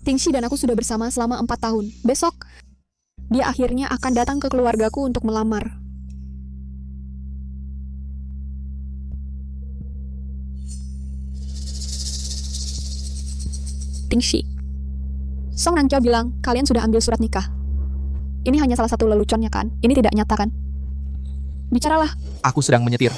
Tingxi dan aku sudah bersama selama 4 tahun. Besok, dia akhirnya akan datang ke keluargaku untuk melamar. Tingxi. Song Nanqiao bilang, kalian sudah ambil surat nikah. Ini hanya salah satu leluconnya kan? Ini tidak nyata kan? Bicaralah. Aku sedang menyetir.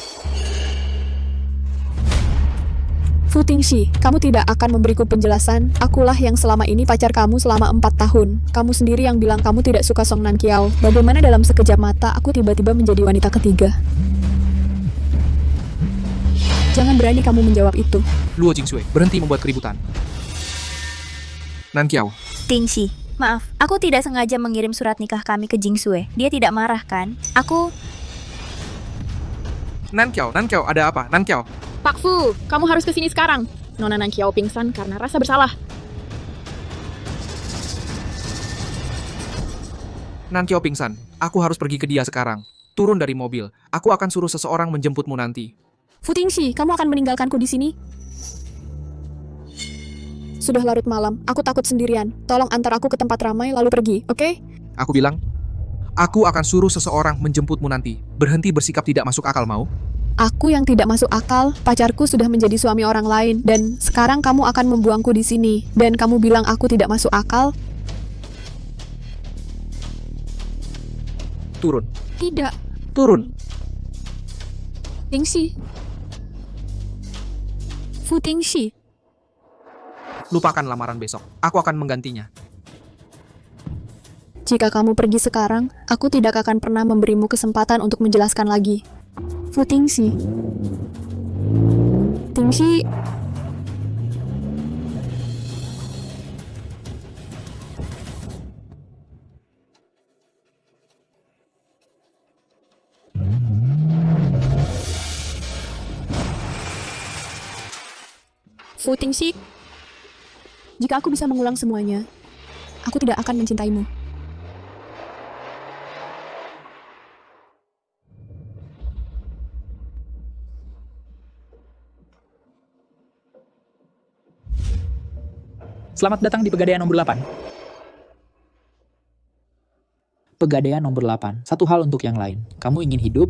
Fu Tingxi, kamu tidak akan memberiku penjelasan. Akulah yang selama ini pacar kamu selama 4 tahun. Kamu sendiri yang bilang kamu tidak suka Song Nanqiao. Bagaimana dalam sekejap mata aku tiba-tiba menjadi wanita ketiga? Jangan berani kamu menjawab itu. Luo Jingsui, berhenti membuat keributan. Nanqiao, Tingxi, maaf, aku tidak sengaja mengirim surat nikah kami ke Jingsue. Dia tidak marah kan? Nanqiao, ada apa? Nanqiao. Pak Fu, kamu harus kesini sekarang. Nona Nanqiao pingsan karena rasa bersalah. Nanqiao pingsan. Aku harus pergi ke dia sekarang. Turun dari mobil. Aku akan suruh seseorang menjemputmu nanti. Fu Tingxi, kamu akan meninggalkanku di sini? Sudah larut malam, aku takut sendirian. Tolong antar aku ke tempat ramai lalu pergi, oke? Aku bilang, aku akan suruh seseorang menjemputmu nanti. Berhenti bersikap tidak masuk akal, mau? Aku yang tidak masuk akal, pacarku sudah menjadi suami orang lain, dan sekarang kamu akan membuangku di sini. Dan kamu bilang aku tidak masuk akal? Turun. Tidak, Turun. Tingxi. Fu Tingxi. Lupakan lamaran besok. Aku akan menggantinya. Jika kamu pergi sekarang, aku tidak akan pernah memberimu kesempatan untuk menjelaskan lagi. Fu Tingxi. Tingxi. Fu Tingxi. Jika aku bisa mengulang semuanya, aku tidak akan mencintaimu. Selamat datang di Pegadaian nomor 8. Pegadaian nomor 8. Satu hal untuk yang lain. Kamu ingin hidup?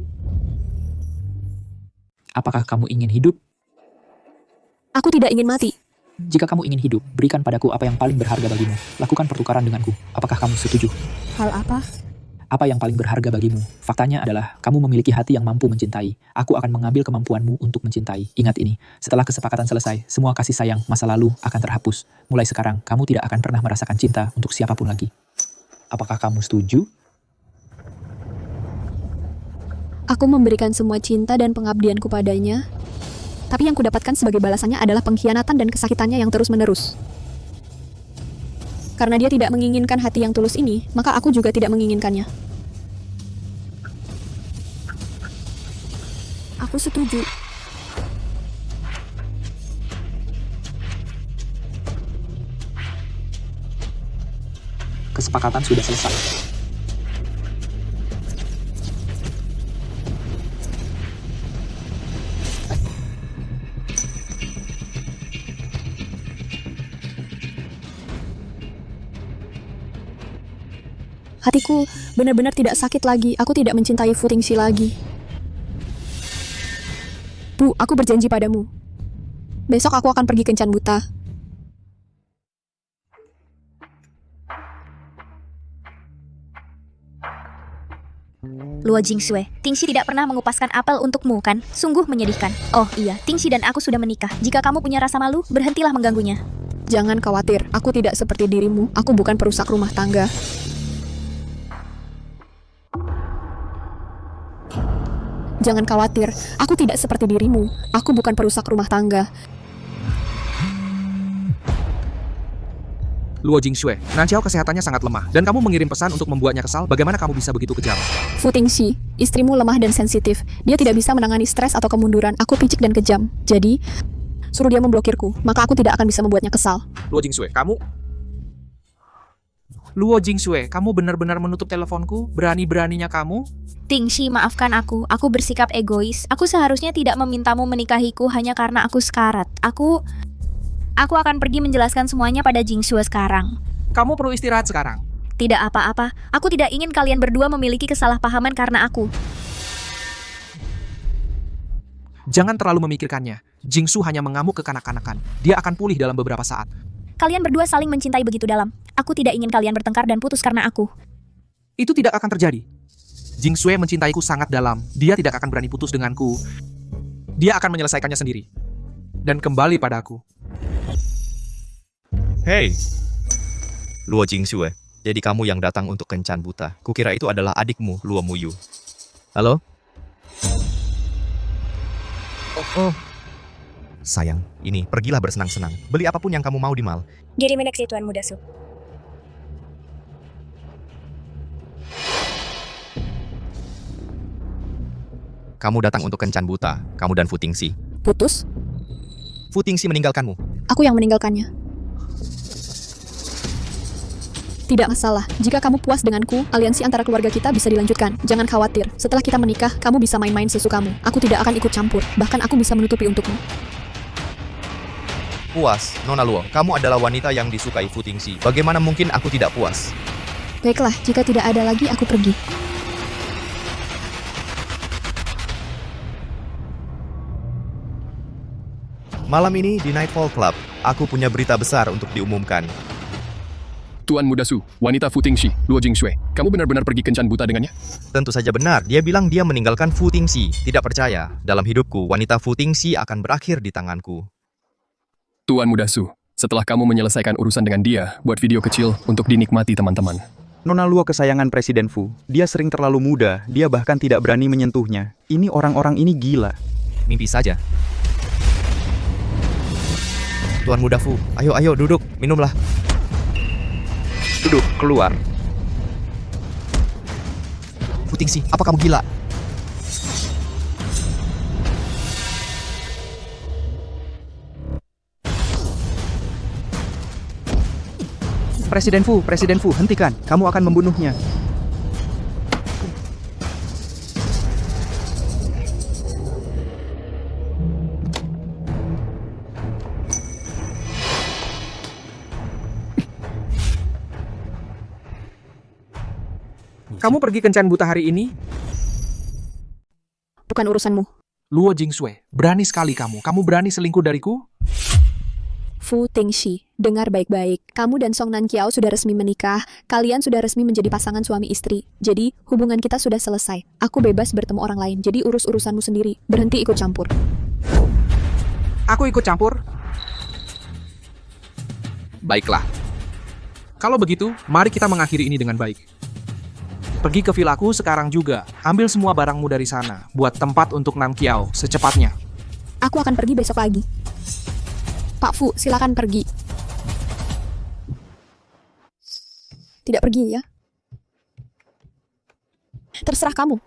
Apakah kamu ingin hidup? Aku tidak ingin mati. Jika kamu ingin hidup, berikan padaku apa yang paling berharga bagimu. Lakukan pertukaran denganku. Apakah kamu setuju? Hal apa? Apa yang paling berharga bagimu? Faktanya adalah, kamu memiliki hati yang mampu mencintai. Aku akan mengambil kemampuanmu untuk mencintai. Ingat ini, setelah kesepakatan selesai, semua kasih sayang masa lalu akan terhapus. Mulai sekarang, kamu tidak akan pernah merasakan cinta untuk siapapun lagi. Apakah kamu setuju? Aku memberikan semua cinta dan pengabdianku padanya, tapi yang kudapatkan sebagai balasannya adalah pengkhianatan dan kesakitannya yang terus-menerus. Karena dia tidak menginginkan hati yang tulus ini, maka aku juga tidak menginginkannya. Aku setuju. Kesepakatan sudah selesai. Hatiku benar-benar tidak sakit lagi. Aku tidak mencintai Fu Tingxi lagi. Bu, aku berjanji padamu. Besok aku akan pergi kencan buta. Luo Jingsue, Tingxi tidak pernah mengupaskan apel untukmu kan? Sungguh menyedihkan. Oh iya, Tingxi dan aku sudah menikah. Jika kamu punya rasa malu, berhentilah mengganggunya. Jangan khawatir, aku tidak seperti dirimu. Aku bukan perusak rumah tangga. Jangan khawatir, aku tidak seperti dirimu. Aku bukan perusak rumah tangga. Luo Jingsui, Nanqiao kesehatannya sangat lemah, dan kamu mengirim pesan untuk membuatnya kesal. Bagaimana kamu bisa begitu kejam? Fu Tingxi, istrimu lemah dan sensitif. Dia tidak bisa menangani stres atau kemunduran. Aku picik dan kejam. Jadi, suruh dia memblokirku, maka aku tidak akan bisa membuatnya kesal. Luo Jingsui, Luo Jingsui, kamu benar-benar menutup teleponku? Berani-beraninya kamu? Tingxi, maafkan aku. Aku bersikap egois. Aku seharusnya tidak memintamu menikahiku hanya karena aku sekarat. Aku akan pergi menjelaskan semuanya pada Jingxue sekarang. Kamu perlu istirahat sekarang. Tidak apa-apa, aku tidak ingin kalian berdua memiliki kesalahpahaman karena aku. Jangan terlalu memikirkannya. Jingsu hanya mengamuk kekanak-kanakan. Dia akan pulih dalam beberapa saat. Kalian berdua saling mencintai begitu dalam. Aku tidak ingin kalian bertengkar dan putus karena aku. Itu tidak akan terjadi. Jingsue mencintaiku sangat dalam. Dia tidak akan berani putus denganku. Dia akan menyelesaikannya sendiri. Dan kembali padaku. Hei, Luo Jingxue. Jadi kamu yang datang untuk kencan buta. Kukira itu adalah adikmu, Luo Muyu. Halo? Oh. Sayang, ini pergilah bersenang-senang. Beli apapun yang kamu mau di mall. Jadi meneksi Tuan Muda Su. Kamu datang untuk kencan buta. Kamu dan Fu Tingxi. Putus? Fu Tingxi meninggalkanmu. Aku yang meninggalkannya. Tidak masalah. Jika kamu puas denganku, aliansi antara keluarga kita bisa dilanjutkan. Jangan khawatir. Setelah kita menikah, kamu bisa main-main sesukamu. Aku tidak akan ikut campur. Bahkan aku bisa menutupi untukmu. Puas, Nona Luo. Kamu adalah wanita yang disukai Fu Tingxi. Bagaimana mungkin aku tidak puas? Baiklah, jika tidak ada lagi, aku pergi. Malam ini di Nightfall Club, aku punya berita besar untuk diumumkan. Tuan Muda Su, wanita Fu Tingxi, Luo Jingxue. Kamu benar-benar pergi kencan buta dengannya? Tentu saja benar, dia bilang dia meninggalkan Fu Tingxi. Tidak percaya, dalam hidupku, wanita Fu Tingxi akan berakhir di tanganku. Tuan Muda Su, setelah kamu menyelesaikan urusan dengan dia, buat video kecil untuk dinikmati teman-teman. Nona Luo kesayangan Presiden Fu. Dia sering terlalu muda, dia bahkan tidak berani menyentuhnya. Ini orang-orang ini gila. Mimpi saja. Tuan Muda Fu, ayo duduk, minumlah. Duduk, keluar. Fu Tingxi, apa kamu gila? Presiden Fu, hentikan. Kamu akan membunuhnya. Kamu pergi kencan buta hari ini? Bukan urusanmu. Luo Jingxue, berani sekali kamu. Kamu berani selingkuh dariku? Fu Tingxi, dengar baik-baik. Kamu dan Song Nankiao sudah resmi menikah. Kalian sudah resmi menjadi pasangan suami istri. Jadi, hubungan kita sudah selesai. Aku bebas bertemu orang lain. Jadi, urus urusanmu sendiri. Berhenti ikut campur. Aku ikut campur? Baiklah. Kalau begitu, mari kita mengakhiri ini dengan baik. Pergi ke vilaku sekarang juga. Ambil semua barangmu dari sana. Buat tempat untuk Nankiao secepatnya. Aku akan pergi besok pagi. Pak Fu, silakan pergi. Tidak pergi ya? Terserah kamu.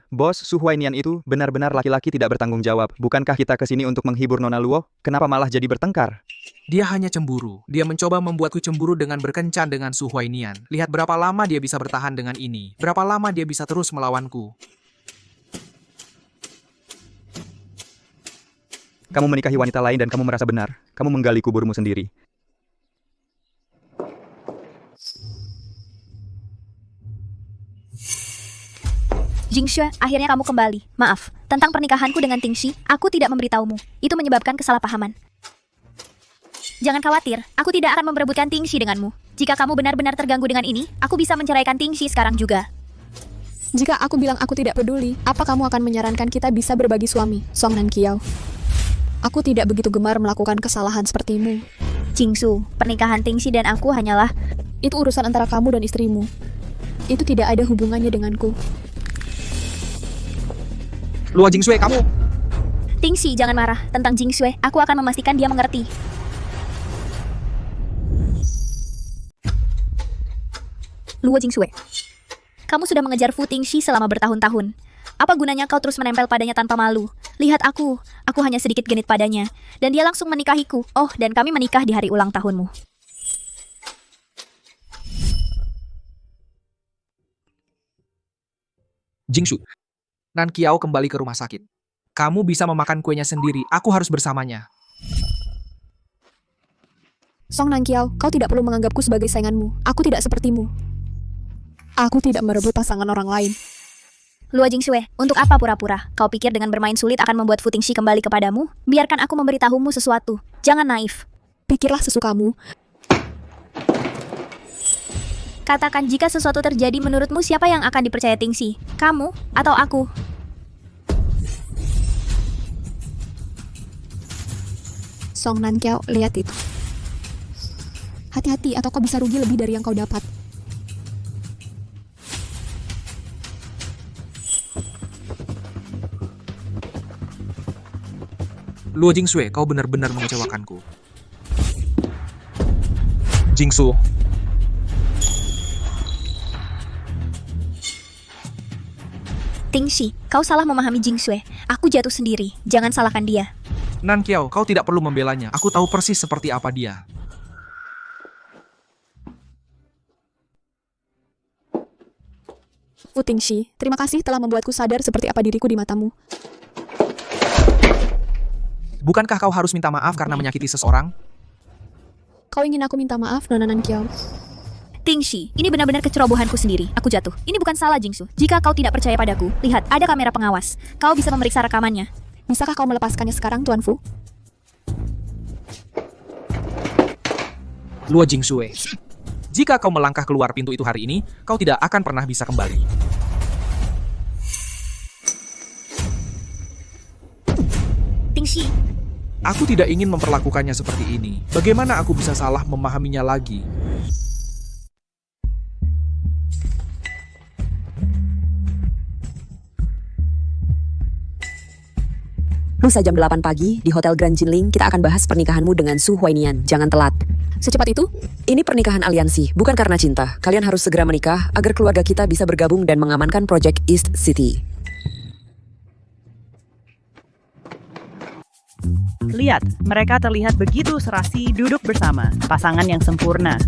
Bos, Su Huainian itu benar-benar laki-laki tidak bertanggung jawab. Bukankah kita kesini untuk menghibur Nona Luo? Kenapa malah jadi bertengkar? Dia hanya cemburu. Dia mencoba membuatku cemburu dengan berkencan dengan Su Huainian. Lihat berapa lama dia bisa bertahan dengan ini. Berapa lama dia bisa terus melawanku. Kamu menikahi wanita lain dan kamu merasa benar. Kamu menggali kuburmu sendiri. Jingxue, akhirnya kamu kembali. Maaf, tentang pernikahanku dengan Tingxi, aku tidak memberitahumu. Itu menyebabkan kesalahpahaman. Jangan khawatir, aku tidak akan memperebutkan Tingxi denganmu. Jika kamu benar-benar terganggu dengan ini, aku bisa menceraikan Tingxi sekarang juga. Jika aku bilang aku tidak peduli, apa kamu akan menyarankan kita bisa berbagi suami, Song Nankiao? Aku tidak begitu gemar melakukan kesalahan sepertimu. Jingsu, pernikahan Tingxi dan aku hanyalah... Itu urusan antara kamu dan istrimu. Itu tidak ada hubungannya denganku. Luo Jingxue, kamu... Tingxi, jangan marah. Tentang Jingxue, aku akan memastikan dia mengerti. Luo Jingxue, kamu sudah mengejar Fu Tingxi selama bertahun-tahun. Apa gunanya kau terus menempel padanya tanpa malu? Lihat aku hanya sedikit genit padanya. Dan dia langsung menikahiku. Oh, dan kami menikah di hari ulang tahunmu. Jingsu, Nankiao kembali ke rumah sakit. Kamu bisa memakan kuenya sendiri, aku harus bersamanya. Song Nankiao, kau tidak perlu menganggapku sebagai sainganmu. Aku tidak sepertimu. Aku tidak merebut pasangan orang lain. Luo Jingxue, untuk apa pura-pura? Kau pikir dengan bermain sulit akan membuat Fu Tingxi kembali kepadamu? Biarkan aku memberitahumu sesuatu. Jangan naif. Pikirlah sesukamu. Katakan jika sesuatu terjadi menurutmu siapa yang akan dipercaya Tingxi? Kamu atau aku? Song Nankiao, lihat itu. Hati-hati atau kau bisa rugi lebih dari yang kau dapat. Luo Jingxue, kau benar-benar mengecewakanku. Jingsu, Tingxi, kau salah memahami Jingxue. Aku jatuh sendiri. Jangan salahkan dia. Nankiao, kau tidak perlu membelanya. Aku tahu persis seperti apa dia. Fu Tingxi, terima kasih telah membuatku sadar seperti apa diriku di matamu. Bukankah kau harus minta maaf karena menyakiti seseorang? Kau ingin aku minta maaf, Nona Nankiao? Tingxi, ini benar-benar kecerobohanku sendiri. Aku jatuh. Ini bukan salah Jingsu. Jika kau tidak percaya padaku, lihat, ada kamera pengawas. Kau bisa memeriksa rekamannya. Bisakah kau melepaskannya sekarang, Tuan Fu? Luo Jingxue, jika kau melangkah keluar pintu itu hari ini, kau tidak akan pernah bisa kembali. Tingxi, Aku tidak ingin memperlakukannya seperti ini. Bagaimana aku bisa salah memahaminya lagi? Lusa jam 8 pagi, di Hotel Grand Jinling, kita akan bahas pernikahanmu dengan Su Huainian. Jangan telat. Secepat itu? Ini pernikahan aliansi, bukan karena cinta. Kalian harus segera menikah agar keluarga kita bisa bergabung dan mengamankan proyek East City. Lihat, mereka terlihat begitu serasi duduk bersama, pasangan yang sempurna.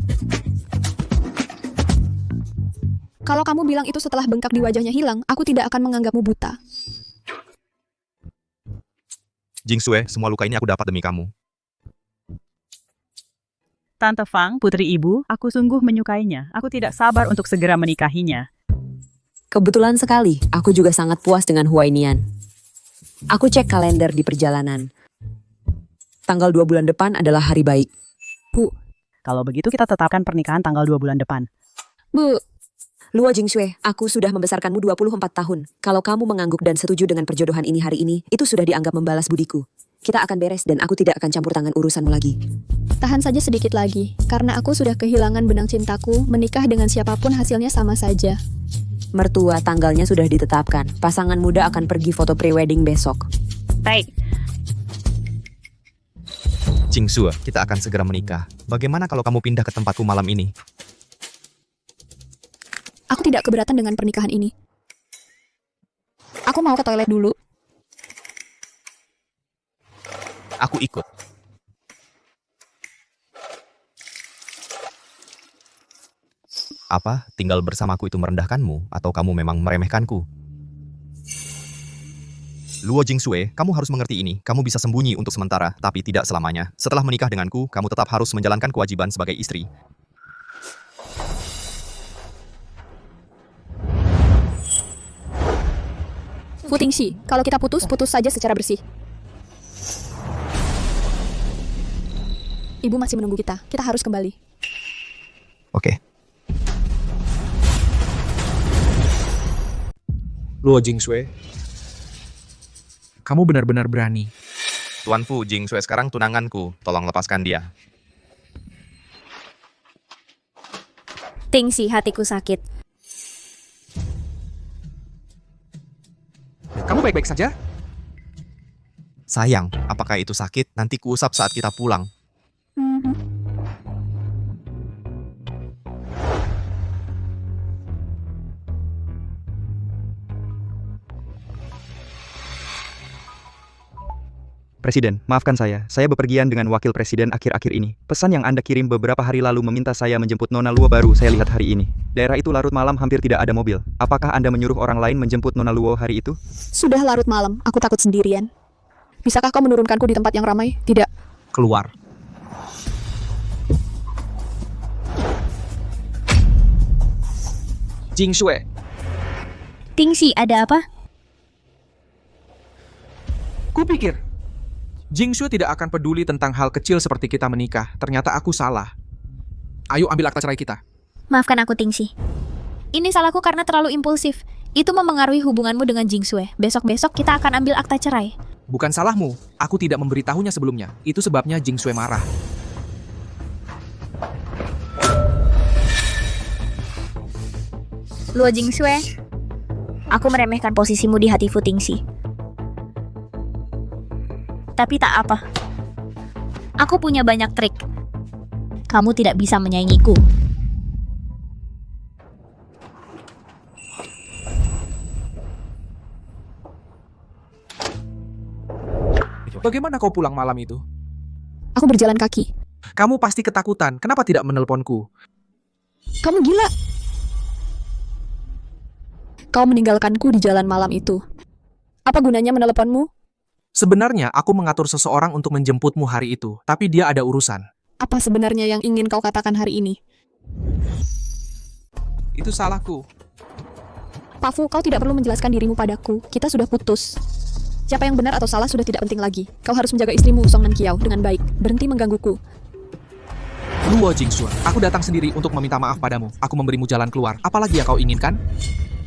Kalau kamu bilang itu setelah bengkak di wajahnya hilang, aku tidak akan menganggapmu buta. Jingxue, semua luka ini aku dapat demi kamu. Tante Fang, putri ibu, aku sungguh menyukainya. Aku tidak sabar untuk segera menikahinya. Kebetulan sekali, aku juga sangat puas dengan Huainian. Aku cek kalender di perjalanan. Tanggal 2 bulan depan adalah hari baik. Bu. Kalau begitu kita tetapkan pernikahan tanggal 2 bulan depan. Bu. Luo Jingxue, aku sudah membesarkanmu 24 tahun. Kalau kamu mengangguk dan setuju dengan perjodohan ini hari ini, itu sudah dianggap membalas budiku. Kita akan beres dan aku tidak akan campur tangan urusanmu lagi. Tahan saja sedikit lagi, karena aku sudah kehilangan benang cintaku, menikah dengan siapapun hasilnya sama saja. Mertua tanggalnya sudah ditetapkan. Pasangan muda akan pergi foto pre-wedding besok. Baik. Jingxue, kita akan segera menikah. Bagaimana kalau kamu pindah ke tempatku malam ini? Aku tidak keberatan dengan pernikahan ini. Aku mau ke toilet dulu. Aku ikut. Apa, tinggal bersamaku itu merendahkanmu, atau kamu memang meremehkanku? Luo Jingxue, kamu harus mengerti ini. Kamu bisa sembunyi untuk sementara, tapi tidak selamanya. Setelah menikah denganku, kamu tetap harus menjalankan kewajiban sebagai istri. Fu Tingxi, kalau kita putus saja secara bersih. Ibu masih menunggu kita. Kita harus kembali. Oke. Luo Jingxue, kamu benar-benar berani. Tuan Fu, Jingxue sekarang tunanganku. Tolong lepaskan dia. Tingxi, hatiku sakit. Kamu baik-baik saja? Sayang, apakah itu sakit? Nanti kuusap saat kita pulang. Presiden, maafkan saya bepergian dengan wakil presiden akhir-akhir ini. Pesan yang Anda kirim beberapa hari lalu meminta saya menjemput Nona Luo baru saya lihat hari ini. Daerah itu larut malam hampir tidak ada mobil. Apakah Anda menyuruh orang lain menjemput Nona Luo hari itu? Sudah larut malam, aku takut sendirian. Bisakah kau menurunkanku di tempat yang ramai? Tidak. Keluar. Jing Shui, Tingxi, ada apa? kupikir Jing Shui tidak akan peduli tentang hal kecil seperti kita menikah. Ternyata aku salah. Ayo ambil akta cerai kita. Maafkan aku, Tingxi. Ini salahku karena terlalu impulsif. Itu memengaruhi hubunganmu dengan Jingsue. Besok-besok kita akan ambil akta cerai. Bukan salahmu. Aku tidak memberitahunya sebelumnya. Itu sebabnya Jing Shui marah. Luo Jingsue, aku meremehkan posisimu di hati Fu Tingxi. Tapi tak apa. Aku punya banyak trik. Kamu tidak bisa menyaingiku. Bagaimana kau pulang malam itu? Aku berjalan kaki. Kamu pasti ketakutan. Kenapa tidak menelponku? Kamu gila. Kau meninggalkanku di jalan malam itu. Apa gunanya meneleponmu? Sebenarnya aku mengatur seseorang untuk menjemputmu hari itu, tapi dia ada urusan. Apa sebenarnya yang ingin kau katakan hari ini? Itu salahku. Pak Fu, kau tidak perlu menjelaskan dirimu padaku. Kita sudah putus. Siapa yang benar atau salah sudah tidak penting lagi. Kau harus menjaga istrimu, Song Nankiao, dengan baik. Berhenti menggangguku. Luo Jingxue, aku datang sendiri untuk meminta maaf padamu. Aku memberimu jalan keluar. Apalagi yang kau inginkan?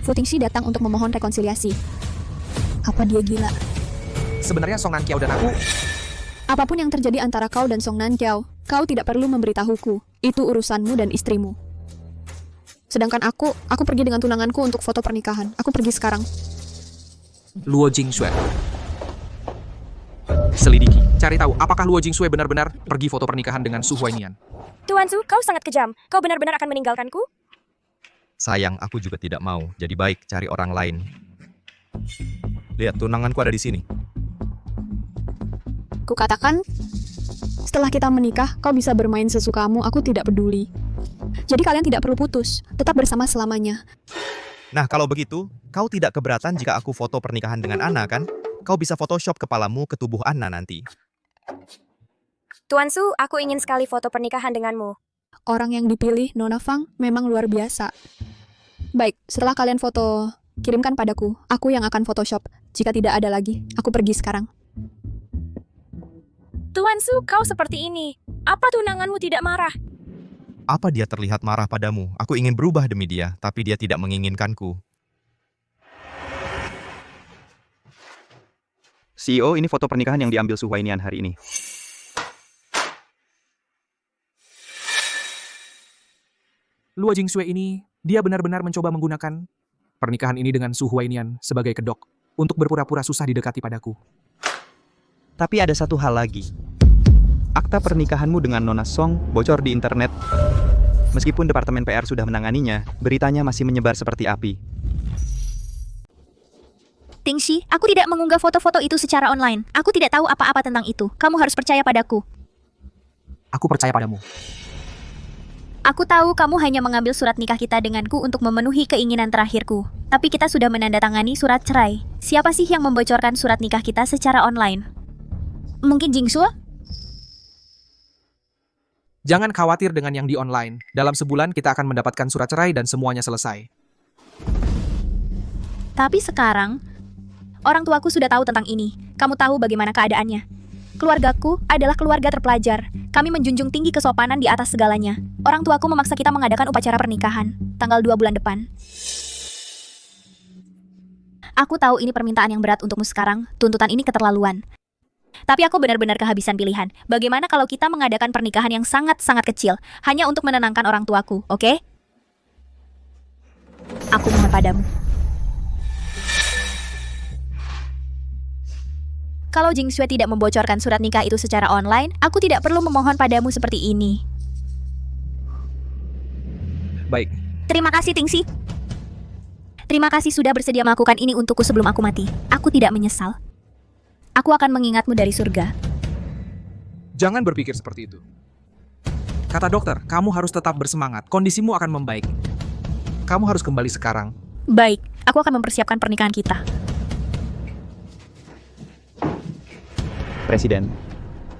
Fu Tingxi datang untuk memohon rekonsiliasi. Apa dia gila? Sebenarnya Song Nankiao dan aku... Apapun yang terjadi antara kau dan Song Nankiao, kau tidak perlu memberitahuku. Itu urusanmu dan istrimu. Sedangkan aku pergi dengan tunanganku untuk foto pernikahan. Aku pergi sekarang. Luo Jingxue. Selidiki, cari tahu apakah Luo Jingxue benar-benar pergi foto pernikahan dengan Su Huainian. Tuan Su, kau sangat kejam. Kau benar-benar akan meninggalkanku? Sayang, aku juga tidak mau. Jadi baik cari orang lain. Lihat, tunanganku ada di sini. Kukatakan, setelah kita menikah, kau bisa bermain sesukamu, aku tidak peduli. Jadi kalian tidak perlu putus, tetap bersama selamanya. Nah, kalau begitu, kau tidak keberatan jika aku foto pernikahan dengan Anna, kan? Kau bisa photoshop kepalamu ke tubuh Anna nanti. Tuan Su, aku ingin sekali foto pernikahan denganmu. Orang yang dipilih, Nona Fang, memang luar biasa. Baik, setelah kalian foto, kirimkan padaku. Aku yang akan photoshop. Jika tidak ada lagi, aku pergi sekarang. Tuan Su, kau seperti ini. Apa tunanganmu tidak marah? Apa dia terlihat marah padamu? Aku ingin berubah demi dia, tapi dia tidak menginginkanku. CEO, ini foto pernikahan yang diambil Su Huainian hari ini. Luo Jingxue ini, dia benar-benar mencoba menggunakan pernikahan ini dengan Su Huainian sebagai kedok untuk berpura-pura susah didekati padaku. Tapi ada satu hal lagi. Akta pernikahanmu dengan Nona Song bocor di internet. Meskipun Departemen PR sudah menanganinya, beritanya masih menyebar seperti api. Tingxi, aku tidak mengunggah foto-foto itu secara online. Aku tidak tahu apa-apa tentang itu. Kamu harus percaya padaku. Aku percaya padamu. Aku tahu kamu hanya mengambil surat nikah kita denganku untuk memenuhi keinginan terakhirku. Tapi kita sudah menandatangani surat cerai. Siapa sih yang membocorkan surat nikah kita secara online? Mungkin Jingsue? Jangan khawatir dengan yang di online. Dalam sebulan kita akan mendapatkan surat cerai dan semuanya selesai. Tapi sekarang, orang tuaku sudah tahu tentang ini. Kamu tahu bagaimana keadaannya. Keluargaku adalah keluarga terpelajar. Kami menjunjung tinggi kesopanan di atas segalanya. Orang tuaku memaksa kita mengadakan upacara pernikahan, tanggal 2 bulan depan. Aku tahu ini permintaan yang berat untukmu sekarang. Tuntutan ini keterlaluan. Tapi aku benar-benar kehabisan pilihan. Bagaimana kalau kita mengadakan pernikahan yang sangat-sangat kecil, hanya untuk menenangkan orang tuaku, oke? Aku mohon padamu. Kalau Jingsue tidak membocorkan surat nikah itu secara online, aku tidak perlu memohon padamu seperti ini. Baik. Terima kasih, Tingxi. Terima kasih sudah bersedia melakukan ini untukku sebelum aku mati. Aku tidak menyesal. aku akan mengingatmu dari surga. Jangan berpikir seperti itu. Kata dokter, kamu harus tetap bersemangat. Kondisimu akan membaik. Kamu harus kembali sekarang. Baik, aku akan mempersiapkan pernikahan kita. Presiden,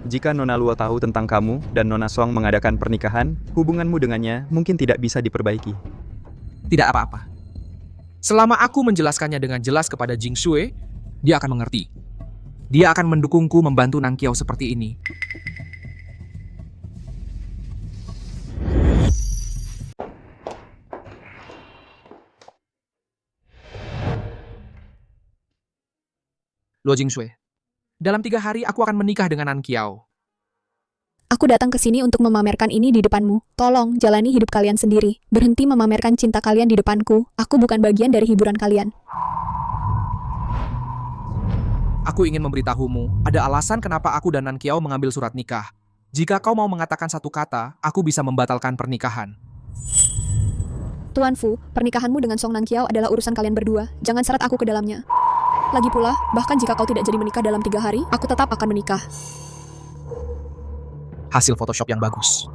jika Nona Luo tahu tentang kamu dan Nona Song mengadakan pernikahan, hubunganmu dengannya mungkin tidak bisa diperbaiki. Tidak apa-apa. Selama aku menjelaskannya dengan jelas kepada Jing Shui, dia akan mengerti. Dia akan mendukungku membantu Nang Qiao seperti ini. Luo Jingshui, dalam 3 hari aku akan menikah dengan Nang Qiao. Aku datang ke sini untuk memamerkan ini di depanmu. Tolong, jalani hidup kalian sendiri. Berhenti memamerkan cinta kalian di depanku. Aku bukan bagian dari hiburan kalian. Aku ingin memberitahumu, ada alasan kenapa aku dan Nan Qiao mengambil surat nikah. Jika kau mau mengatakan satu kata, aku bisa membatalkan pernikahan. Tuan Fu, pernikahanmu dengan Song Nan Qiao adalah urusan kalian berdua. Jangan seret aku ke dalamnya. Lagi pula, bahkan jika kau tidak jadi menikah dalam 3 hari, aku tetap akan menikah. Hasil Photoshop yang bagus.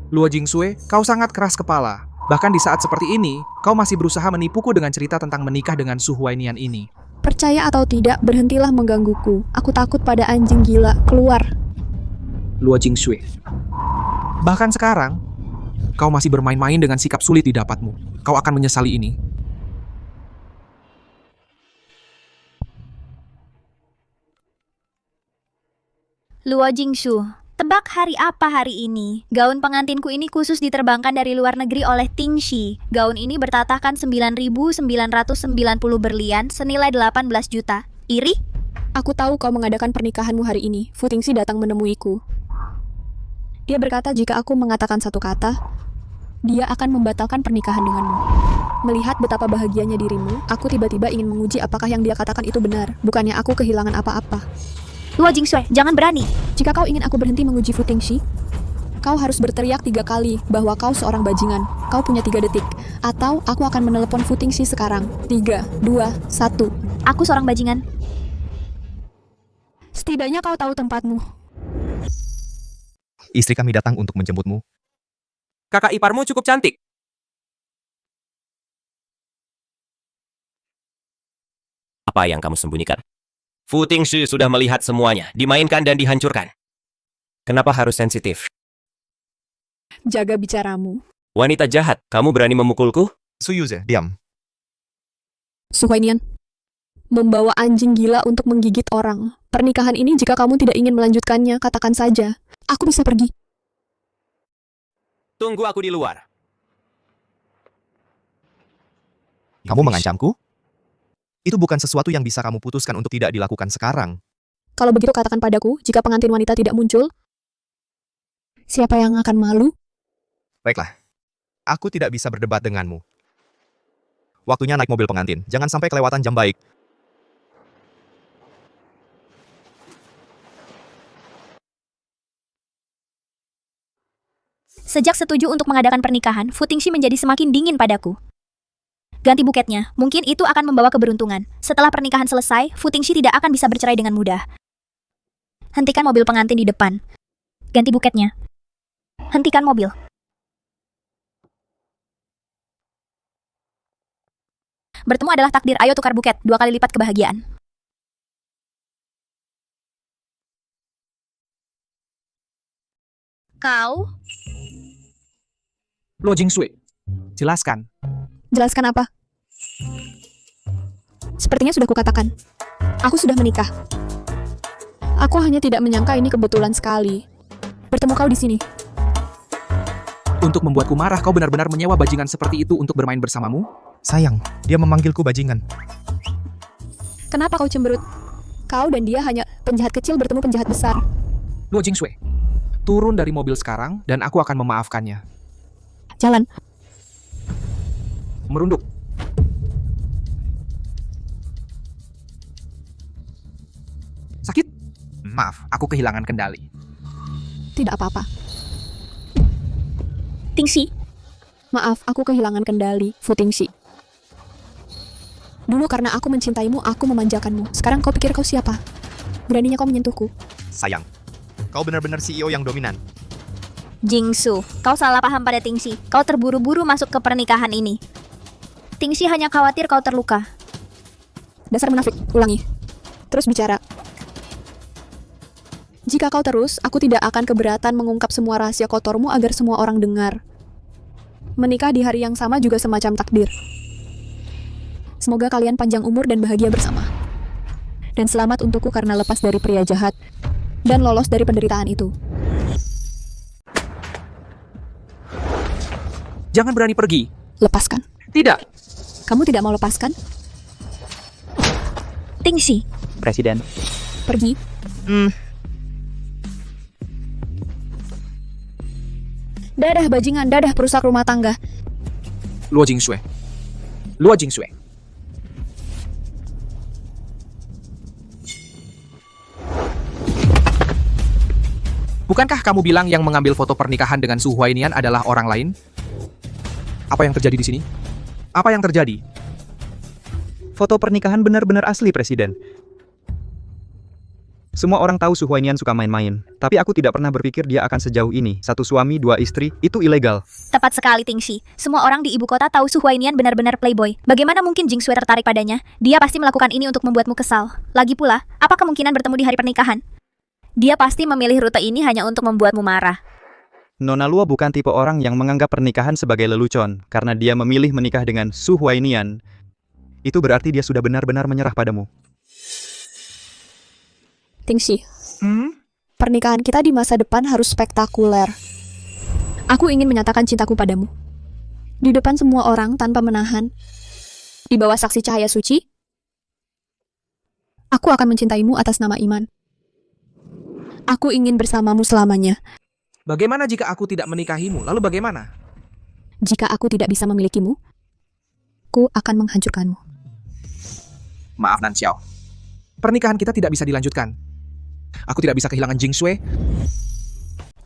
Luo Jingshui, kau sangat keras kepala. Bahkan di saat seperti ini, kau masih berusaha menipuku dengan cerita tentang menikah dengan Su Huainian ini. Percaya atau tidak, berhentilah menggangguku. Aku takut pada anjing gila. Keluar. Luo Jingshui. Bahkan sekarang, kau masih bermain-main dengan sikap sulit di dapatmu. Kau akan menyesali ini. Luo Jingshu, tebak hari apa hari ini? Gaun pengantinku ini khusus diterbangkan dari luar negeri oleh Tingxi. Gaun ini bertatahkan 9.990 berlian senilai 18 juta. Iri? Aku tahu kau mengadakan pernikahanmu hari ini. Fu Tingxi datang menemuiku. Dia berkata jika aku mengatakan satu kata, dia akan membatalkan pernikahan denganmu. Melihat betapa bahagianya dirimu, aku tiba-tiba ingin menguji apakah yang dia katakan itu benar. Bukannya aku kehilangan apa-apa. Luo Jingshui, jangan berani. Jika kau ingin aku berhenti menguji Fu Tingxi, kau harus berteriak 3 kali bahwa kau seorang bajingan. Kau punya 3 detik. Atau aku akan menelepon Fu Tingxi sekarang. 3, 2, 1. Aku seorang bajingan. Setidaknya kau tahu tempatmu. Istri kami datang untuk menjemputmu. Kakak iparmu cukup cantik. Apa yang kamu sembunyikan? Fu Tingxi sudah melihat semuanya, dimainkan dan dihancurkan. Kenapa harus sensitif? Jaga bicaramu. Wanita jahat, kamu berani memukulku? Su Yuze, diam. Su Huainian, membawa anjing gila untuk menggigit orang. Pernikahan ini jika kamu tidak ingin melanjutkannya, katakan saja. Aku bisa pergi. Tunggu aku di luar. Kamu mengancamku? Itu bukan sesuatu yang bisa kamu putuskan untuk tidak dilakukan sekarang. Kalau begitu katakan padaku, jika pengantin wanita tidak muncul, siapa yang akan malu? Baiklah. Aku tidak bisa berdebat denganmu. Waktunya naik mobil pengantin. Jangan sampai kelewatan jam baik. Sejak setuju untuk mengadakan pernikahan, Fu Tingxi menjadi semakin dingin padaku. Ganti buketnya, mungkin itu akan membawa keberuntungan. Setelah pernikahan selesai, Fu Tingxi tidak akan bisa bercerai dengan mudah. Hentikan mobil pengantin di depan. Ganti buketnya. Hentikan mobil. Bertemu adalah takdir, ayo tukar buket, 2 kali lipat kebahagiaan. Kau? Luo Jingshui, jelaskan. Jelaskan apa? Sepertinya sudah kukatakan. Aku sudah menikah. Aku hanya tidak menyangka ini kebetulan sekali. Bertemu kau di sini. Untuk membuatku marah, kau benar-benar menyewa bajingan seperti itu untuk bermain bersamamu? Sayang, dia memanggilku bajingan. Kenapa kau cemberut? Kau dan dia hanya penjahat kecil bertemu penjahat besar. Luo Jingshui, turun dari mobil sekarang dan aku akan memaafkannya. Jalan. Merunduk. Sakit? Maaf, aku kehilangan kendali. Tidak apa-apa. Tingxi. Maaf, aku kehilangan kendali, Fu Tingxi. Dulu karena aku mencintaimu, aku memanjakanmu. Sekarang kau pikir kau siapa? Beraninya kau menyentuhku. Sayang, kau benar-benar CEO yang dominan. Jingsu, kau salah paham pada Tingxi. Kau terburu-buru masuk ke pernikahan ini. Tingxi hanya khawatir kau terluka. Dasar munafik, ulangi. Terus bicara. Jika kau terus, aku tidak akan keberatan mengungkap semua rahasia kotormu agar semua orang dengar. Menikah di hari yang sama juga semacam takdir. Semoga kalian panjang umur dan bahagia bersama. Dan selamat untukku karena lepas dari pria jahat dan lolos dari penderitaan itu. Jangan berani pergi. Lepaskan. Tidak. Kamu tidak mau lepaskan? Tingxi, Presiden. Pergi. Dadah bajingan, dadah perusak rumah tangga. Luo Jingsue. Luo Jingsue. Bukankah kamu bilang yang mengambil foto pernikahan dengan Su Huainian adalah orang lain? Apa yang terjadi di sini? Apa yang terjadi? Foto pernikahan benar-benar asli, Presiden. Semua orang tahu Su Huainian suka main-main, tapi aku tidak pernah berpikir dia akan sejauh ini. Satu suami, dua istri, itu ilegal. tepat sekali Tingxi. Semua orang di ibu kota tahu Su Huainian benar-benar playboy. Bagaimana mungkin Jingsue tertarik padanya? Dia pasti melakukan ini untuk membuatmu kesal. Lagi pula, apa kemungkinan bertemu di hari pernikahan? Dia pasti memilih rute ini hanya untuk membuatmu marah. Nona Luo bukan tipe orang yang menganggap pernikahan sebagai lelucon, karena dia memilih menikah dengan Su Huainian. Itu berarti dia sudah benar-benar menyerah padamu. Tingxi, pernikahan kita di masa depan harus spektakuler. Aku ingin menyatakan cintaku padamu. Di depan semua orang tanpa menahan. Di bawah saksi cahaya suci. Aku akan mencintaimu atas nama iman. Aku ingin bersamamu selamanya. Bagaimana jika aku tidak menikahimu? Lalu bagaimana? Jika aku tidak bisa memilikimu, aku akan menghancurkanmu. Maaf Nan Xiao. Pernikahan kita tidak bisa dilanjutkan. Aku tidak bisa kehilangan Jingsue.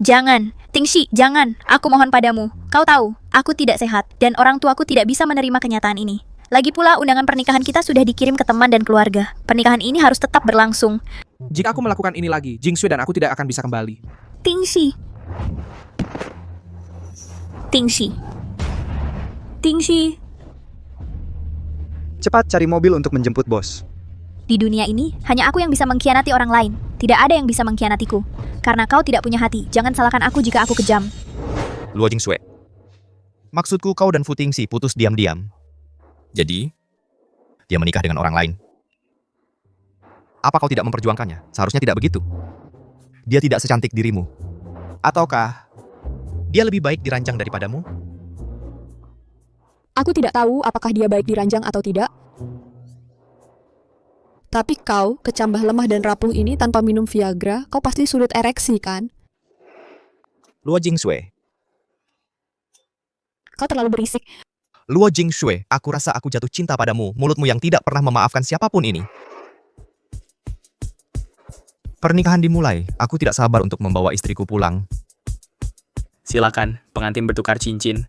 Jangan, Tingxi, jangan. Aku mohon padamu. Kau tahu, aku tidak sehat dan orang tuaku tidak bisa menerima kenyataan ini. Lagi pula, undangan pernikahan kita sudah dikirim ke teman dan keluarga. Pernikahan ini harus tetap berlangsung. Jika aku melakukan ini lagi, Jingsue dan aku tidak akan bisa kembali. Tingxi. Tingxi. Tingxi. Cepat cari mobil untuk menjemput bos. Di dunia ini, hanya aku yang bisa mengkhianati orang lain. Tidak ada yang bisa mengkhianatiku. Karena kau tidak punya hati, jangan salahkan aku jika aku kejam. Luo Jingsue. Maksudku kau dan Fu Tingxi putus diam-diam. Jadi, dia menikah dengan orang lain. Apa kau tidak memperjuangkannya? Seharusnya tidak begitu. Dia tidak secantik dirimu. Ataukah dia lebih baik diranjang daripadamu? Aku tidak tahu apakah dia baik diranjang atau tidak. Tapi kau, kecambah lemah dan rapuh ini tanpa minum Viagra, kau pasti sulit ereksi, kan? Luo Jingsue. Kau terlalu berisik. Luo Jingsue, aku rasa aku jatuh cinta padamu, mulutmu yang tidak pernah memaafkan siapapun ini. Pernikahan dimulai, aku tidak sabar untuk membawa istriku pulang. Silakan, pengantin bertukar cincin.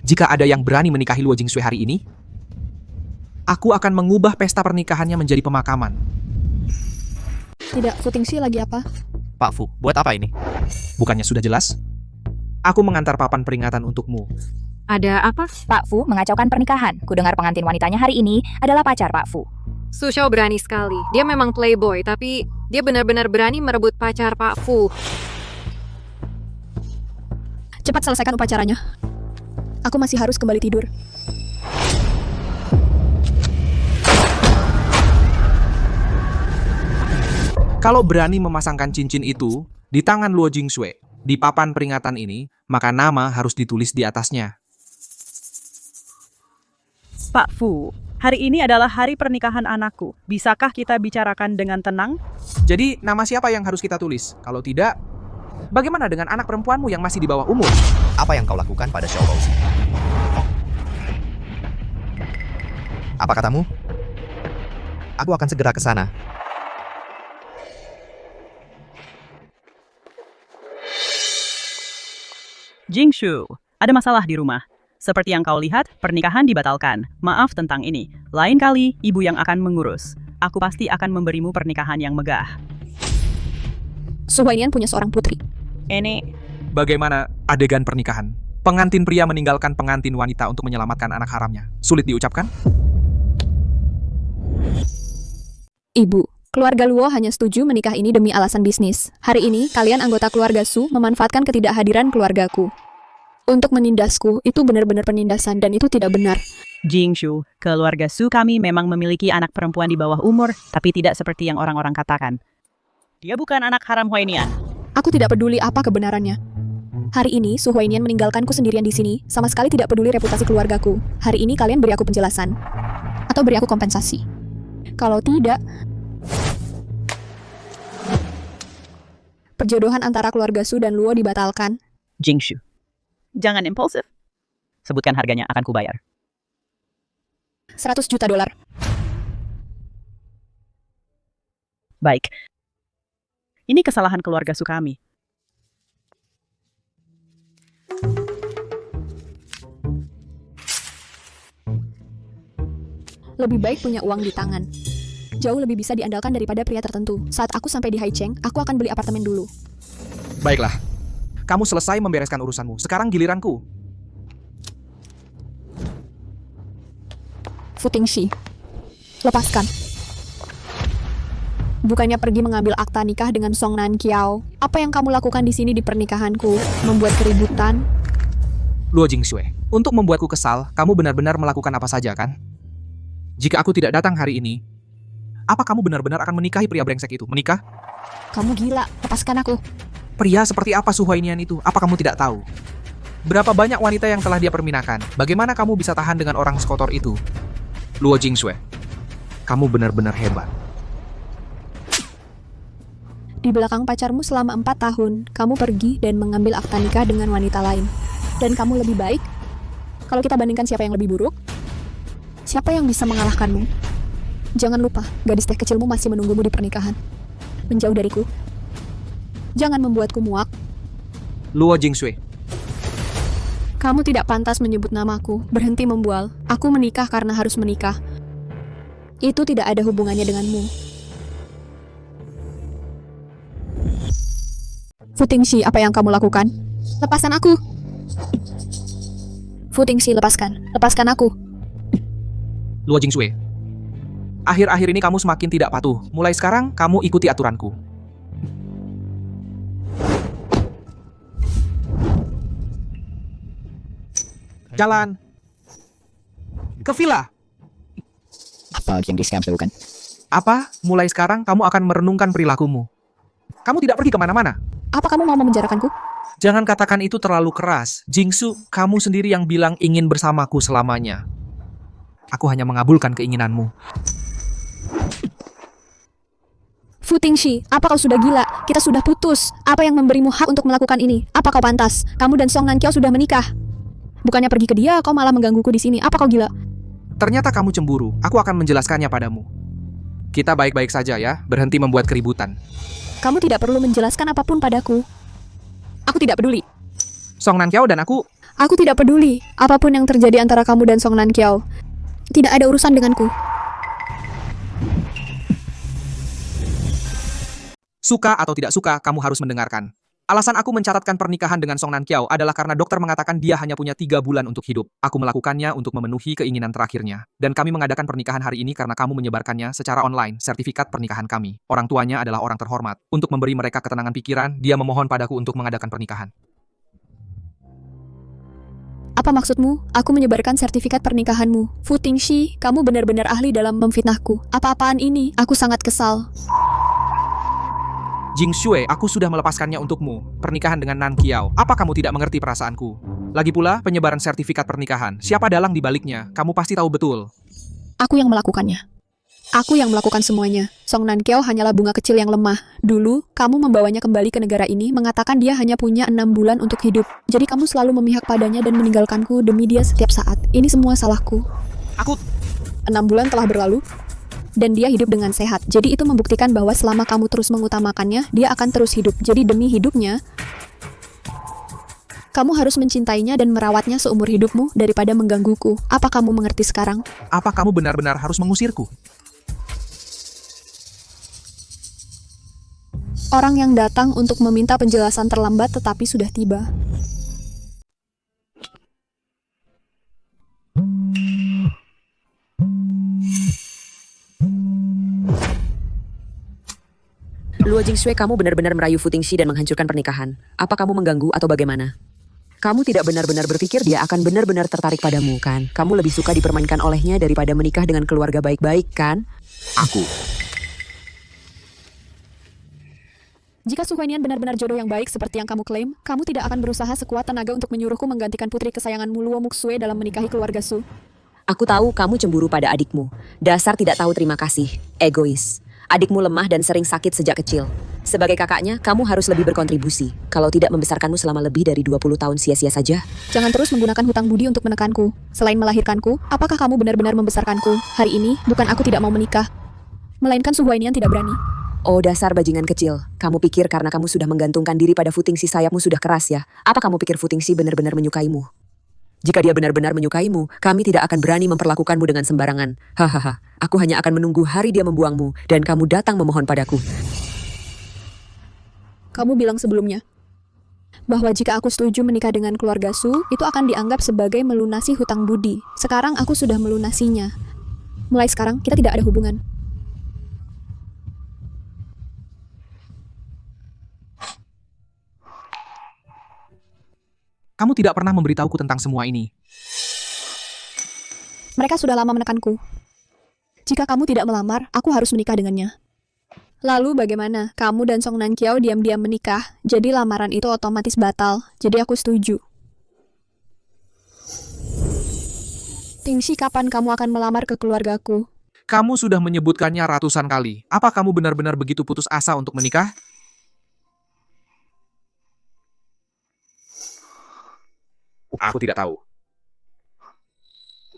Jika ada yang berani menikahi Luo Jingsue hari ini, aku akan mengubah pesta pernikahannya menjadi pemakaman. Tidak, Fu Tingxi lagi apa? Pak Fu, buat apa ini? Bukannya sudah jelas? Aku mengantar papan peringatan untukmu. Ada apa? Pak Fu mengacaukan pernikahan. Kudengar pengantin wanitanya hari ini adalah pacar Pak Fu. Su Xiao berani sekali. Dia memang playboy, tapi dia benar-benar berani merebut pacar Pak Fu. Cepat selesaikan upacaranya. Aku masih harus kembali tidur. Kalau berani memasangkan cincin itu di tangan Luo Jingsue, di papan peringatan ini, maka nama harus ditulis di atasnya. Pak Fu, Hari ini adalah hari pernikahan anakku. Bisakah kita bicarakan dengan tenang? Jadi, nama siapa yang harus kita tulis? Kalau tidak, bagaimana dengan anak perempuanmu yang masih di bawah umur? Apa yang kau lakukan pada Xiao Baozi? Apa katamu? Aku akan segera ke sana. Jingshu, ada masalah di rumah. Seperti yang kau lihat, pernikahan dibatalkan. Maaf tentang ini. Lain kali, ibu yang akan mengurus. Aku pasti akan memberimu pernikahan yang megah. Su Huainian punya seorang putri. Ini, Bagaimana adegan pernikahan? Pengantin pria meninggalkan pengantin wanita untuk menyelamatkan anak haramnya. Sulit diucapkan? Ibu, keluarga Luo hanya setuju menikah ini demi alasan bisnis. Hari ini, kalian anggota keluarga Su memanfaatkan ketidakhadiran keluargaku. Untuk menindasku, itu benar-benar penindasan dan itu tidak benar. Jingshu, keluarga Su kami memang memiliki anak perempuan di bawah umur, tapi tidak seperti yang orang-orang katakan. Dia bukan anak haram Huainian. Aku tidak peduli apa kebenarannya. Hari ini, Su Huainian meninggalkanku sendirian di sini, sama sekali tidak peduli reputasi keluargaku. Hari ini kalian beri aku penjelasan. Atau beri aku kompensasi. Kalau tidak, perjodohan antara keluarga Su dan Luo dibatalkan. Jingshu, jangan impulsif. Sebutkan harganya, akan kubayar. 100 juta dolar. Baik. Ini kesalahan keluarga Su kami. Lebih baik punya uang di tangan. Jauh lebih bisa diandalkan daripada pria tertentu. Saat aku sampai di Haicheng, aku akan beli apartemen dulu. Baiklah. Kamu selesai membereskan urusanmu. Sekarang giliranku. Fu Tingxi, lepaskan. Bukannya pergi mengambil akta nikah dengan Song Nankiao. Apa yang kamu lakukan di sini di pernikahanku? Membuat keributan? Luo Jingshui, untuk membuatku kesal, kamu benar-benar melakukan apa saja, kan? Jika aku tidak datang hari ini, apa kamu benar-benar akan menikahi pria brengsek itu? Menikah? Kamu gila, lepaskan aku. Pria seperti apa Su Huainian itu? Apa kamu tidak tahu? Berapa banyak wanita yang telah dia perminakan? Bagaimana kamu bisa tahan dengan orang sekotor itu? Luo Jingshui, kamu benar-benar hebat. Di belakang pacarmu selama 4 tahun, kamu pergi dan mengambil akta nikah dengan wanita lain. Dan kamu lebih baik? Kalau kita bandingkan siapa yang lebih buruk? Siapa yang bisa mengalahkanmu? Jangan lupa, gadis teh kecilmu masih menunggumu di pernikahan. Menjauh dariku. Jangan membuatku muak. Luo Jingshui, Kamu tidak pantas menyebut namaku. Berhenti membual. Aku menikah karena harus menikah. Itu tidak ada hubungannya denganmu. Fu Tingxi, apa yang kamu lakukan? Lepaskan aku. Fu Tingxi, lepaskan. Lepaskan aku. Luo Jingshui, akhir-akhir ini kamu semakin tidak patuh. Mulai sekarang, kamu ikuti aturanku. Jalan. Ke villa. Apa yang di-scam lakukan? Apa? Mulai sekarang, kamu akan merenungkan perilakumu. Kamu tidak pergi kemana-mana. Apa kamu mau memenjarakanku? Jangan katakan itu terlalu keras. Jingsu, kamu sendiri yang bilang ingin bersamaku selamanya. Aku hanya mengabulkan keinginanmu. Fu Tingxi, apa kau sudah gila? Kita sudah putus. Apa yang memberimu hak untuk melakukan ini? Apa kau pantas? Kamu dan Song Nankiao sudah menikah. Bukannya pergi ke dia, kau malah menggangguku di sini. Apa kau gila? Ternyata kamu cemburu. Aku akan menjelaskannya padamu. Kita baik-baik saja ya, berhenti membuat keributan. Kamu tidak perlu menjelaskan apapun padaku. Aku tidak peduli. Song Nankiao dan aku... Aku tidak peduli. Apapun yang terjadi antara kamu dan Song Nankiao. Tidak ada urusan denganku. Suka atau tidak suka, kamu harus mendengarkan. Alasan aku mencatatkan pernikahan dengan Song Nankiao adalah karena dokter mengatakan dia hanya punya 3 bulan untuk hidup. Aku melakukannya untuk memenuhi keinginan terakhirnya. Dan kami mengadakan pernikahan hari ini karena kamu menyebarkannya secara online, sertifikat pernikahan kami. Orang tuanya adalah orang terhormat. Untuk memberi mereka ketenangan pikiran, dia memohon padaku untuk mengadakan pernikahan. Apa maksudmu? Aku menyebarkan sertifikat pernikahanmu. Fu Tingxi, kamu benar-benar ahli dalam memfitnahku. Apa-apaan ini? Aku sangat kesal. Jingshui, aku sudah melepaskannya untukmu. Pernikahan dengan Nankiao. Apa kamu tidak mengerti perasaanku? Lagi pula, penyebaran sertifikat pernikahan. Siapa dalang di baliknya? Kamu pasti tahu betul. Aku yang melakukannya. Aku yang melakukan semuanya. Song Nankiao hanyalah bunga kecil yang lemah. Dulu, kamu membawanya kembali ke negara ini, mengatakan dia hanya punya 6 bulan untuk hidup. Jadi kamu selalu memihak padanya dan meninggalkanku demi dia setiap saat. Ini semua salahku. 6 bulan telah berlalu, dan dia hidup dengan sehat. Jadi itu membuktikan bahwa selama kamu terus mengutamakannya, dia akan terus hidup. Jadi demi hidupnya, kamu harus mencintainya dan merawatnya seumur hidupmu daripada menggangguku. Apa kamu mengerti sekarang? Apa kamu benar-benar harus mengusirku? Orang yang datang untuk meminta penjelasan terlambat tetapi sudah tiba. Luo Jingshui, kamu benar-benar merayu Fu Tingxi dan menghancurkan pernikahan. Apa kamu mengganggu atau bagaimana? Kamu tidak benar-benar berpikir dia akan benar-benar tertarik padamu, kan? Kamu lebih suka dipermainkan olehnya daripada menikah dengan keluarga baik-baik, kan? Aku. Jika Su Huainian benar-benar jodoh yang baik seperti yang kamu klaim, kamu tidak akan berusaha sekuat tenaga untuk menyuruhku menggantikan putri kesayanganmu Luo Muxue dalam menikahi keluarga Su. Aku tahu kamu cemburu pada adikmu. Dasar tidak tahu terima kasih. Egois. Adikmu lemah dan sering sakit sejak kecil. Sebagai kakaknya, kamu harus lebih berkontribusi. Kalau tidak membesarkanmu selama lebih dari 20 tahun sia-sia saja. Jangan terus menggunakan hutang budi untuk menekanku. Selain melahirkanku, apakah kamu benar-benar membesarkanku? Hari ini, bukan aku tidak mau menikah, melainkan Su Huainian tidak berani. Oh, dasar bajingan kecil. Kamu pikir karena kamu sudah menggantungkan diri pada Fu Tingxi sayapmu sudah keras ya? Apa kamu pikir Fu Tingxi benar-benar menyukaimu? Jika dia benar-benar menyukaimu, kami tidak akan berani memperlakukanmu dengan sembarangan. Hahaha, aku hanya akan menunggu hari dia membuangmu, dan kamu datang memohon padaku. Kamu bilang sebelumnya bahwa jika aku setuju menikah dengan keluarga Su, itu akan dianggap sebagai melunasi hutang budi. Sekarang aku sudah melunasinya. Mulai sekarang, kita tidak ada hubungan. Kamu tidak pernah memberitahuku tentang semua ini. Mereka sudah lama menekanku. Jika kamu tidak melamar, aku harus menikah dengannya. Lalu bagaimana? Kamu dan Song Nankiao diam-diam menikah, jadi lamaran itu otomatis batal. Jadi aku setuju. Tingxi, kapan kamu akan melamar ke keluargaku? Kamu sudah menyebutkannya ratusan kali. Apa kamu benar-benar begitu putus asa untuk menikah? Aku tidak tahu.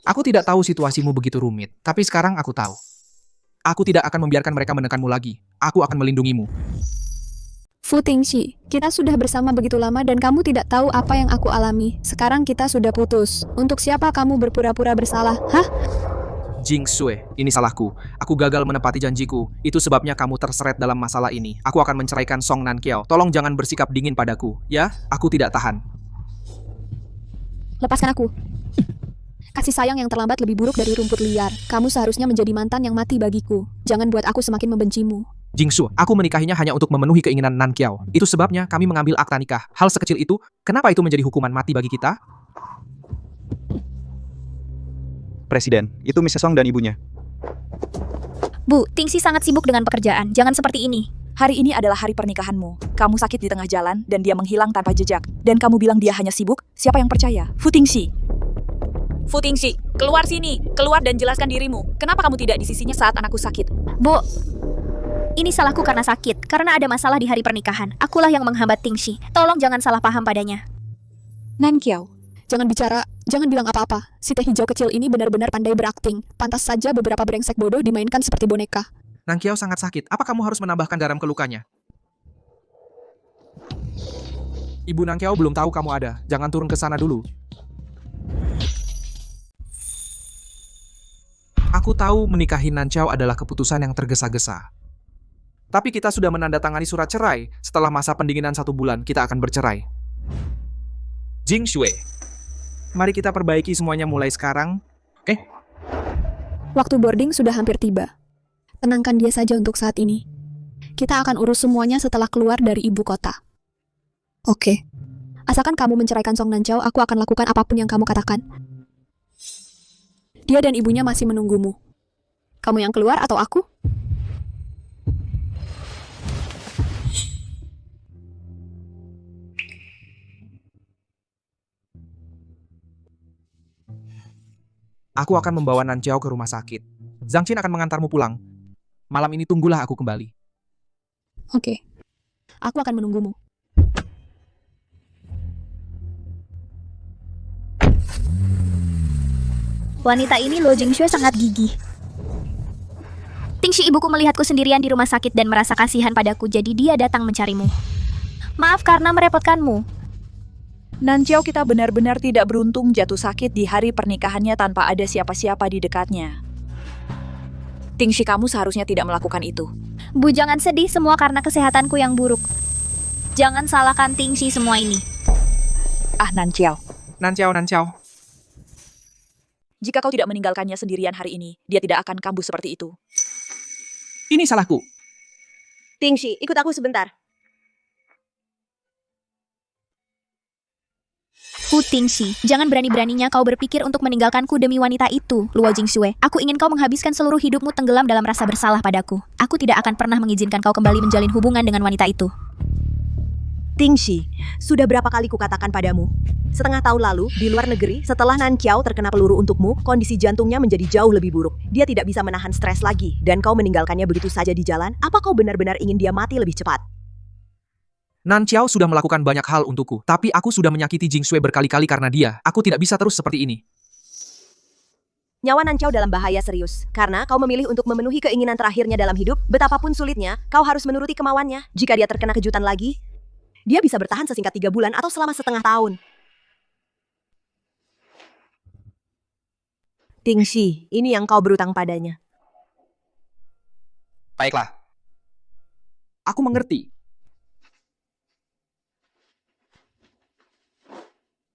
Aku tidak tahu situasimu begitu rumit, tapi sekarang aku tahu. Aku tidak akan membiarkan mereka menekanmu lagi. Aku akan melindungimu. Fu Tingxi, kita sudah bersama begitu lama dan kamu tidak tahu apa yang aku alami. Sekarang kita sudah putus. Untuk siapa kamu berpura-pura bersalah? Hah? Jingsue, ini salahku. Aku gagal menepati janjiku. Itu sebabnya kamu terseret dalam masalah ini. Aku akan menceraikan Song Nankiao. Tolong jangan bersikap dingin padaku. Ya, aku tidak tahan. Lepaskan aku. Kasih sayang yang terlambat lebih buruk dari rumput liar. Kamu seharusnya menjadi mantan yang mati bagiku. Jangan buat aku semakin membencimu. Jingsu, aku menikahinya hanya untuk memenuhi keinginan Nankiao. Itu sebabnya kami mengambil akta nikah. Hal sekecil itu, kenapa itu menjadi hukuman mati bagi kita? Presiden, itu Mrs. Song dan ibunya. Bu, Tingxi sangat sibuk dengan pekerjaan. Jangan seperti ini. Hari ini adalah hari pernikahanmu. Kamu sakit di tengah jalan dan dia menghilang tanpa jejak. Dan kamu bilang dia hanya sibuk? Siapa yang percaya? Fu Tingxi. Fu Tingxi, keluar sini. Keluar dan jelaskan dirimu. Kenapa kamu tidak di sisinya saat anakku sakit? Bu, ini salahku karena sakit. Karena ada masalah di hari pernikahan. Akulah yang menghambat Tingxi. Tolong jangan salah paham padanya. Nankiao, jangan bicara, jangan bilang apa-apa. Si teh hijau kecil ini benar-benar pandai berakting. Pantas saja beberapa brengsek bodoh dimainkan seperti boneka. Nankiao sangat sakit. Apa kamu harus menambahkan garam ke lukanya? Ibu Nankiao belum tahu kamu ada. Jangan turun ke sana dulu. Aku tahu menikahi Nankiao adalah keputusan yang tergesa-gesa. Tapi kita sudah menandatangani surat cerai. Setelah masa pendinginan 1 bulan, kita akan bercerai. Jingshue, mari kita perbaiki semuanya mulai sekarang. Oke? Waktu boarding sudah hampir tiba. Tenangkan dia saja untuk saat ini. Kita akan urus semuanya setelah keluar dari ibu kota. Oke. Asalkan kamu menceraikan Song Nankiao, aku akan lakukan apapun yang kamu katakan. Dia dan ibunya masih menunggumu. Kamu yang keluar atau aku? Aku akan membawa Nan Qiao ke rumah sakit. Zhang Qin akan mengantarmu pulang. Malam ini tunggulah aku kembali. Oke. Aku akan menunggumu. Wanita ini Luo Jingxue sangat gigih. Tingxi, ibuku melihatku sendirian di rumah sakit dan merasa kasihan padaku, jadi dia datang mencarimu. Maaf karena merepotkanmu. Nan Qiao, kita benar-benar tidak beruntung jatuh sakit di hari pernikahannya tanpa ada siapa-siapa di dekatnya. Tingxi, kamu seharusnya tidak melakukan itu. Bu, jangan sedih, semua karena kesehatanku yang buruk. Jangan salahkan Tingxi semua ini. Ah, Nan Qiao. Nan Qiao, Nan Qiao. Jika kau tidak meninggalkannya sendirian hari ini, dia tidak akan kambuh seperti itu. Ini salahku. Tingxi, ikut aku sebentar. Fu Tingxi, jangan berani-beraninya kau berpikir untuk meninggalkanku demi wanita itu, Luo Jingxue. Aku ingin kau menghabiskan seluruh hidupmu tenggelam dalam rasa bersalah padaku. Aku tidak akan pernah mengizinkan kau kembali menjalin hubungan dengan wanita itu. Tingxi, sudah berapa kali kukatakan padamu? Setengah tahun lalu, di luar negeri, setelah Nan Qiao terkena peluru untukmu, kondisi jantungnya menjadi jauh lebih buruk. Dia tidak bisa menahan stres lagi, dan kau meninggalkannya begitu saja di jalan. Apa kau benar-benar ingin dia mati lebih cepat? Nan Qiao sudah melakukan banyak hal untukku, tapi aku sudah menyakiti Jingxue berkali-kali karena dia. Aku tidak bisa terus seperti ini. Nyawa Nan Qiao dalam bahaya serius, karena kau memilih untuk memenuhi keinginan terakhirnya dalam hidup. Betapapun sulitnya, kau harus menuruti kemauannya. Jika dia terkena kejutan lagi, dia bisa bertahan sesingkat 3 bulan atau selama setengah tahun. Tingxi, ini yang kau berutang padanya. Baiklah. Aku mengerti.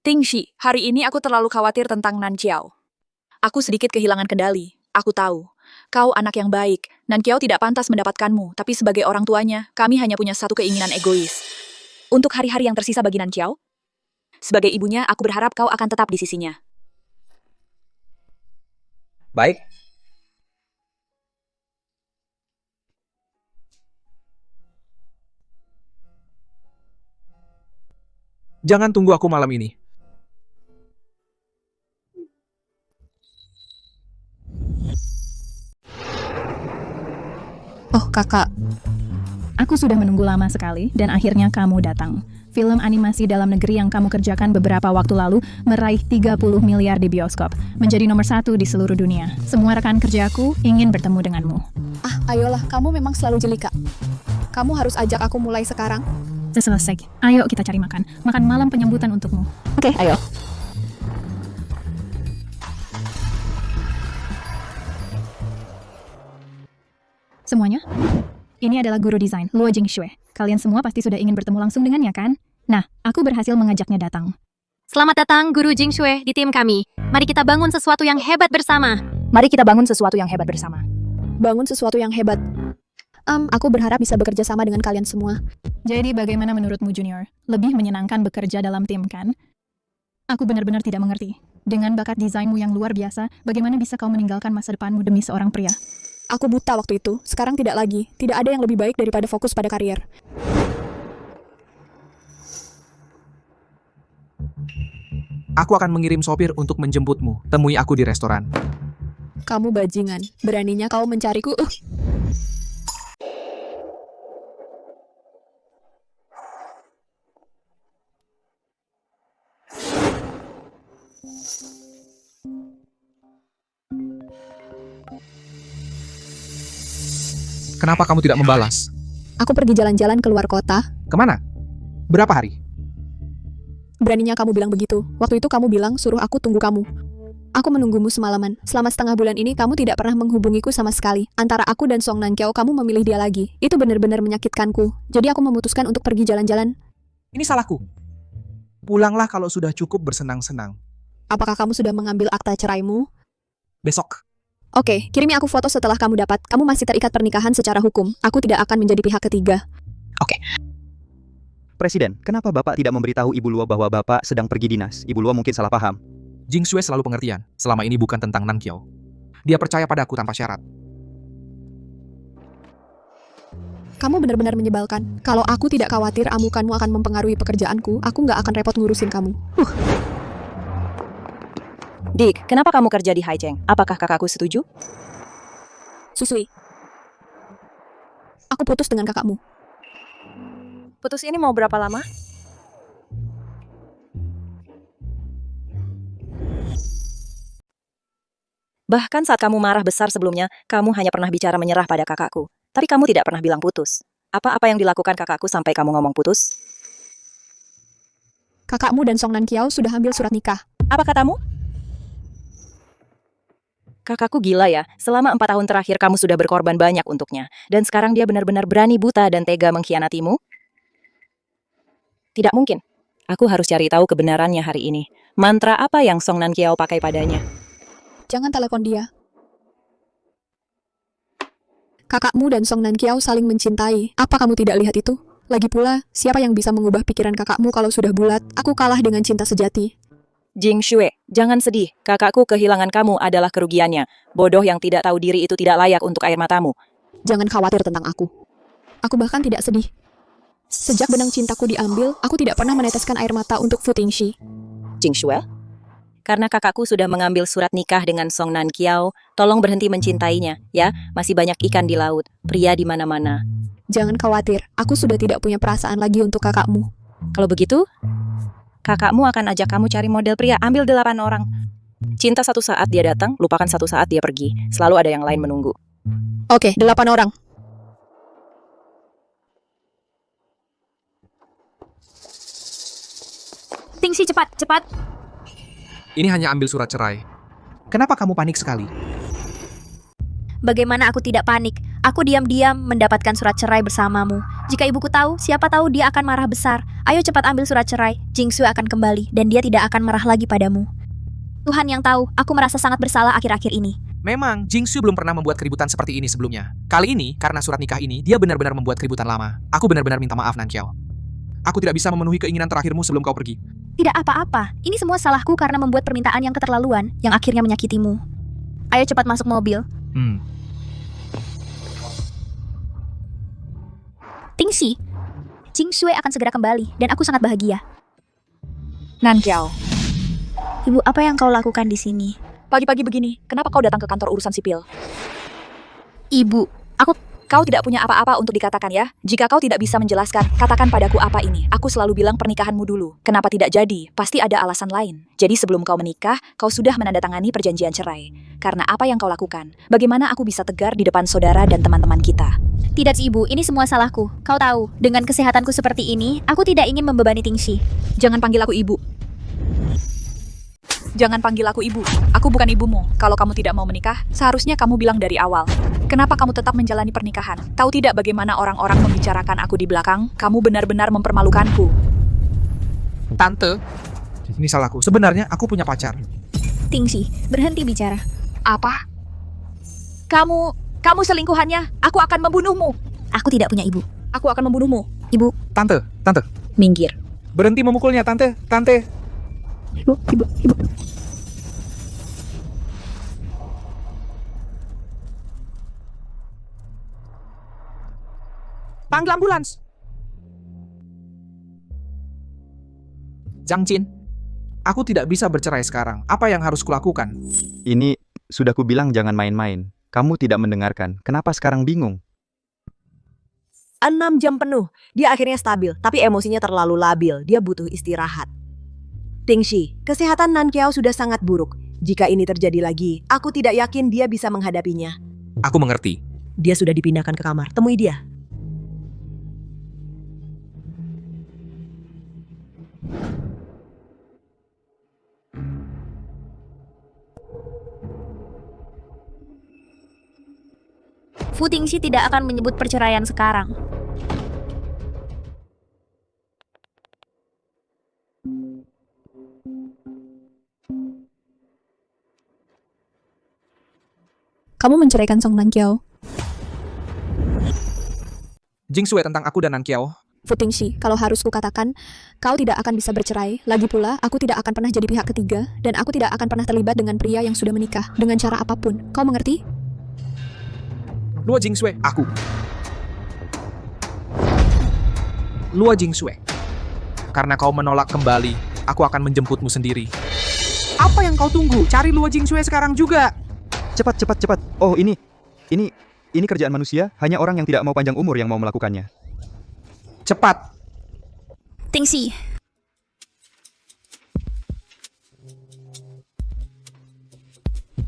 Tingxi, hari ini aku terlalu khawatir tentang Nan Qiao. Aku sedikit kehilangan kendali. Aku tahu, kau anak yang baik. Nan Qiao tidak pantas mendapatkanmu, tapi sebagai orang tuanya, kami hanya punya satu keinginan egois. Untuk hari-hari yang tersisa bagi Nan Qiao, sebagai ibunya, aku berharap kau akan tetap di sisinya. Baik. Jangan tunggu aku malam ini. Oh, kakak. Aku sudah menunggu lama sekali dan akhirnya kamu datang. Film animasi dalam negeri yang kamu kerjakan beberapa waktu lalu meraih 30 miliar di bioskop, menjadi nomor 1 di seluruh dunia. Semua rekan kerjaku ingin bertemu denganmu. Ah, ayolah, kamu memang selalu jelika. Kamu harus ajak aku mulai sekarang. Selesai. Ayo kita cari makan. Makan malam penyambutan untukmu. Oke, ayo. Semuanya? Ini adalah guru desain, Luo Jingxue. Kalian semua pasti sudah ingin bertemu langsung dengannya, kan? Nah, aku berhasil mengajaknya datang. Selamat datang, Guru Jingxue, di tim kami. Mari kita bangun sesuatu yang hebat bersama. Mari kita bangun sesuatu yang hebat bersama. Bangun sesuatu yang hebat. Aku berharap bisa bekerja sama dengan kalian semua. Jadi bagaimana menurutmu, Junior? Lebih menyenangkan bekerja dalam tim, kan? Aku benar-benar tidak mengerti. Dengan bakat desainmu yang luar biasa, bagaimana bisa kau meninggalkan masa depanmu demi seorang pria? Aku buta waktu itu, sekarang tidak lagi. Tidak ada yang lebih baik daripada fokus pada karier. Aku akan mengirim sopir untuk menjemputmu. Temui aku di restoran. Kamu bajingan. Beraninya kau mencariku. Kenapa kamu tidak membalas? Aku pergi jalan-jalan keluar kota. Kemana? Berapa hari? Beraninya kamu bilang begitu. Waktu itu kamu bilang suruh aku tunggu kamu. Aku menunggumu semalaman. Selama setengah bulan ini kamu tidak pernah menghubungiku sama sekali. Antara aku dan Song Nan Qiao kamu memilih dia lagi. Itu benar-benar menyakitkanku. Jadi aku memutuskan untuk pergi jalan-jalan. Ini salahku. Pulanglah kalau sudah cukup bersenang-senang. Apakah kamu sudah mengambil akta ceraimu? Besok. Oke, kirimi aku foto setelah kamu dapat. Kamu masih terikat pernikahan secara hukum. Aku tidak akan menjadi pihak ketiga. Oke. Presiden, kenapa Bapak tidak memberitahu Ibu Luo bahwa Bapak sedang pergi dinas? Ibu Luo mungkin salah paham. Jingxue selalu pengertian. Selama ini bukan tentang Nan Qiao. Dia percaya padaku tanpa syarat. Kamu benar-benar menyebalkan. Kalau aku tidak khawatir amukanmu akan mempengaruhi pekerjaanku, aku nggak akan repot ngurusin kamu. Dick, kenapa kamu kerja di Haicheng? Apakah kakakku setuju? Susui. Aku putus dengan kakakmu. Putus ini mau berapa lama? Bahkan saat kamu marah besar sebelumnya, kamu hanya pernah bicara menyerah pada kakakku. Tapi kamu tidak pernah bilang putus. Apa-apa yang dilakukan kakakku sampai kamu ngomong putus? Kakakmu dan Song Nankiao sudah ambil surat nikah. Apa katamu? Kakakku gila ya, selama 4 tahun terakhir kamu sudah berkorban banyak untuknya. Dan sekarang dia benar-benar berani buta dan tega mengkhianatimu? Tidak mungkin. Aku harus cari tahu kebenarannya hari ini. Mantra apa yang Song Nankiao pakai padanya? Jangan telepon dia. Kakakmu dan Song Nankiao saling mencintai. Apa kamu tidak lihat itu? Lagi pula, siapa yang bisa mengubah pikiran kakakmu kalau sudah bulat? Aku kalah dengan cinta sejati. Jing Shue, jangan sedih. Kakakku kehilangan kamu adalah kerugiannya. Bodoh yang tidak tahu diri itu tidak layak untuk air matamu. Jangan khawatir tentang aku. Aku bahkan tidak sedih. Sejak benang cintaku diambil, aku tidak pernah meneteskan air mata untuk Fu Tingxi. Jing Shue? Karena kakakku sudah mengambil surat nikah dengan Song Nankiao, tolong berhenti mencintainya, ya. Masih banyak ikan di laut, pria di mana-mana. Jangan khawatir, aku sudah tidak punya perasaan lagi untuk kakakmu. Kalau begitu, kakakmu akan ajak kamu cari model pria, ambil 8 orang. Cinta satu saat dia datang, lupakan satu saat dia pergi. Selalu ada yang lain menunggu. Oke, 8 orang. Tingxi, cepat, cepat. Ini hanya ambil surat cerai. Kenapa kamu panik sekali? Bagaimana aku tidak panik? Aku diam-diam mendapatkan surat cerai bersamamu. Jika ibuku tahu, siapa tahu dia akan marah besar. Ayo cepat ambil surat cerai. Jingsu akan kembali dan dia tidak akan marah lagi padamu. Tuhan yang tahu, aku merasa sangat bersalah akhir-akhir ini. Memang, Jingsu belum pernah membuat keributan seperti ini sebelumnya. Kali ini, karena surat nikah ini, dia benar-benar membuat keributan lama. Aku benar-benar minta maaf, Nankiao. Aku tidak bisa memenuhi keinginan terakhirmu sebelum kau pergi. Tidak apa-apa. Ini semua salahku karena membuat permintaan yang keterlaluan yang akhirnya menyakitimu. Ayo cepat masuk mobil. Tingxi, Jingshue akan segera kembali dan aku sangat bahagia. Nankiao, Ibu, apa yang kau lakukan di sini? pagi-pagi begini, kenapa kau datang ke kantor urusan sipil? Ibu, Kau tidak punya apa-apa untuk dikatakan ya? Jika kau tidak bisa menjelaskan, katakan padaku apa ini. Aku selalu bilang pernikahanmu dulu. Kenapa tidak jadi? Pasti ada alasan lain. Jadi sebelum kau menikah, kau sudah menandatangani perjanjian cerai. Karena apa yang kau lakukan? Bagaimana aku bisa tegar di depan saudara dan teman-teman kita? Tidak, Ibu, ini semua salahku. Kau tahu, dengan kesehatanku seperti ini, aku tidak ingin membebani Tingxi. Jangan panggil aku ibu. Jangan panggil aku ibu. Aku bukan ibumu. Kalau kamu tidak mau menikah, seharusnya kamu bilang dari awal. Kenapa kamu tetap menjalani pernikahan? Tahu tidak bagaimana orang-orang membicarakan aku di belakang? Kamu benar-benar mempermalukanku. Tante, ini salahku. Sebenarnya aku punya pacar. Tingxi, berhenti bicara. Apa? Kamu selingkuhannya. Aku akan membunuhmu. Aku tidak punya ibu. Aku akan membunuhmu. Ibu. Tante. Minggir. Berhenti memukulnya, Tante. Ibu. Panggil ambulans. Zhang Jin, aku tidak bisa bercerai sekarang. Apa yang harus kulakukan? Ini, sudah kubilang jangan main-main. Kamu tidak mendengarkan. Kenapa sekarang bingung? 6 jam penuh. Dia akhirnya stabil, tapi emosinya terlalu labil. Dia butuh istirahat. Tingxi, kesehatan Nankiao sudah sangat buruk. Jika ini terjadi lagi, aku tidak yakin dia bisa menghadapinya. Aku mengerti. Dia sudah dipindahkan ke kamar. Temui dia. Fu Tingxi tidak akan menyebut perceraian sekarang. Kamu menceraikan Song Nankiao. Jingshue tentang aku dan Nankiao. Fu Tingxi, kalau harus kukatakan, kau tidak akan bisa bercerai. Lagi pula, aku tidak akan pernah jadi pihak ketiga, dan aku tidak akan pernah terlibat dengan pria yang sudah menikah, dengan cara apapun. Kau mengerti? Luo Jingshue, aku. Luo Jingshue. Karena kau menolak kembali, aku akan menjemputmu sendiri. Apa yang kau tunggu? Cari Luo Jingsue sekarang juga. Cepat, cepat, cepat. Oh, ini kerjaan manusia. Hanya orang yang tidak mau panjang umur yang mau melakukannya. Cepat. Tingxi,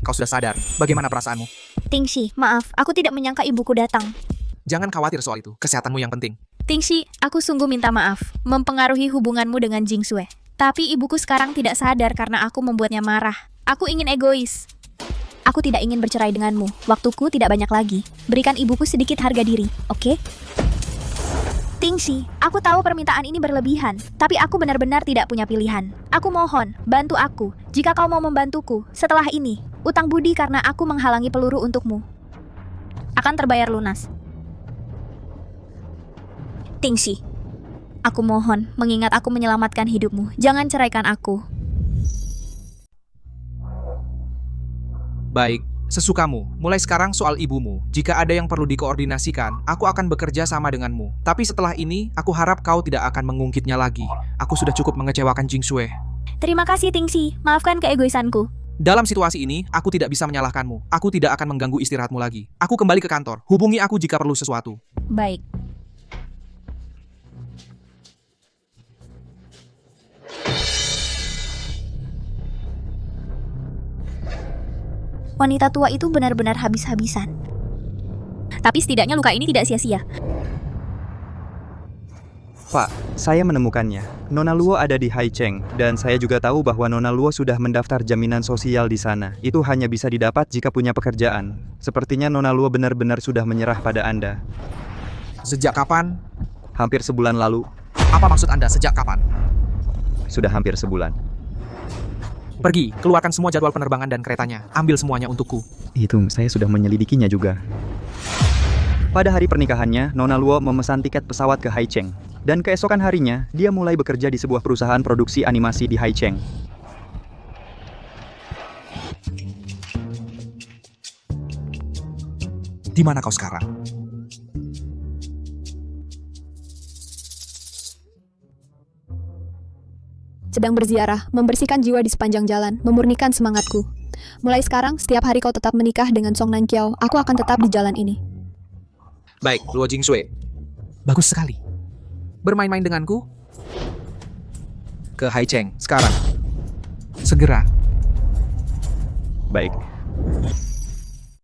Kau sudah sadar. Bagaimana perasaanmu? Tingxi, maaf, aku tidak menyangka ibuku datang. Jangan khawatir soal itu. Kesehatanmu yang penting. Tingxi, aku sungguh minta maaf mempengaruhi hubunganmu dengan Jingsue. Tapi ibuku sekarang tidak sadar karena aku membuatnya marah. Aku ingin egois. Aku tidak ingin bercerai denganmu. Waktuku tidak banyak lagi. Berikan ibuku sedikit harga diri, oke? Tingxi, aku tahu permintaan ini berlebihan, tapi aku benar-benar tidak punya pilihan. Aku mohon, bantu aku. Jika kau mau membantuku, setelah ini, utang budi karena aku menghalangi peluru untukmu akan terbayar lunas. Tingxi, aku mohon, mengingat aku menyelamatkan hidupmu, jangan ceraikan aku. Baik, sesukamu. Mulai sekarang soal ibumu. Jika ada yang perlu dikoordinasikan, aku akan bekerja sama denganmu. Tapi setelah ini, aku harap kau tidak akan mengungkitnya lagi. Aku sudah cukup mengecewakan Jingsue. Terima kasih Tingxi, maafkan keegoisanku. Dalam situasi ini, aku tidak bisa menyalahkanmu. Aku tidak akan mengganggu istirahatmu lagi. Aku kembali ke kantor. Hubungi aku jika perlu sesuatu. Baik. Wanita tua itu benar-benar habis-habisan. Tapi setidaknya luka ini tidak sia-sia. Pak, saya menemukannya. Nona Luo ada di Haicheng, dan saya juga tahu bahwa Nona Luo sudah mendaftar jaminan sosial di sana. Itu hanya bisa didapat jika punya pekerjaan. Sepertinya Nona Luo benar-benar sudah menyerah pada Anda. Sejak kapan? Hampir sebulan lalu. Apa maksud Anda sejak kapan? Sudah hampir sebulan. Pergi, keluarkan semua jadwal penerbangan dan keretanya. Ambil semuanya untukku. Itu, saya sudah menyelidikinya juga. Pada hari pernikahannya, Nona Luo memesan tiket pesawat ke Haicheng. Dan keesokan harinya, dia mulai bekerja di sebuah perusahaan produksi animasi di Haicheng. Di mana kau sekarang? Sedang berziarah, membersihkan jiwa di sepanjang jalan, memurnikan semangatku. Mulai sekarang, setiap hari kau tetap menikah dengan Song Nankiao, aku akan tetap di jalan ini. Baik, Luo Jingsue. Bagus sekali. Bermain-main denganku? Ke Haicheng, sekarang. Segera. Baik.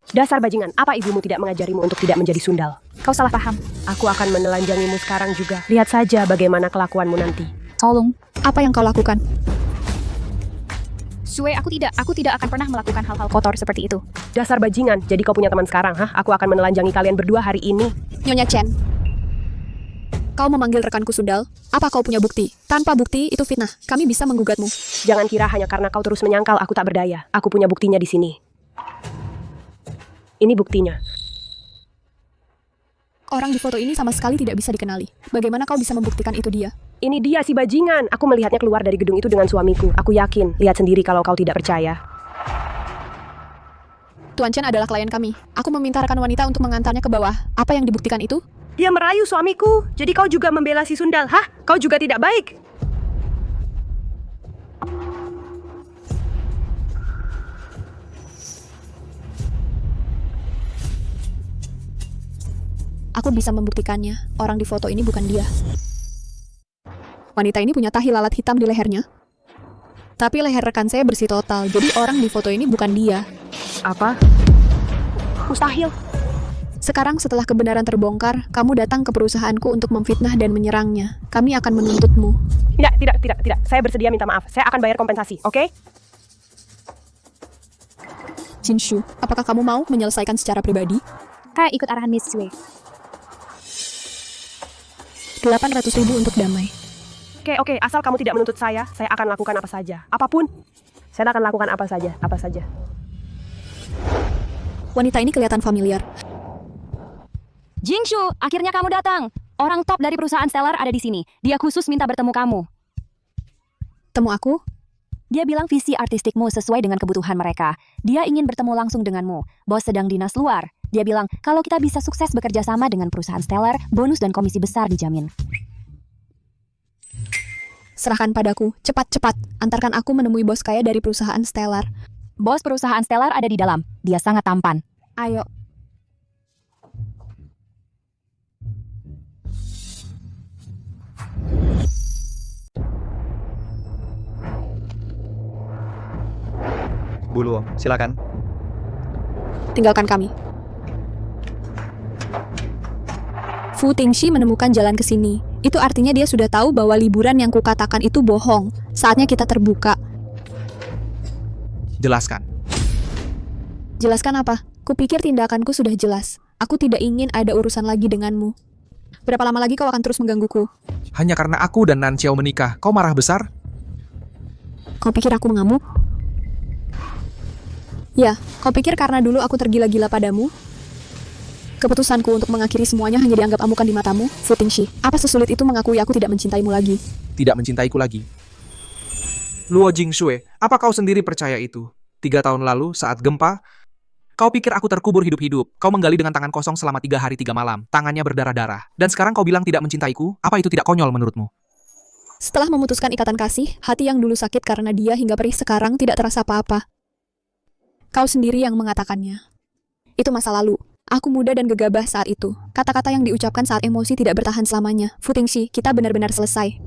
Dasar bajingan, apa ibumu tidak mengajarimu untuk tidak menjadi sundal? Kau salah paham. Aku akan menelanjangimu sekarang juga. Lihat saja bagaimana kelakuanmu nanti. Tolong. Apa yang kau lakukan? Sue, aku tidak akan pernah melakukan hal-hal kotor seperti itu. Dasar bajingan, jadi kau punya teman sekarang, hah? Aku akan menelanjangi kalian berdua hari ini. Nyonya Chen. Kau memanggil rekanku sundal? Apa kau punya bukti? Tanpa bukti, itu fitnah. Kami bisa menggugatmu. Jangan kira hanya karena kau terus menyangkal aku tak berdaya. Aku punya buktinya di sini. Ini buktinya. Orang di foto ini sama sekali tidak bisa dikenali. Bagaimana kau bisa membuktikan itu dia? Ini dia si bajingan. Aku melihatnya keluar dari gedung itu dengan suamiku. Aku yakin. Lihat sendiri kalau kau tidak percaya. Tuan Chen adalah klien kami. Aku meminta rekan wanita untuk mengantarnya ke bawah. Apa yang dibuktikan itu? Dia merayu suamiku. Jadi kau juga membela si sundal, hah? Kau juga tidak baik. Aku bisa membuktikannya. Orang di foto ini bukan dia. Wanita ini punya tahi lalat hitam di lehernya. Tapi leher rekan saya bersih total. Jadi orang di foto ini bukan dia. Apa? Mustahil. Sekarang setelah kebenaran terbongkar, kamu datang ke perusahaanku untuk memfitnah dan menyerangnya. Kami akan menuntutmu. Tidak. Saya bersedia minta maaf. Saya akan bayar kompensasi, oke? Jinshu, apakah kamu mau menyelesaikan secara pribadi? Ikut arahan Miss Sue. 800.000 untuk damai. Oke, asal kamu tidak menuntut saya akan lakukan apa saja. Apapun. Saya akan lakukan apa saja. Wanita ini kelihatan familiar. Jingshu, akhirnya kamu datang. Orang top dari perusahaan Stellar ada di sini. Dia khusus minta bertemu kamu. Temu aku? Dia bilang visi artistikmu sesuai dengan kebutuhan mereka. Dia ingin bertemu langsung denganmu. Bos sedang dinas luar. Dia bilang, kalau kita bisa sukses bekerja sama dengan perusahaan Stellar, bonus dan komisi besar dijamin. Serahkan padaku, cepat-cepat. Antarkan aku menemui bos kaya dari perusahaan Stellar. Bos perusahaan Stellar ada di dalam. Dia sangat tampan. Ayo. Bu Luo, silakan. Tinggalkan kami. Fu Tingxi menemukan jalan ke sini. Itu artinya dia sudah tahu bahwa liburan yang kukatakan itu bohong. Saatnya kita terbuka. Jelaskan. Jelaskan apa? Kupikir tindakanku sudah jelas. Aku tidak ingin ada urusan lagi denganmu. Berapa lama lagi kau akan terus menggangguku? Hanya karena aku dan Nan Xiao menikah, kau marah besar? Kau pikir aku mengamuk? Ya, kau pikir karena dulu aku tergila-gila padamu? Keputusanku untuk mengakhiri semuanya hanya dianggap amukan di matamu, Fu Tingxi. Apa sesulit itu mengakui aku tidak mencintaimu lagi? Tidak mencintaiku lagi. Luo Jingshui, apa kau sendiri percaya itu? 3 tahun lalu, saat gempa, kau pikir aku terkubur hidup-hidup. Kau menggali dengan tangan kosong selama 3 hari 3 malam. Tangannya berdarah-darah. Dan sekarang kau bilang tidak mencintaiku? Apa itu tidak konyol menurutmu? Setelah memutuskan ikatan kasih, hati yang dulu sakit karena dia hingga perih sekarang tidak terasa apa-apa. Kau sendiri yang mengatakannya. Itu masa lalu. Aku muda dan gegabah saat itu. Kata-kata yang diucapkan saat emosi tidak bertahan selamanya. Fu Tingxi, kita benar-benar selesai.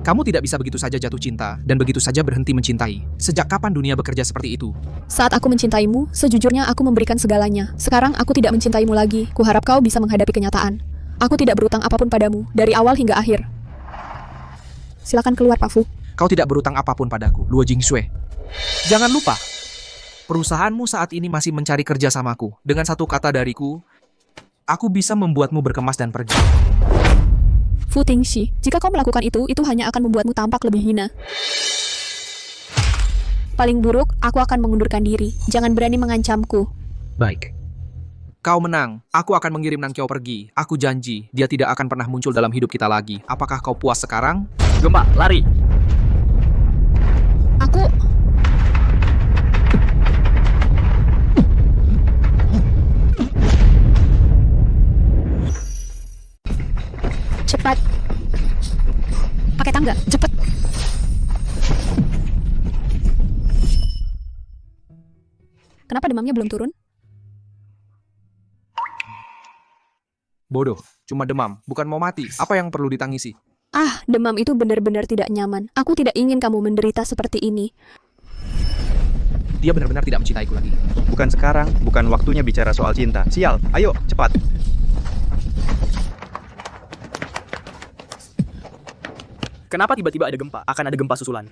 Kamu tidak bisa begitu saja jatuh cinta, dan begitu saja berhenti mencintai. Sejak kapan dunia bekerja seperti itu? Saat aku mencintaimu, sejujurnya aku memberikan segalanya. Sekarang aku tidak mencintaimu lagi. Kuharap kau bisa menghadapi kenyataan. Aku tidak berutang apapun padamu, dari awal hingga akhir. Silakan keluar, Pak Fu. Kau tidak berutang apapun padaku, Luo Jingshui. Jangan lupa, perusahaanmu saat ini masih mencari kerja samaku. Dengan satu kata dariku, aku bisa membuatmu berkemas dan pergi. Fu Tingxi, jika kau melakukan itu hanya akan membuatmu tampak lebih hina. Paling buruk, aku akan mengundurkan diri. Jangan berani mengancamku. Baik. Kau menang. Aku akan mengirim Nan Qiao pergi. Aku janji, dia tidak akan pernah muncul dalam hidup kita lagi. Apakah kau puas sekarang? Gempa, lari. Aku... Cepat. Pakai tangga, cepat. Kenapa demamnya belum turun? Bodoh, cuma demam, bukan mau mati. Apa yang perlu ditangisi? Ah, demam itu benar-benar tidak nyaman. Aku tidak ingin kamu menderita seperti ini. Dia benar-benar tidak mencintaiku lagi. Bukan sekarang, bukan waktunya bicara soal cinta. Sial, ayo, cepat. Kenapa tiba-tiba ada gempa? Akan ada gempa susulan.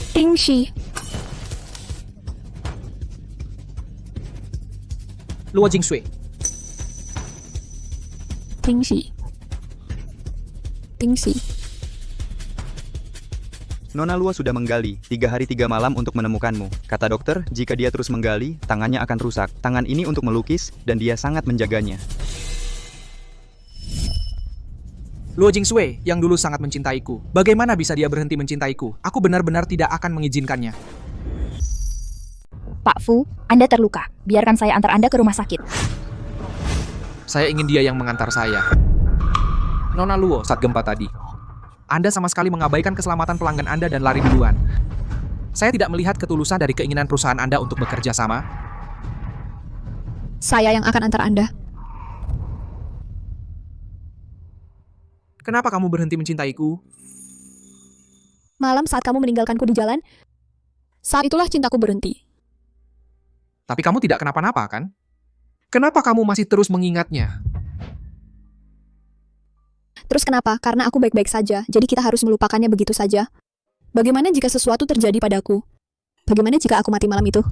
Tingxi. Luo Jingshui. Tingxi. Tingxi. Nona Luo sudah menggali 3 hari 3 malam untuk menemukanmu. Kata dokter, jika dia terus menggali, tangannya akan rusak. Tangan ini untuk melukis, dan dia sangat menjaganya. Luo Jingshui, yang dulu sangat mencintaiku. Bagaimana bisa dia berhenti mencintaiku? Aku benar-benar tidak akan mengizinkannya. Pak Fu, Anda terluka. Biarkan saya antar Anda ke rumah sakit. Saya ingin dia yang mengantar saya. Nona Luo, saat gempa tadi. Anda sama sekali mengabaikan keselamatan pelanggan Anda dan lari duluan. Saya tidak melihat ketulusan dari keinginan perusahaan Anda untuk bekerja sama. Saya yang akan antar Anda. Kenapa kamu berhenti mencintaiku? Malam saat kamu meninggalkanku di jalan, saat itulah cintaku berhenti. Tapi kamu tidak kenapa-napa, kan? Kenapa kamu masih terus mengingatnya? Terus kenapa? Karena aku baik-baik saja, jadi kita harus melupakannya begitu saja. Bagaimana jika sesuatu terjadi padaku? Bagaimana jika aku mati malam itu?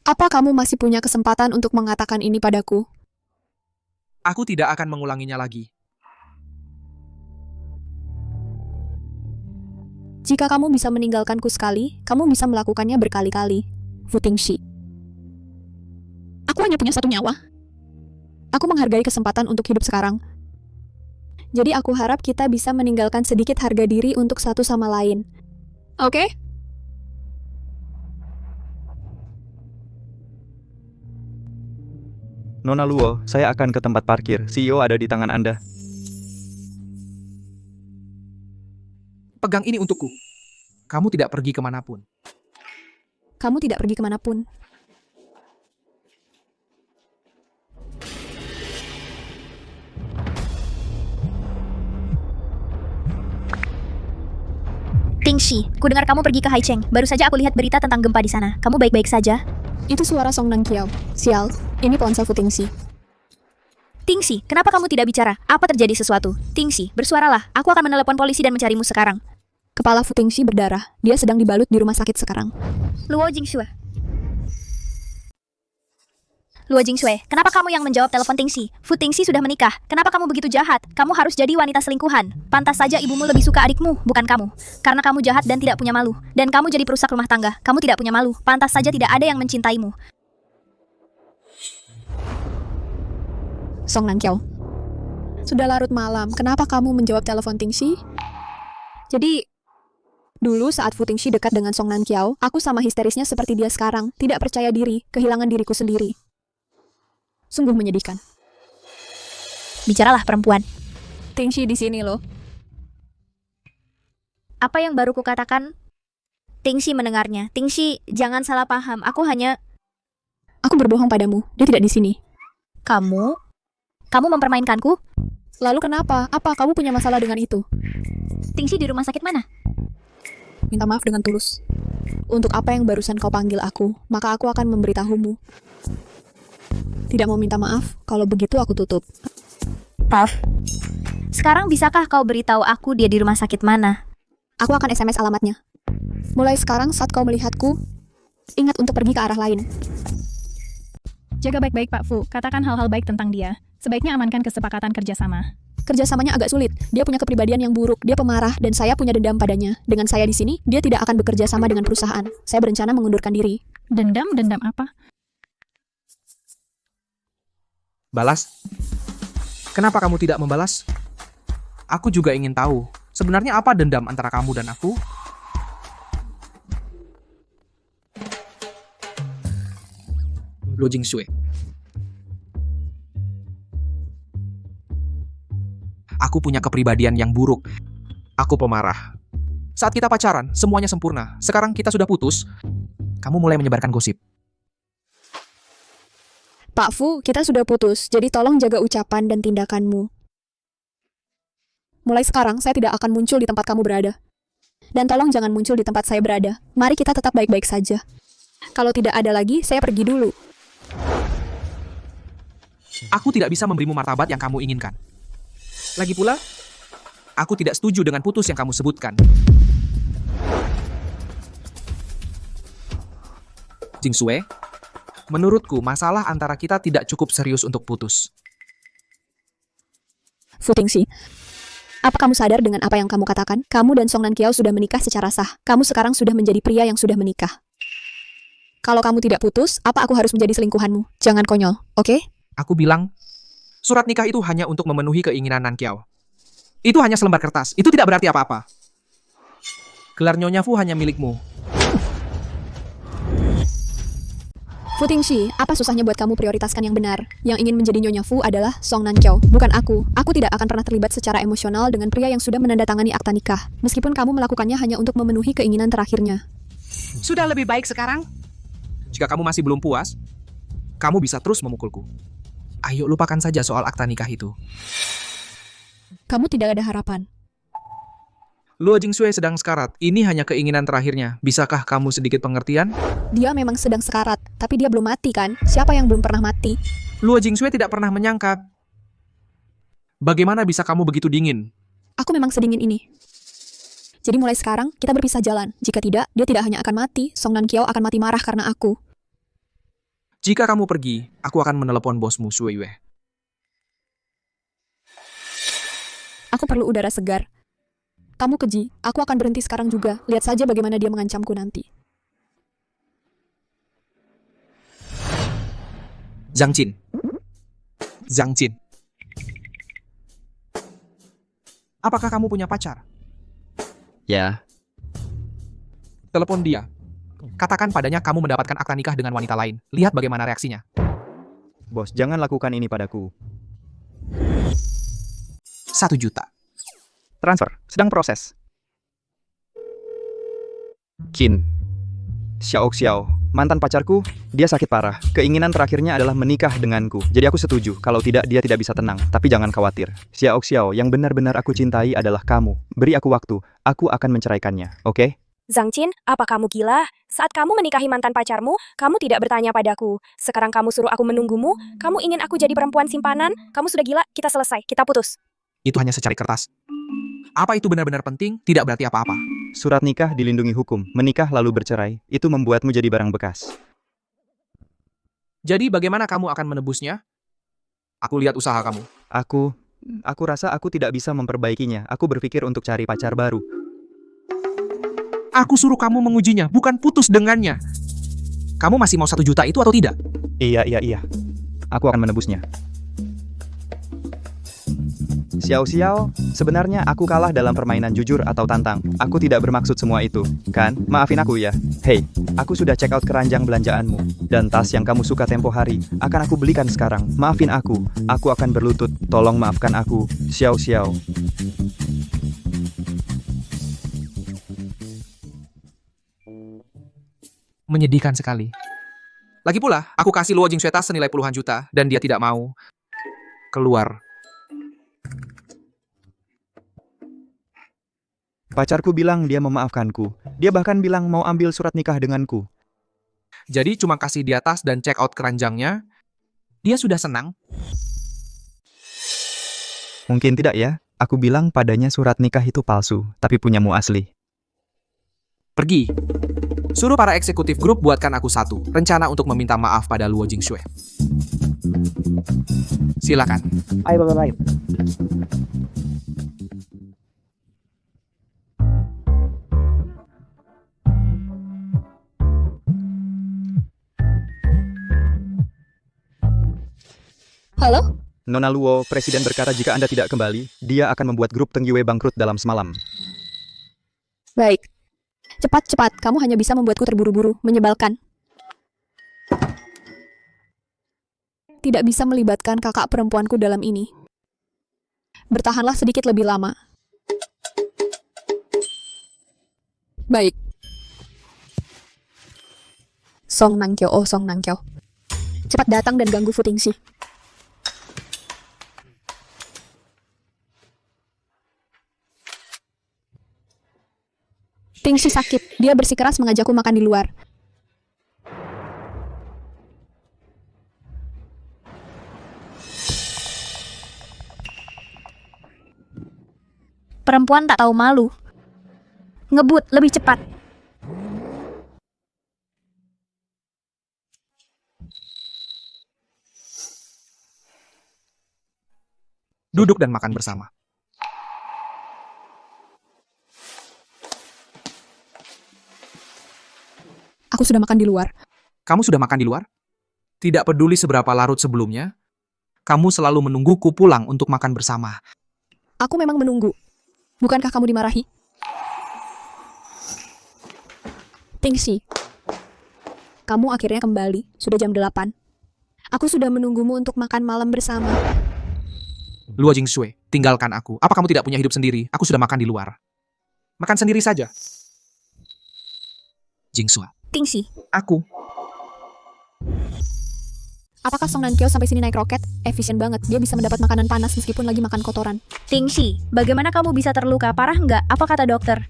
Apa kamu masih punya kesempatan untuk mengatakan ini padaku? Aku tidak akan mengulanginya lagi. Jika kamu bisa meninggalkanku sekali, kamu bisa melakukannya berkali-kali. Fu Tingxi. Aku hanya punya satu nyawa. Aku menghargai kesempatan untuk hidup sekarang. Jadi aku harap kita bisa meninggalkan sedikit harga diri untuk satu sama lain. Oke? Nona Luo, saya akan ke tempat parkir. CEO ada di tangan Anda. Pegang ini untukku. Kamu tidak pergi kemanapun. Kamu tidak pergi kemanapun. Tingxi, ku dengar kamu pergi ke Haicheng. Baru saja aku lihat berita tentang gempa di sana. Kamu baik-baik saja? Itu suara Song Nankiao. Sial, ini ponsel Fu Tingxi. Tingxi, kenapa kamu tidak bicara? Apa terjadi sesuatu? Tingxi, bersuaralah. Aku akan menelepon polisi dan mencarimu sekarang. Kepala Fu Tingxi berdarah. Dia sedang dibalut di rumah sakit sekarang. Luo Jingxue. Luo Jingxue, kenapa kamu yang menjawab telepon Tingxi? Fu Tingxi sudah menikah. Kenapa kamu begitu jahat? Kamu harus jadi wanita selingkuhan. Pantas saja ibumu lebih suka adikmu, bukan kamu. Karena kamu jahat dan tidak punya malu. Dan kamu jadi perusak rumah tangga. Kamu tidak punya malu. Pantas saja tidak ada yang mencintaimu. Song Nankiao. Sudah larut malam. Kenapa kamu menjawab telepon Tingxi? Jadi, dulu saat Fu Tingxi dekat dengan Song Nankiao, aku sama histerisnya seperti dia sekarang. Tidak percaya diri, kehilangan diriku sendiri. Sungguh menyedihkan. Bicaralah perempuan. Tingxi di sini loh. Apa yang baru kukatakan? Tingxi mendengarnya. Tingxi, jangan salah paham. Aku berbohong padamu. Dia tidak di sini. Kamu mempermainkanku? Lalu kenapa? Apa kamu punya masalah dengan itu? Tingxi di rumah sakit mana? Minta maaf dengan tulus. Untuk apa yang barusan kau panggil aku, maka aku akan memberitahumu. Tidak mau minta maaf, kalau begitu aku tutup. Maaf. Sekarang bisakah kau beritahu aku dia di rumah sakit mana? Aku akan SMS alamatnya. Mulai sekarang saat kau melihatku, ingat untuk pergi ke arah lain. Jaga baik-baik Pak Fu, katakan hal-hal baik tentang dia. Sebaiknya amankan kesepakatan kerjasama. Kerjasamanya agak sulit. Dia punya kepribadian yang buruk, dia pemarah, dan saya punya dendam padanya. Dengan saya di sini, dia tidak akan bekerja sama dengan perusahaan. Saya berencana mengundurkan diri. Dendam apa? Balas? Kenapa kamu tidak membalas? Aku juga ingin tahu. Sebenarnya apa dendam antara kamu dan aku? Luo Jingxue. Aku punya kepribadian yang buruk. Aku pemarah. Saat kita pacaran, semuanya sempurna. Sekarang kita sudah putus. Kamu mulai menyebarkan gosip. Pak Fu, kita sudah putus, jadi tolong jaga ucapan dan tindakanmu. Mulai sekarang, saya tidak akan muncul di tempat kamu berada. Dan tolong jangan muncul di tempat saya berada. Mari kita tetap baik-baik saja. Kalau tidak ada lagi, saya pergi dulu. Aku tidak bisa memberimu martabat yang kamu inginkan. Lagi pula, aku tidak setuju dengan putus yang kamu sebutkan. Jingxue, menurutku masalah antara kita tidak cukup serius untuk putus. Fu Tingxi, apa kamu sadar dengan apa yang kamu katakan? Kamu dan Song Nankiao sudah menikah secara sah. Kamu sekarang sudah menjadi pria yang sudah menikah. Kalau kamu tidak putus, apa aku harus menjadi selingkuhanmu? Jangan konyol, oke? Aku bilang, surat nikah itu hanya untuk memenuhi keinginan Nankiao. Itu hanya selembar kertas. Itu tidak berarti apa-apa. Gelar Nyonya Fu hanya milikmu. Fu Tingxi, apa susahnya buat kamu prioritaskan yang benar? Yang ingin menjadi Nyonya Fu adalah Song Nankiao, bukan aku. Aku tidak akan pernah terlibat secara emosional dengan pria yang sudah menandatangani akta nikah. Meskipun kamu melakukannya hanya untuk memenuhi keinginan terakhirnya. Sudah lebih baik sekarang? Jika kamu masih belum puas, kamu bisa terus memukulku. Ayo lupakan saja soal akta nikah itu. Kamu tidak ada harapan. Luo Jingxue sedang sekarat. Ini hanya keinginan terakhirnya. Bisakah kamu sedikit pengertian? Dia memang sedang sekarat, tapi dia belum mati kan? Siapa yang belum pernah mati? Luo Jingxue tidak pernah menyangka. Bagaimana bisa kamu begitu dingin? Aku memang sedingin ini. Jadi mulai sekarang, kita berpisah jalan. Jika tidak, dia tidak hanya akan mati, Song Nankiao akan mati marah karena aku. Jika kamu pergi, aku akan menelepon bosmu, Sui Wei. Aku perlu udara segar. Kamu keji, aku akan berhenti sekarang juga. Lihat saja bagaimana dia mengancamku nanti. Zhang Jin. Zhang Jin. Apakah kamu punya pacar? Ya. Telepon dia. Katakan padanya kamu mendapatkan akta nikah dengan wanita lain. Lihat bagaimana reaksinya. Bos, jangan lakukan ini padaku. 1 juta. Transfer, sedang proses. Qin. Xiao, mantan pacarku, dia sakit parah. Keinginan terakhirnya adalah menikah denganku. Jadi aku setuju, kalau tidak dia tidak bisa tenang. Tapi jangan khawatir. Xiao, yang benar-benar aku cintai adalah kamu. Beri aku waktu, aku akan menceraikannya, oke? Zhang Qin, apa kamu gila? Saat kamu menikahi mantan pacarmu, kamu tidak bertanya padaku. Sekarang kamu suruh aku menunggumu? Kamu ingin aku jadi perempuan simpanan? Kamu sudah gila, kita selesai, kita putus. Itu hanya secari kertas. Apa itu benar-benar penting? Tidak berarti apa-apa. Surat nikah dilindungi hukum. Menikah lalu bercerai, itu membuatmu jadi barang bekas. Jadi bagaimana kamu akan menebusnya? Aku lihat usaha kamu. Aku rasa aku tidak bisa memperbaikinya. Aku berpikir untuk cari pacar baru. Aku suruh kamu mengujinya, bukan putus dengannya. Kamu masih mau 1 juta itu atau tidak? Iya. Aku akan menebusnya. Xiao, sebenarnya aku kalah dalam permainan jujur atau tantang. Aku tidak bermaksud semua itu, kan? Maafin aku ya. Hei, aku sudah check out keranjang belanjaanmu. Dan tas yang kamu suka tempo hari, akan aku belikan sekarang. Maafin aku akan berlutut. Tolong maafkan aku, Xiao. Menyedihkan sekali. Lagi pula, aku kasih Luo Jingsue tas senilai puluhan juta, dan dia tidak mau keluar. Pacarku bilang dia memaafkanku. Dia bahkan bilang mau ambil surat nikah denganku. Jadi cuma kasih dia tas dan check out keranjangnya, dia sudah senang. Mungkin tidak ya. Aku bilang padanya surat nikah itu palsu, tapi punyamu asli. Pergi. Suruh para eksekutif grup buatkan aku 1 rencana untuk meminta maaf pada Luo Jingsue. Silakan. Ayo, bye. Halo? Nona Luo, Presiden berkata jika Anda tidak kembali, dia akan membuat grup Teng Yue bangkrut dalam semalam. Baik. Cepat, kamu hanya bisa membuatku terburu-buru, menyebalkan. Tidak bisa melibatkan kakak perempuanku dalam ini. Bertahanlah sedikit lebih lama. Baik. Song Nangkyo. Cepat datang dan ganggu Fu Tingxi. Tingxi sakit. Dia bersikeras mengajakku makan di luar. Perempuan tak tahu malu. Ngebut, lebih cepat. Duduk dan makan bersama. Aku sudah makan di luar. Kamu sudah makan di luar? Tidak peduli seberapa larut sebelumnya, kamu selalu menungguku pulang untuk makan bersama. Aku memang menunggu. Bukankah kamu dimarahi? Tingxi, kamu akhirnya kembali. Sudah jam 8. Aku sudah menunggumu untuk makan malam bersama. Luo Jingsue, tinggalkan aku. Apa kamu tidak punya hidup sendiri? Aku sudah makan di luar. Makan sendiri saja. Jingsue. Tingxi. Aku. Apakah Song Nankyo sampai sini naik roket? Efisien banget. Dia bisa mendapat makanan panas meskipun lagi makan kotoran. Tingxi, bagaimana kamu bisa terluka? Parah nggak? Apa kata dokter?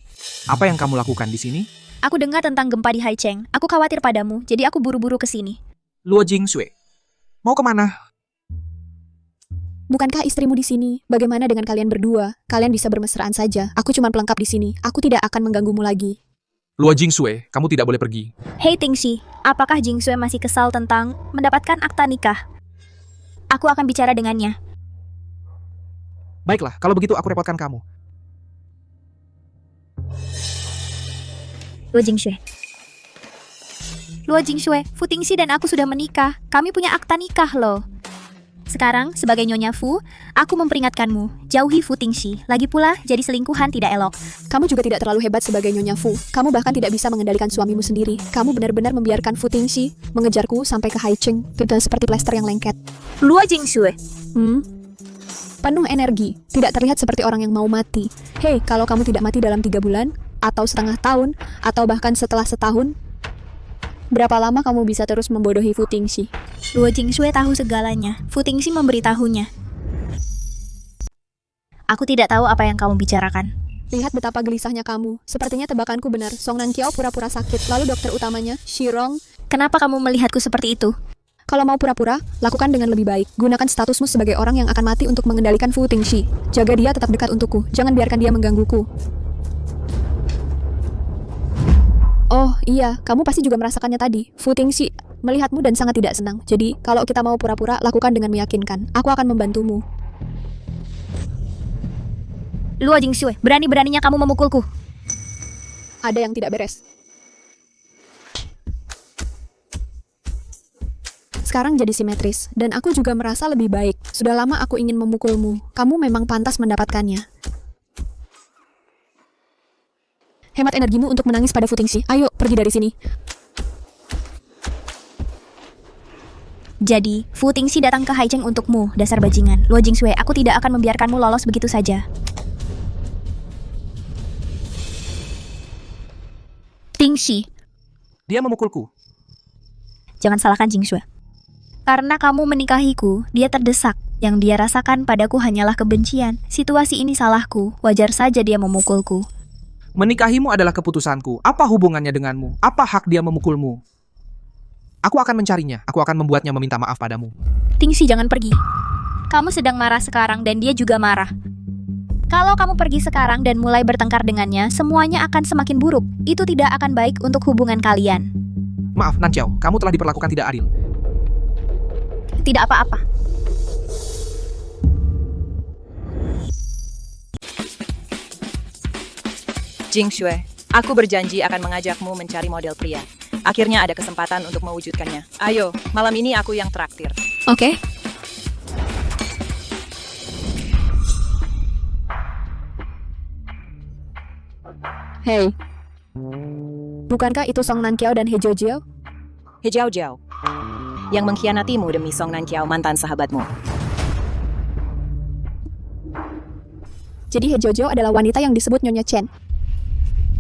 Apa yang kamu lakukan di sini? Aku dengar tentang gempa di Haicheng. Aku khawatir padamu, jadi aku buru-buru ke sini. Luo Jingsue, mau kemana? Bukankah istrimu di sini? Bagaimana dengan kalian berdua? Kalian bisa bermesraan saja. Aku cuma pelengkap di sini. Aku tidak akan mengganggumu lagi. Luo Jingsue, kamu tidak boleh pergi. Hei Tingxi, apakah Jingsue masih kesal tentang mendapatkan akta nikah? Aku akan bicara dengannya. Baiklah, kalau begitu aku repotkan kamu. Luo Jingsue, Fu Tingxi dan aku sudah menikah. Kami punya akta nikah loh. Sekarang, sebagai Nyonya Fu, aku memperingatkanmu, jauhi Fu Tingxi. Lagi pula, jadi selingkuhan tidak elok. Kamu juga tidak terlalu hebat sebagai Nyonya Fu. Kamu bahkan tidak bisa mengendalikan suamimu sendiri. Kamu benar-benar membiarkan Fu Tingxi mengejarku sampai ke Haicheng, seperti plester yang lengket. Luo Jingxue. Penuh energi, tidak terlihat seperti orang yang mau mati. Hei, kalau kamu tidak mati dalam 3 bulan, atau setengah tahun, atau bahkan setelah setahun, berapa lama kamu bisa terus membodohi Fu Tingxi? Luo Jingxue tahu segalanya. Fu Tingxi memberitahunya. Aku tidak tahu apa yang kamu bicarakan. Lihat betapa gelisahnya kamu. Sepertinya tebakanku benar. Song Nanqiao pura-pura sakit. Lalu dokter utamanya, Shirong. Kenapa kamu melihatku seperti itu? Kalau mau pura-pura, lakukan dengan lebih baik. Gunakan statusmu sebagai orang yang akan mati untuk mengendalikan Fu Tingxi. Jaga dia tetap dekat untukku. Jangan biarkan dia menggangguku. Oh iya, kamu pasti juga merasakannya tadi. Fu Tingxi melihatmu dan sangat tidak senang. Jadi, kalau kita mau pura-pura, lakukan dengan meyakinkan. Aku akan membantumu. Luo Jingxue, berani-beraninya kamu memukulku. Ada yang tidak beres. Sekarang jadi simetris, dan aku juga merasa lebih baik. Sudah lama aku ingin memukulmu. Kamu memang pantas mendapatkannya. Hemat energimu untuk menangis pada Fu Tingxi. Ayo, pergi dari sini. Jadi, Fu Tingxi datang ke Haicheng untukmu, dasar bajingan. Luo Jingxue, aku tidak akan membiarkanmu lolos begitu saja. Tingxi, Dia memukulku. jangan salahkan Jingxue. Karena kamu menikahiku, dia terdesak. Yang dia rasakan padaku hanyalah kebencian. Situasi ini salahku, wajar saja dia memukulku. Menikahimu adalah keputusanku. Apa hubungannya denganmu? Apa hak dia memukulmu? Aku akan mencarinya. Aku akan membuatnya meminta maaf padamu. Tingxi, jangan pergi. Kamu sedang marah sekarang dan dia juga marah. Kalau kamu pergi sekarang dan mulai bertengkar dengannya, semuanya akan semakin buruk. Itu tidak akan baik untuk hubungan kalian. Maaf, Nanqiao. Kamu telah diperlakukan tidak adil. Tidak apa-apa. Jingxue, aku berjanji akan mengajakmu mencari model pria. Akhirnya ada kesempatan untuk mewujudkannya. Ayo, malam ini aku yang traktir. Oke. Hei. Bukankah itu Song Nanqiao dan He Jiao? He Jiao, yang mengkhianatimu demi Song Nanqiao, mantan sahabatmu. Jadi He Jiao adalah wanita yang disebut Nyonya Chen.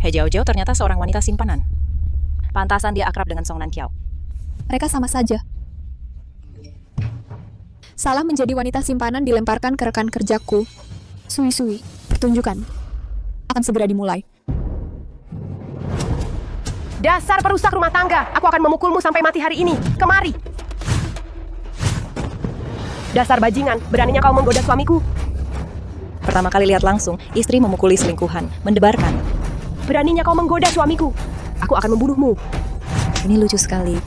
He Jiao ternyata seorang wanita simpanan. Pantasan dia akrab dengan Song Nanqiao. Mereka sama saja. Salah menjadi wanita simpanan dilemparkan ke rekan kerjaku. Sui-sui, pertunjukan akan segera dimulai. Dasar perusak rumah tangga, aku akan memukulmu sampai mati hari ini. Kemari. Dasar bajingan, beraninya kau menggoda suamiku. Pertama kali lihat langsung, istri memukuli selingkuhan, mendebarkan. Beraninya kau menggoda suamiku. Aku akan membunuhmu. Ini lucu sekali.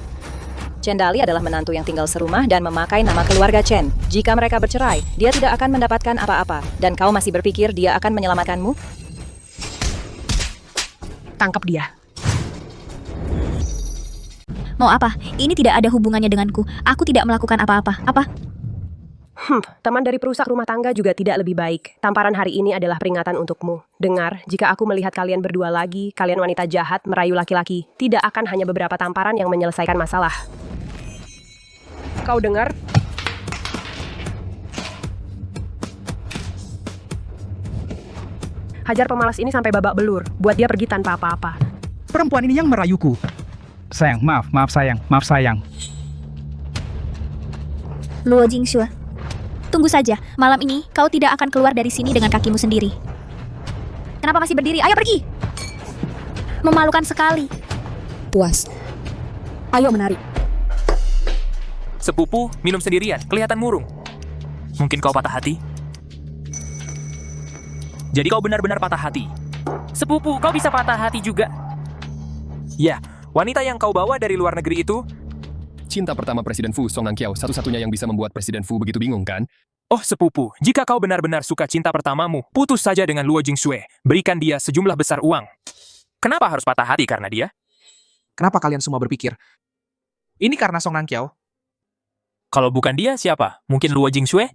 Chen Dali adalah menantu yang tinggal serumah dan memakai nama keluarga Chen. Jika mereka bercerai, dia tidak akan mendapatkan apa-apa. Dan kau masih berpikir dia akan menyelamatkanmu? Tangkap dia. Mau apa? Ini tidak ada hubungannya denganku. Aku tidak melakukan apa-apa. Apa? Teman dari perusak rumah tangga juga tidak lebih baik. Tamparan hari ini adalah peringatan untukmu. Dengar, jika aku melihat kalian berdua lagi, kalian wanita jahat merayu laki-laki, tidak akan hanya beberapa tamparan yang menyelesaikan masalah. Kau dengar? Hajar pemalas ini sampai babak belur, buat dia pergi tanpa apa-apa. Perempuan ini yang merayuku. Sayang, maaf sayang. Luo Jingxue, tunggu saja. Malam ini kau tidak akan keluar dari sini dengan kakimu sendiri. Kenapa masih berdiri? Ayo pergi. Memalukan sekali. Puas. Ayo menari. Sepupu, minum sendirian, kelihatan murung. Mungkin kau patah hati? Jadi kau benar-benar patah hati. Sepupu, kau bisa patah hati juga. Ya, wanita yang kau bawa dari luar negeri itu... Cinta pertama Presiden Fu, Song Nanqiao, satu-satunya yang bisa membuat Presiden Fu begitu bingung, kan? Oh sepupu, jika kau benar-benar suka cinta pertamamu, putus saja dengan Luo Jingxue. Berikan dia sejumlah besar uang. Kenapa harus patah hati karena dia? Kenapa kalian semua berpikir? Ini karena Song Nanqiao? Kalau bukan dia, siapa? Mungkin Luo Jingxue?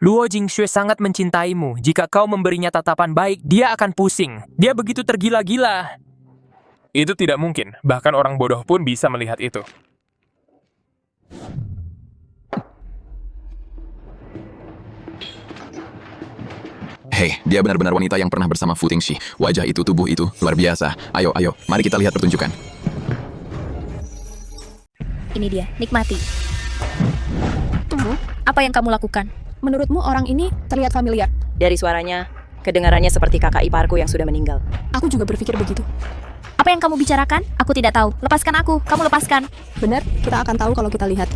Luo Jingxue sangat mencintaimu. Jika kau memberinya tatapan baik, dia akan pusing. Dia begitu tergila-gila. Itu tidak mungkin. Bahkan orang bodoh pun bisa melihat itu. Hei, dia benar-benar wanita yang pernah bersama Fu Tingxi. Wajah itu, tubuh itu, luar biasa. Ayo, mari kita lihat pertunjukan. Ini dia, nikmati. Tunggu, apa yang kamu lakukan? Menurutmu orang ini terlihat familiar? Dari suaranya, kedengarannya seperti kakak iparku yang sudah meninggal. Aku juga berpikir begitu. Apa yang kamu bicarakan? Aku tidak tahu. Lepaskan aku, kamu lepaskan. Benar, kita akan tahu kalau kita lihat.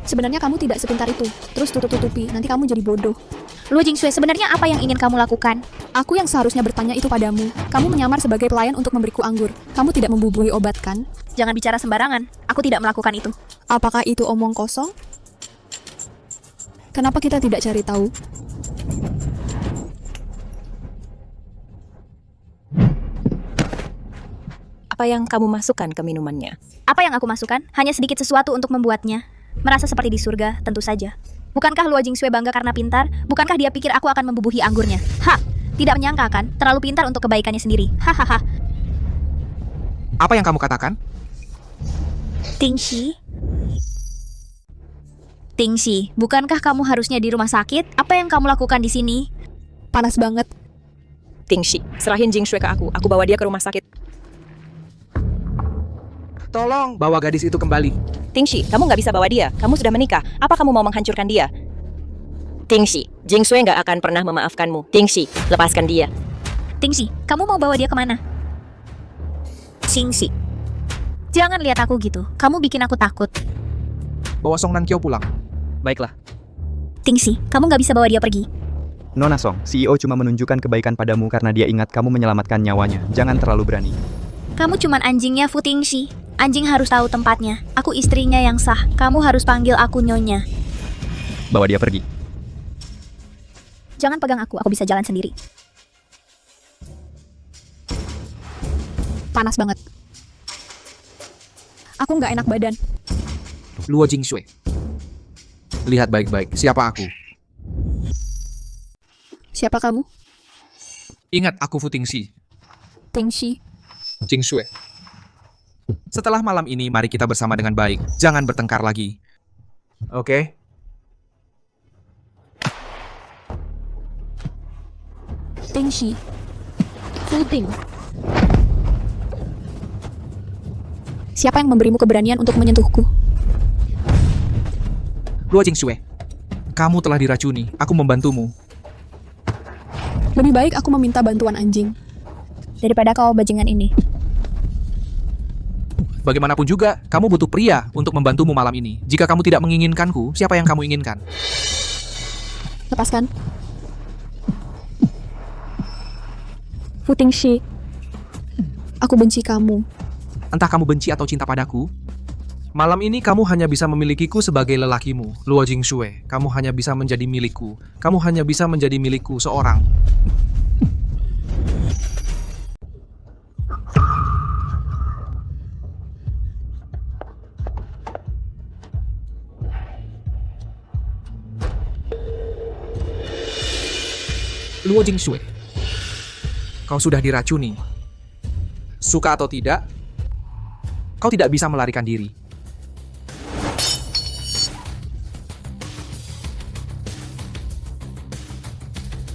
Sebenarnya kamu tidak sepintar itu. Terus tutup-tutupi, nanti kamu jadi bodoh. Luo Jingxue, sebenarnya apa yang ingin kamu lakukan? Aku yang seharusnya bertanya itu padamu. Kamu menyamar sebagai pelayan untuk memberiku anggur. Kamu tidak membubuhi obat, kan? Jangan bicara sembarangan. Aku tidak melakukan itu. Apakah itu omong kosong? Kenapa kita tidak cari tahu? Apa yang kamu masukkan ke minumannya? Apa yang aku masukkan? Hanya sedikit sesuatu untuk membuatnya merasa seperti di surga, tentu saja. Bukankah Luo Jingxue bangga karena pintar? Bukankah dia pikir aku akan membubuhi anggurnya? Tidak menyangka kan? Terlalu pintar untuk kebaikannya sendiri. Hahaha. Apa yang kamu katakan? Tingxi, bukankah kamu harusnya di rumah sakit? Apa yang kamu lakukan di sini? Panas banget. Tingxi, serahin Jingxue ke aku. Aku bawa dia ke rumah sakit. Tolong bawa gadis itu kembali. Tingxi, kamu nggak bisa bawa dia. Kamu sudah menikah. Apa kamu mau menghancurkan dia? Tingxi, Jingxue nggak akan pernah memaafkanmu. Tingxi, lepaskan dia. Tingxi, kamu mau bawa dia kemana? Tingxi, jangan lihat aku gitu. Kamu bikin aku takut. Bawa Song Nanqiao pulang. Baiklah. Tingxi, kamu nggak bisa bawa dia pergi. Nona Song, CEO cuma menunjukkan kebaikan padamu karena dia ingat kamu menyelamatkan nyawanya. Jangan terlalu berani. Kamu cuman anjingnya Fu Tingxi. Anjing harus tahu tempatnya. Aku istrinya yang sah. Kamu harus panggil aku nyonya. Bawa dia pergi. Jangan pegang aku bisa jalan sendiri. Panas banget. Aku nggak enak badan. Luo Jingxue. Lihat baik-baik, siapa aku? Siapa kamu? Ingat, aku Fu Tingxi. Tingxi. Jingxue. Setelah malam ini, mari kita bersama dengan baik. Jangan bertengkar lagi. Oke? Tingxi. Futing. Siapa yang memberimu keberanian untuk menyentuhku? Luo Jingxue. Kamu telah diracuni. Aku membantumu. Lebih baik aku meminta bantuan anjing daripada kau bajingan ini. Bagaimanapun juga, kamu butuh pria untuk membantumu malam ini. Jika kamu tidak menginginkanku, siapa yang kamu inginkan? Lepaskan. Fu Tingxi. Aku benci kamu. Entah kamu benci atau cinta padaku, malam ini kamu hanya bisa memilikiku sebagai lelakimu, Luo Jingxue. Kamu hanya bisa menjadi milikku. Kamu hanya bisa menjadi milikku seorang. Luo Jingxue, kau sudah diracuni. Suka atau tidak, kau tidak bisa melarikan diri.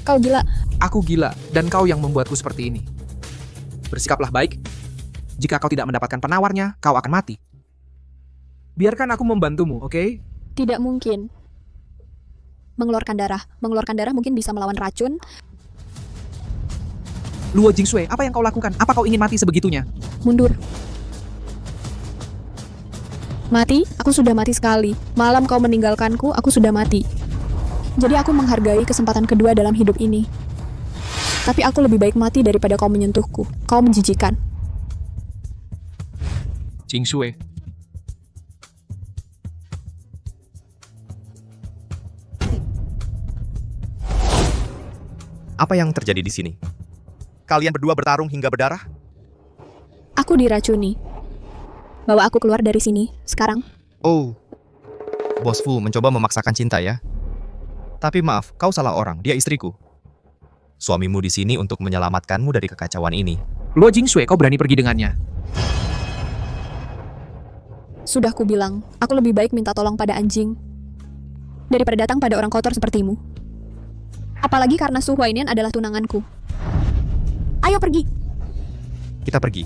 Kau gila. Aku gila, dan kau yang membuatku seperti ini. Bersikaplah baik. Jika kau tidak mendapatkan penawarnya, kau akan mati. Biarkan aku membantumu, oke? Tidak mungkin. Mengeluarkan darah. Mengeluarkan darah mungkin bisa melawan racun. Luo Jingxue, apa yang kau lakukan? Apa kau ingin mati sebegitunya? Mundur. Mati? Aku sudah mati sekali. Malam kau meninggalkanku, aku sudah mati. Jadi aku menghargai kesempatan kedua dalam hidup ini. Tapi aku lebih baik mati daripada kau menyentuhku. Kau menjijikan. Jingxue. Apa yang terjadi di sini? Kalian berdua bertarung hingga berdarah? Aku diracuni. Bawa aku keluar dari sini, sekarang. Oh, Bos Fu mencoba memaksakan cinta ya? Tapi maaf, kau salah orang, dia istriku. Suamimu di sini untuk menyelamatkanmu dari kekacauan ini. Luo Jingshui, kau berani pergi dengannya? Sudah ku bilang, aku lebih baik minta tolong pada anjing daripada datang pada orang kotor sepertimu. Apalagi karena Su Huainian adalah tunanganku. Ayo pergi. Kita pergi.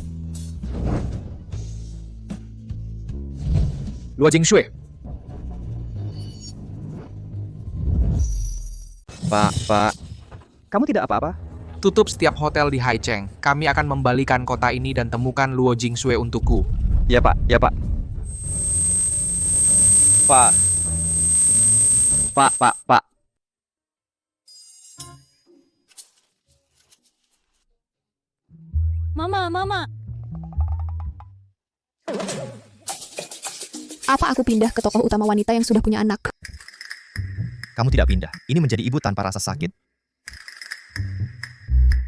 Luo Jingshui. Pak. Kamu tidak apa-apa? Tutup setiap hotel di Haicheng. Kami akan membalikan kota ini dan temukan Luo Jingshui untukku. Ya, Pak. Ya, Pak. Pak. Mama. Apa aku pindah ke tokoh utama wanita yang sudah punya anak? Kamu tidak pindah. Ini menjadi ibu tanpa rasa sakit.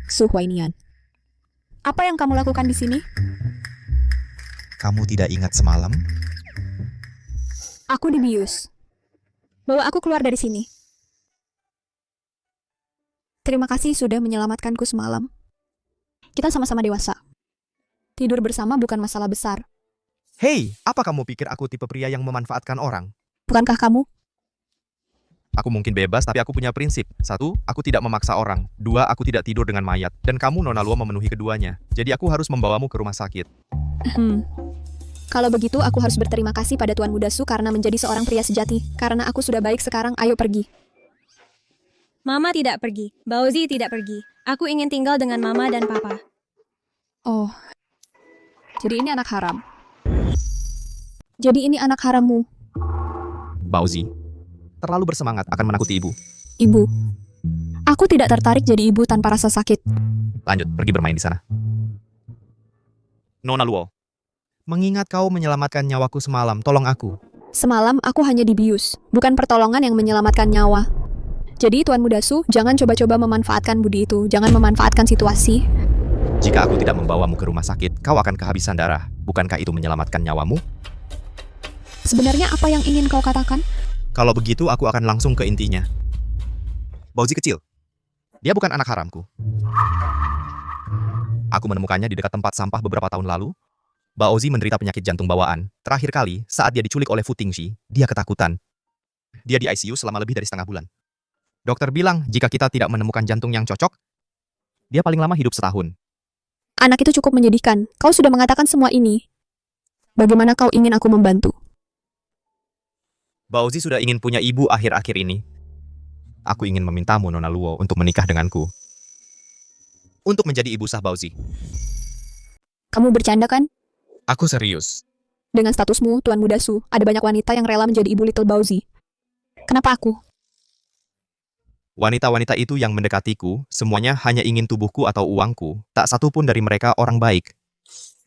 Su Huainian. Apa yang kamu lakukan di sini? Kamu tidak ingat semalam? Aku dibius. Bawa aku keluar dari sini. Terima kasih sudah menyelamatkanku semalam. Kita sama-sama dewasa. Tidur bersama bukan masalah besar. Hei, apa kamu pikir aku tipe pria yang memanfaatkan orang? Bukankah kamu? Aku mungkin bebas, tapi aku punya prinsip. 1, aku tidak memaksa orang. 2, aku tidak tidur dengan mayat. Dan kamu, Nona Luo, memenuhi keduanya. Jadi aku harus membawamu ke rumah sakit. Kalau begitu, aku harus berterima kasih pada Tuan Muda Su karena menjadi seorang pria sejati. Karena aku sudah baik sekarang, ayo pergi. Mama tidak pergi. Baozi tidak pergi. Aku ingin tinggal dengan Mama dan Papa. Oh, jadi ini anak haram. Jadi ini anak harammu. Baozi, terlalu bersemangat akan menakuti ibu. Ibu, aku tidak tertarik jadi ibu tanpa rasa sakit. Lanjut, pergi bermain di sana. Nona Luo, mengingat kau menyelamatkan nyawaku semalam, tolong aku. Semalam aku hanya dibius, bukan pertolongan yang menyelamatkan nyawa. Jadi Tuan Muda Su, jangan coba-coba memanfaatkan budi itu, jangan memanfaatkan situasi. Jika aku tidak membawamu ke rumah sakit, kau akan kehabisan darah. Bukankah itu menyelamatkan nyawamu? Sebenarnya apa yang ingin kau katakan? Kalau begitu, aku akan langsung ke intinya. Baozi kecil. Dia bukan anak haramku. Aku menemukannya di dekat tempat sampah beberapa tahun lalu. Baozi menderita penyakit jantung bawaan. Terakhir kali, saat dia diculik oleh Fu Tingxi, dia ketakutan. Dia di ICU selama lebih dari setengah bulan. Dokter bilang, jika kita tidak menemukan jantung yang cocok, dia paling lama hidup setahun. Anak itu cukup menyedihkan. Kau sudah mengatakan semua ini. Bagaimana kau ingin aku membantu? Baozi sudah ingin punya ibu akhir-akhir ini. Aku ingin memintamu, Nona Luo, untuk menikah denganku. Untuk menjadi ibu sah Baozi. Kamu bercanda kan? Aku serius. Dengan statusmu, Tuan Muda Su, ada banyak wanita yang rela menjadi ibu Little Baozi. Kenapa aku? Wanita-wanita itu yang mendekatiku, semuanya hanya ingin tubuhku atau uangku. Tak satu pun dari mereka orang baik.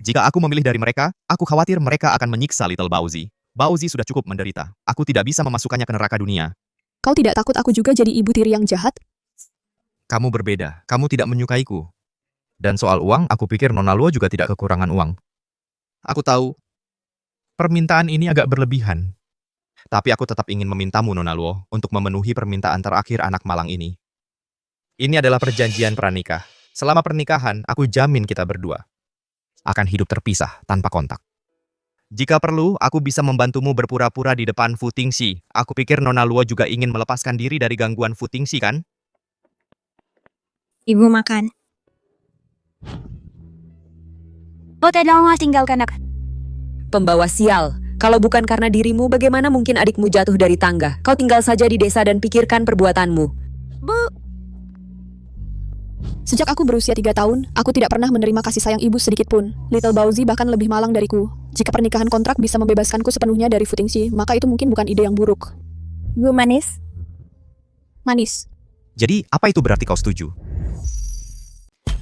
Jika aku memilih dari mereka, aku khawatir mereka akan menyiksa Little Baozi. Baozi sudah cukup menderita. Aku tidak bisa memasukkannya ke neraka dunia. Kau tidak takut aku juga jadi ibu tiri yang jahat? Kamu berbeda. Kamu tidak menyukaiku. Dan soal uang, aku pikir Nona Luo juga tidak kekurangan uang. Aku tahu, permintaan ini agak berlebihan. Tapi aku tetap ingin memintamu, Nona Luo, untuk memenuhi permintaan terakhir anak malang ini. Ini adalah perjanjian pranikah. Selama pernikahan, aku jamin kita berdua akan hidup terpisah tanpa kontak. Jika perlu, aku bisa membantumu berpura-pura di depan Fu Tingxi. Aku pikir Nona Luo juga ingin melepaskan diri dari gangguan Fu Tingxi, kan? Ibu makan. Oh, tolonglah tinggalkan aku. Pembawa sial. Kalau bukan karena dirimu, bagaimana mungkin adikmu jatuh dari tangga? Kau tinggal saja di desa dan pikirkan perbuatanmu. Bu. Sejak aku berusia 3 tahun, aku tidak pernah menerima kasih sayang ibu sedikit pun. Little Baozi bahkan lebih malang dariku. Jika pernikahan kontrak bisa membebaskanku sepenuhnya dari Fu Tingxi, maka itu mungkin bukan ide yang buruk. Bu manis. Manis. Jadi, apa itu berarti kau setuju?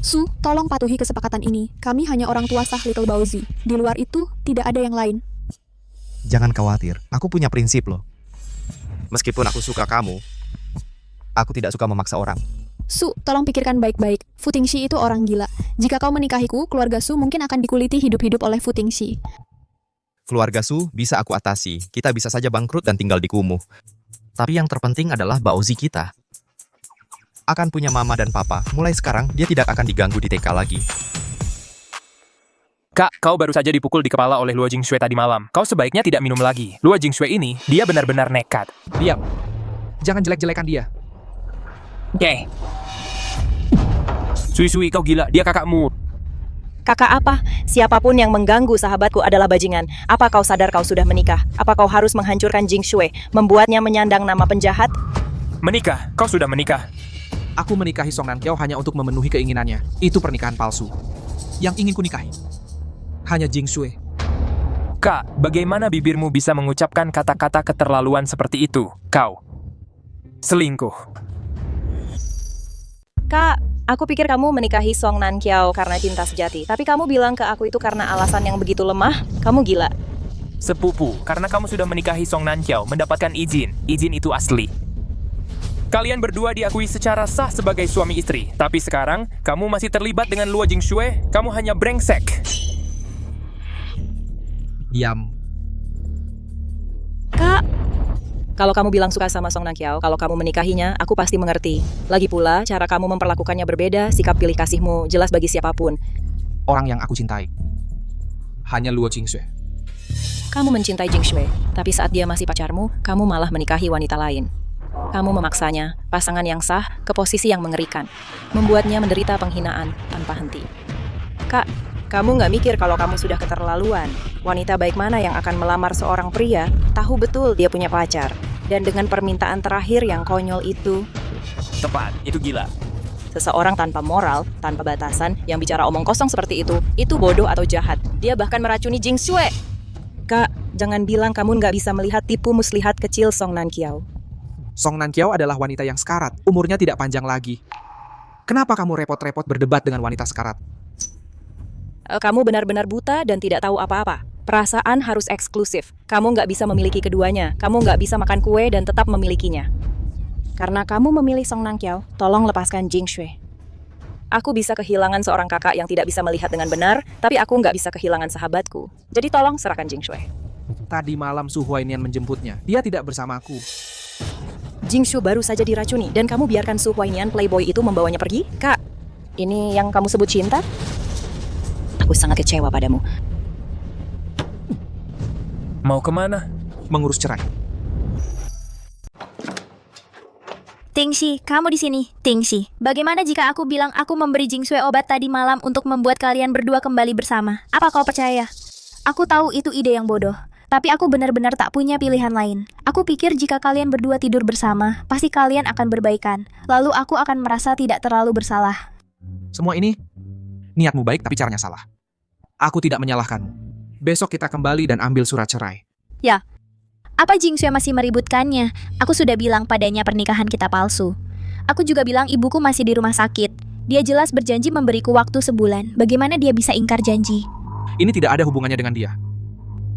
Su, tolong patuhi kesepakatan ini. Kami hanya orang tua sah Little Baozi. Di luar itu, tidak ada yang lain. Jangan khawatir, aku punya prinsip loh. Meskipun aku suka kamu, aku tidak suka memaksa orang. Su, tolong pikirkan baik-baik. Fu Tingxi itu orang gila. Jika kau menikahiku, keluarga Su mungkin akan dikuliti hidup-hidup oleh Fu Tingxi. keluarga Su bisa aku atasi. Kita bisa saja bangkrut dan tinggal di kumuh. Tapi yang terpenting adalah Baozi kita. Akan punya mama dan papa. Mulai sekarang, dia tidak akan diganggu di TK lagi. Kak, kau baru saja dipukul di kepala oleh Luo Jingshui tadi malam. Kau sebaiknya tidak minum lagi. Luo Jingshui ini, dia benar-benar nekat. Diam. Jangan jelek-jelekan dia. Oke. Sui-sui, kau gila. Dia kakakmu. Kakak apa? Siapapun yang mengganggu sahabatku adalah bajingan. Apa kau sadar kau sudah menikah? Apa kau harus menghancurkan Jingshui, membuatnya menyandang nama penjahat? Menikah? Kau sudah menikah? Aku menikahi Song Nankiao hanya untuk memenuhi keinginannya. Itu pernikahan palsu. Yang ingin kunikahi hanya Jingshui. Kak, bagaimana bibirmu bisa mengucapkan kata-kata keterlaluan seperti itu? Kau selingkuh. Kak, aku pikir kamu menikahi Song Nankiao karena cinta sejati. Tapi kamu bilang ke aku itu karena alasan yang begitu lemah. Kamu gila. Sepupu, karena kamu sudah menikahi Song Nankiao, mendapatkan izin. Izin itu asli. Kalian berdua diakui secara sah sebagai suami istri. Tapi sekarang, kamu masih terlibat dengan Luo Jingshui. Kamu hanya brengsek. Diam. Kak, kalau kamu bilang suka sama Song Nankiao, kalau kamu menikahinya, aku pasti mengerti. Lagi pula, cara kamu memperlakukannya berbeda, sikap pilih kasihmu jelas bagi siapapun. Orang yang aku cintai hanya Luo Jingshui. Kamu mencintai Jingshui, tapi saat dia masih pacarmu, kamu malah menikahi wanita lain. Kamu memaksanya, pasangan yang sah, ke posisi yang mengerikan. Membuatnya menderita penghinaan tanpa henti. Kak, kamu nggak mikir kalau kamu sudah keterlaluan. Wanita baik mana yang akan melamar seorang pria, tahu betul dia punya pacar. Dan dengan permintaan terakhir yang konyol itu, Tepat, itu gila. seseorang tanpa moral, tanpa batasan, yang bicara omong kosong seperti itu bodoh atau jahat. Dia bahkan meracuni Jingshui. Kak, jangan bilang kamu nggak bisa melihat tipu muslihat kecil Song Nankiao. Song Nankiao adalah wanita yang sekarat. Umurnya tidak panjang lagi. Kenapa kamu repot-repot berdebat dengan wanita sekarat? Kamu benar-benar buta dan tidak tahu apa-apa. Perasaan harus eksklusif. Kamu nggak bisa memiliki keduanya. Kamu nggak bisa makan kue dan tetap memilikinya. Karena kamu memilih Song Nankiao, tolong lepaskan Jingshui. Aku bisa kehilangan seorang kakak yang tidak bisa melihat dengan benar, tapi aku nggak bisa kehilangan sahabatku. Jadi tolong serahkan Jingshui. Tadi malam Su Huainian menjemputnya. Dia tidak bersamaku. Jingshui baru saja diracuni, dan kamu biarkan Su Huainian playboy itu membawanya pergi? Kak, ini yang kamu sebut cinta? Aku sangat kecewa padamu. Mau kemana? Mengurus cerai. Tingxi, kamu di sini. Tingxi, bagaimana jika aku bilang aku memberi Jingshui obat tadi malam untuk membuat kalian berdua kembali bersama? Apa kau percaya? Aku tahu itu ide yang bodoh, tapi aku benar-benar tak punya pilihan lain. Aku pikir jika kalian berdua tidur bersama, pasti kalian akan berbaikan. Lalu aku akan merasa tidak terlalu bersalah. Semua ini, niatmu baik tapi caranya salah. Aku tidak menyalahkanmu. Besok kita kembali dan ambil surat cerai. Ya, apa Jingshui masih meributkannya? Aku sudah bilang padanya pernikahan kita palsu. Aku juga bilang ibuku masih di rumah sakit. Dia jelas berjanji memberiku waktu sebulan. Bagaimana dia bisa ingkar janji? Ini tidak ada hubungannya dengan dia.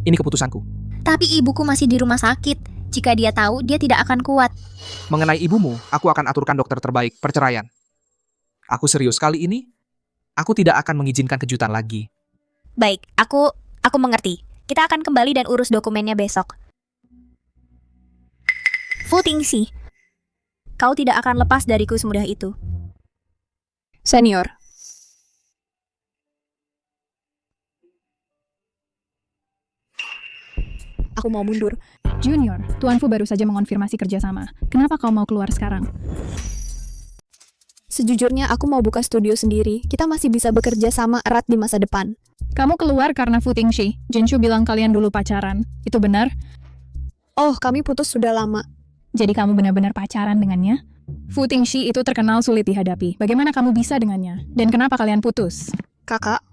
Ini keputusanku. Tapi ibuku masih di rumah sakit. Jika dia tahu, dia tidak akan kuat. Mengenai ibumu, aku akan aturkan dokter terbaik perceraian. Aku serius kali ini. Aku tidak akan mengizinkan kejutan lagi. Baik, aku mengerti. Kita akan kembali dan urus dokumennya besok. Fu Tingxi, kau tidak akan lepas dariku semudah itu. Senior. Aku mau mundur. Junior, Tuan Fu baru saja mengonfirmasi kerjasama. Kenapa kau mau keluar sekarang? Sejujurnya aku mau buka studio sendiri. Kita masih bisa bekerja sama erat di masa depan. Kamu keluar karena Fu Tingxi. Jinshu bilang kalian dulu pacaran. Itu benar? Oh, kami putus sudah lama. Jadi kamu benar-benar pacaran dengannya? Fu Tingxi itu terkenal sulit dihadapi. Bagaimana kamu bisa dengannya? Dan kenapa kalian putus? Kakak,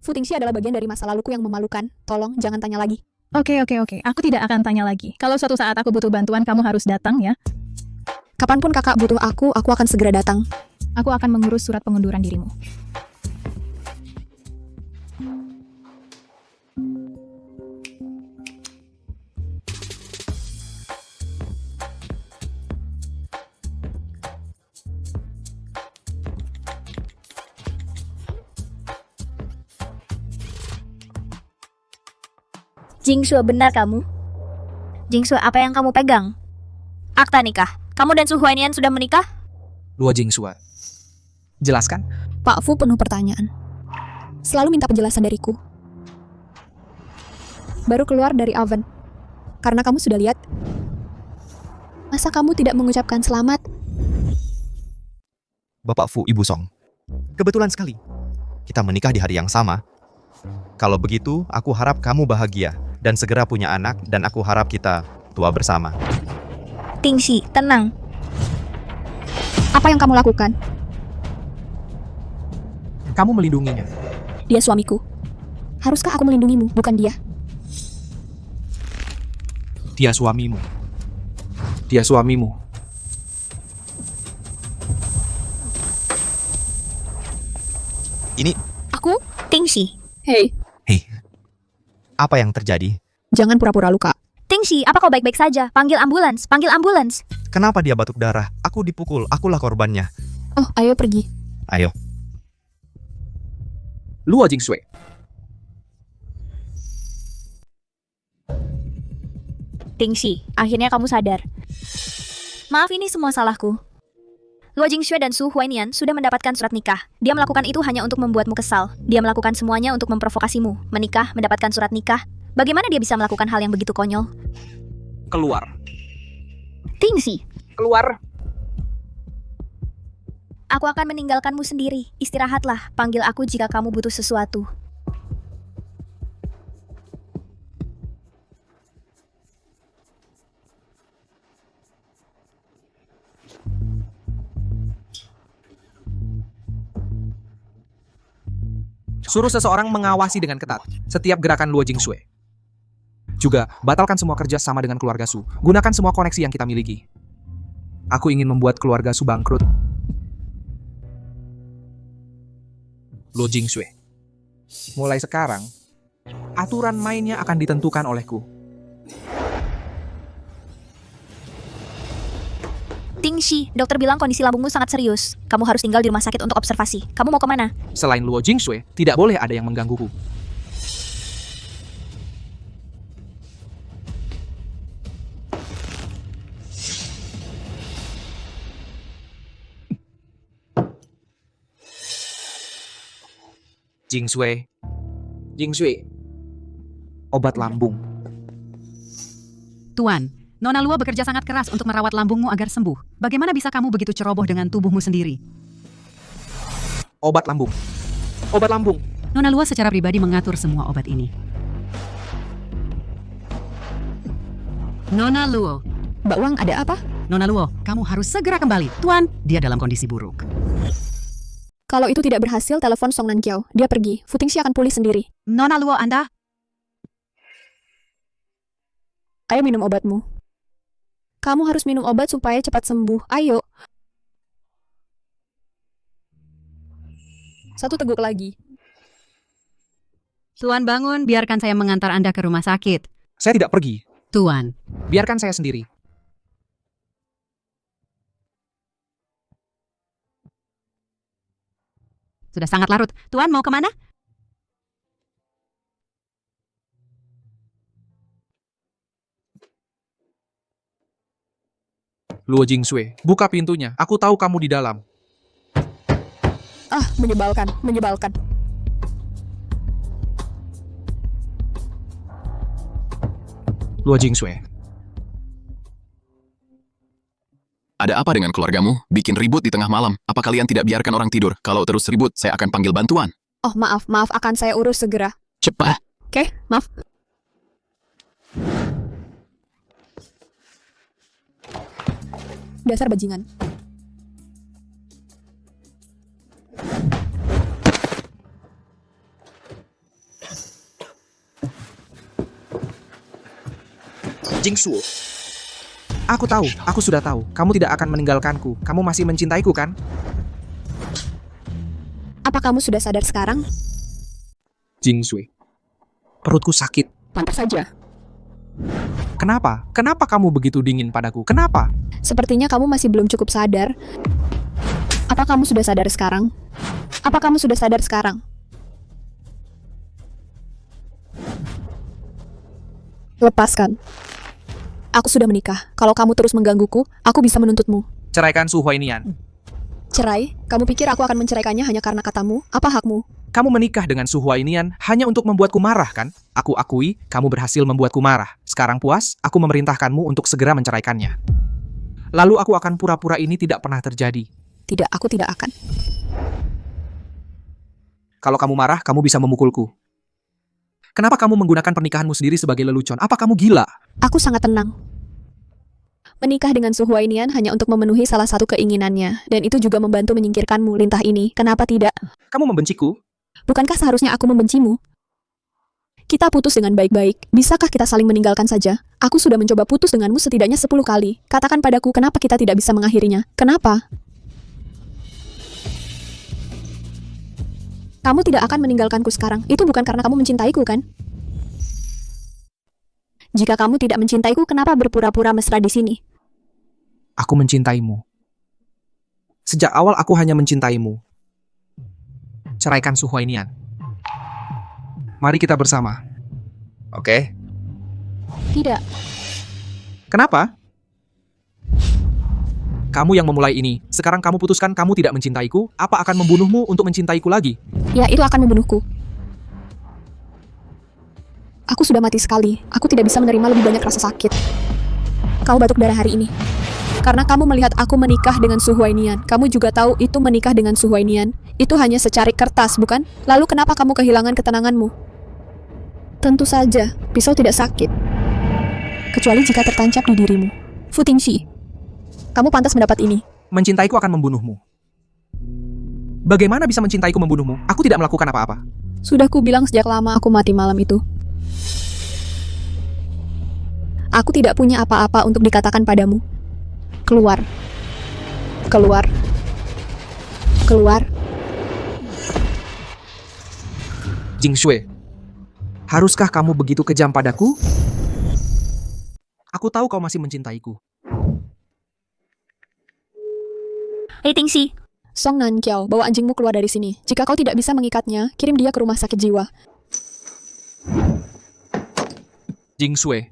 Fu Tingxi adalah bagian dari masa laluku yang memalukan. Tolong, jangan tanya lagi. Oke. Aku tidak akan tanya lagi. Kalau suatu saat aku butuh bantuan, kamu harus datang ya. Kapanpun kakak butuh aku akan segera datang. Aku akan mengurus surat pengunduran dirimu. Jingshue, benar kamu? Jingshue, apa yang kamu pegang? Akta nikah. Kamu dan Su Huainian sudah menikah? Luo Jingshue. Jelaskan. Pak Fu penuh pertanyaan. Selalu minta penjelasan dariku. Baru keluar dari oven. Karena kamu sudah lihat. Masa kamu tidak mengucapkan selamat? Bapak Fu, Ibu Song. Kebetulan sekali. Kita menikah di hari yang sama. Kalau begitu, aku harap kamu bahagia dan segera punya anak, dan aku harap kita tua bersama. Tingxi, tenang. Apa yang kamu lakukan? Kamu melindunginya. Dia suamiku. Haruskah aku melindungimu, bukan dia? Dia suamimu. Dia suamimu. Ini... Aku? Tingxi. Hei, Hei, apa yang terjadi? jangan pura-pura luka. Tingxi, apa kau baik-baik saja? Panggil ambulans, panggil ambulans. Kenapa dia batuk darah? Aku dipukul, akulah korbannya. Oh, ayo pergi. Ayo. Luo Jingshue. Tingxi, akhirnya kamu sadar. Maaf, ini semua salahku. Luo Jingshue dan Su Huainian sudah mendapatkan surat nikah. Dia melakukan itu hanya untuk membuatmu kesal. Dia melakukan semuanya untuk memprovokasimu. Menikah, mendapatkan surat nikah. Bagaimana dia bisa melakukan hal yang begitu konyol? Keluar. Tingxi, Keluar. aku akan meninggalkanmu sendiri. Istirahatlah, panggil aku jika kamu butuh sesuatu. Suruh seseorang mengawasi dengan ketat setiap gerakan Luo Jingshue. Juga, batalkan semua kerja sama dengan keluarga Su. Gunakan semua koneksi yang kita miliki. Aku ingin membuat keluarga Su bangkrut. Luo Jingshue. Mulai sekarang, aturan mainnya akan ditentukan olehku. Tingxi, dokter bilang kondisi lambungmu sangat serius. Kamu harus tinggal di rumah sakit untuk observasi. Kamu mau kemana? Selain Luo Jingshue, tidak boleh ada yang menggangguku. Jingshue. Jingshue. Obat lambung. Tuan, Nona Luo bekerja sangat keras untuk merawat lambungmu agar sembuh. Bagaimana bisa kamu begitu ceroboh dengan tubuhmu sendiri? Obat lambung. Obat lambung. Nona Luo secara pribadi mengatur semua obat ini. Nona Luo. Mbak Wang, ada apa? Nona Luo, kamu harus segera kembali. Tuan, dia dalam kondisi buruk. Kalau itu tidak berhasil, telepon Song Nankiao. Dia pergi. Fu Tingxi akan pulih sendiri. Nona Luo, Anda? Ayo minum obatmu. Kamu harus minum obat supaya cepat sembuh. Ayo. Satu teguk lagi. Tuan bangun, biarkan saya mengantar Anda ke rumah sakit. Saya tidak pergi. Tuan. Biarkan saya sendiri. Sudah sangat larut. Tuan mau kemana? Luo Jingshue, buka pintunya. Aku tahu kamu di dalam. Ah, menyebalkan, menyebalkan. Luo Jingshue. Ada apa dengan keluargamu? Bikin ribut di tengah malam. Apa kalian tidak biarkan orang tidur? Kalau terus ribut, saya akan panggil bantuan. Oh, maaf, akan saya urus segera. Cepat. Oke, maaf. Dasar bajingan. Jingshue. Aku tahu, aku sudah tahu. Kamu tidak akan meninggalkanku. Kamu masih mencintaiku, kan? Apa kamu sudah sadar sekarang? Jingshue. Perutku sakit. Pantas saja. Kenapa? Kenapa kamu begitu dingin padaku? Kenapa? Sepertinya kamu masih belum cukup sadar. Apa kamu sudah sadar sekarang? Apa kamu sudah sadar sekarang? Lepaskan. Aku sudah menikah. Kalau kamu terus menggangguku, aku bisa menuntutmu. Ceraikan Su Huainian. Cerai? Kamu pikir aku akan menceraikannya hanya karena katamu? Apa hakmu? Kamu menikah dengan Su Huainian hanya untuk membuatku marah, kan? Aku akui, kamu berhasil membuatku marah. Sekarang puas, aku memerintahkanmu untuk segera menceraikannya. Lalu aku akan pura-pura ini tidak pernah terjadi. Tidak, aku tidak akan. Kalau kamu marah, kamu bisa memukulku. Kenapa kamu menggunakan pernikahanmu sendiri sebagai lelucon? Apa kamu gila? Aku sangat tenang. Menikah dengan Su Huainian hanya untuk memenuhi salah satu keinginannya, dan itu juga membantu menyingkirkanmu lintah ini. Kenapa tidak? Kamu membenciku? Bukankah seharusnya aku membencimu? Kita putus dengan baik-baik. Bisakah kita saling meninggalkan saja? Aku sudah mencoba putus denganmu setidaknya 10 kali. Katakan padaku kenapa kita tidak bisa mengakhirinya. Kenapa? Kamu tidak akan meninggalkanku sekarang. Itu bukan karena kamu mencintaiku, kan? Jika kamu tidak mencintaiku, kenapa berpura-pura mesra di sini? Aku mencintaimu. Sejak awal aku hanya mencintaimu. Ceraikan Su Huainian. Mari kita bersama. Oke? Tidak. Kenapa? Kamu yang memulai ini. Sekarang kamu putuskan kamu tidak mencintaiku. Apa akan membunuhmu untuk mencintaiku lagi? Ya, itu akan membunuhku. Aku sudah mati sekali. Aku tidak bisa menerima lebih banyak rasa sakit. Kau batuk darah hari ini. Karena kamu melihat aku menikah dengan Su Huainian. Kamu juga tahu itu menikah dengan Su Huainian. Itu hanya secarik kertas, bukan? Lalu kenapa kamu kehilangan ketenanganmu? Tentu saja, pisau tidak sakit. Kecuali jika tertancap di dirimu. Fu Tingxi, kamu pantas mendapat ini. Mencintaiku akan membunuhmu. Bagaimana bisa mencintaiku membunuhmu? Aku tidak melakukan apa-apa. Sudah ku bilang sejak lama aku mati malam itu. Aku tidak punya apa-apa untuk dikatakan padamu. Keluar. Keluar. Keluar. Jing Shui, haruskah kamu begitu kejam padaku? Aku tahu kau masih mencintaiku. Hei Tingxi, Song Nankiao, bawa anjingmu keluar dari sini. Jika kau tidak bisa mengikatnya, kirim dia ke rumah sakit jiwa. Jing Shui.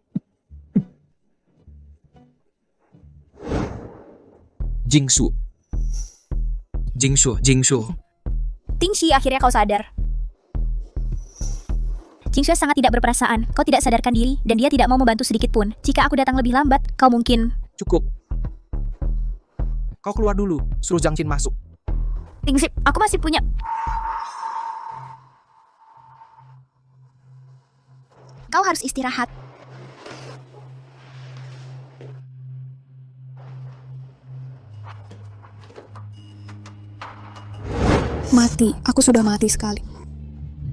Jingsu. Jingsu, Jingsu. Tingxi, akhirnya kau sadar. Jingxue sangat tidak berperasaan. Kau tidak sadarkan diri, dan dia tidak mau membantu sedikit pun. Jika aku datang lebih lambat, kau mungkin... Cukup. Kau keluar dulu, suruh Zhang Qin masuk. Tingxi, aku masih punya... Kau harus istirahat. Mati, aku sudah mati sekali.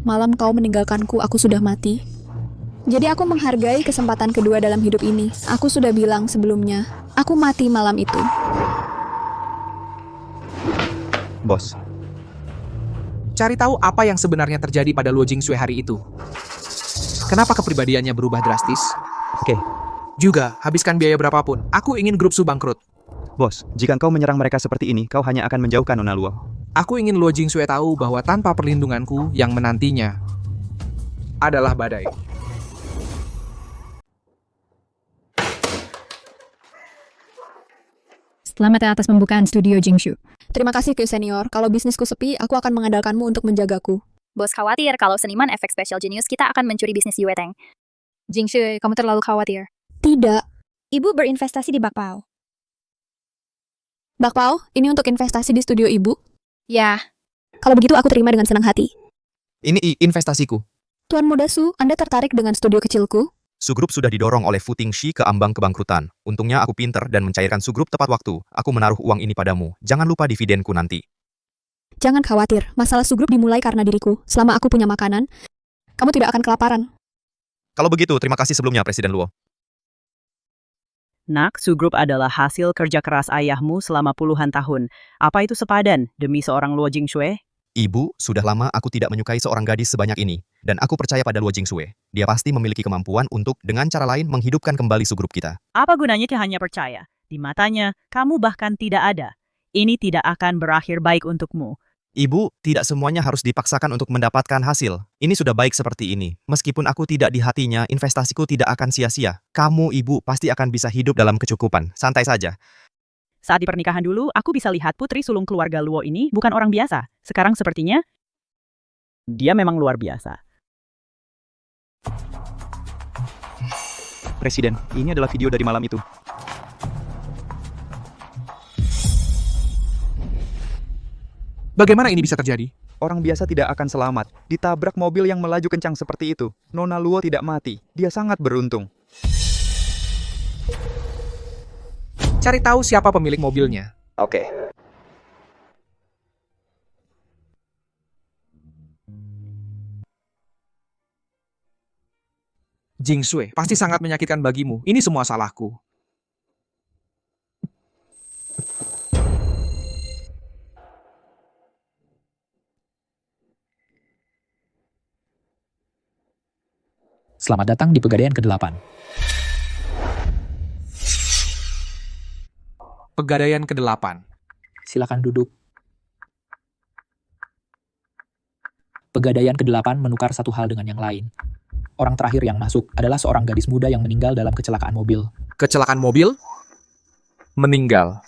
Malam kau meninggalkanku, aku sudah mati. Jadi aku menghargai kesempatan kedua dalam hidup ini. Aku sudah bilang sebelumnya, aku mati malam itu. Bos. Cari tahu apa yang sebenarnya terjadi pada Luo Jingshui hari itu. Kenapa kepribadiannya berubah drastis? Oke. Juga, habiskan biaya berapapun. Aku ingin grup Su bangkrut. Bos, jika kau menyerang mereka seperti ini, kau hanya akan menjauhkan Nona Luo. Aku ingin Luo Jingshui tahu bahwa tanpa perlindunganku yang menantinya adalah badai. Selamat atas pembukaan studio Jingshu. Terima kasih, Q Senior. Kalau bisnisku sepi, aku akan mengandalkanmu untuk menjagaku. Bos khawatir kalau seniman efek Special Genius kita akan mencuri bisnis Yue Teng. Jingxue, kamu terlalu khawatir. Tidak. Ibu berinvestasi di Bakpao. Bakpao, ini untuk investasi di studio ibu? Ya. Kalau begitu aku terima dengan senang hati. Ini investasiku. Tuan Muda Su, Anda tertarik dengan studio kecilku? Sugrup sudah didorong oleh Fu Tingxi ke ambang kebangkrutan. Untungnya aku pinter dan mencairkan Sugrup tepat waktu. Aku menaruh uang ini padamu. Jangan lupa dividenku nanti. Jangan khawatir, masalah Sugrup dimulai karena diriku. Selama aku punya makanan, kamu tidak akan kelaparan. Kalau begitu, terima kasih sebelumnya Presiden Luo. Nak, Sugrup adalah hasil kerja keras ayahmu selama puluhan tahun. Apa itu sepadan demi seorang Luo Jingshui? Ibu, sudah lama aku tidak menyukai seorang gadis sebanyak ini. Dan aku percaya pada Luo Jingshui. Dia pasti memiliki kemampuan untuk, dengan cara lain, menghidupkan kembali Sugrup kita. Apa gunanya dia hanya percaya? Di matanya, kamu bahkan tidak ada. Ini tidak akan berakhir baik untukmu. Ibu, tidak semuanya harus dipaksakan untuk mendapatkan hasil. Ini sudah baik seperti ini. Meskipun aku tidak di hatinya, investasiku tidak akan sia-sia. Kamu, ibu, pasti akan bisa hidup dalam kecukupan. Santai saja. Saat di pernikahan dulu, aku bisa lihat putri sulung keluarga Luo ini bukan orang biasa. Sekarang sepertinya dia memang luar biasa. Presiden, ini adalah video dari malam itu. Bagaimana ini bisa terjadi? Orang biasa tidak akan selamat. Ditabrak mobil yang melaju kencang seperti itu. Nona Luo tidak mati. Dia sangat beruntung. Cari tahu siapa pemilik mobilnya. Oke. Jing Shui, pasti sangat menyakitkan bagimu. Ini semua salahku. Selamat datang di Pegadaian ke-8. Pegadaian ke-8. Silakan duduk. Pegadaian ke-8 menukar satu hal dengan yang lain. Orang terakhir yang masuk adalah seorang gadis muda yang meninggal dalam kecelakaan mobil. Kecelakaan mobil? Meninggal.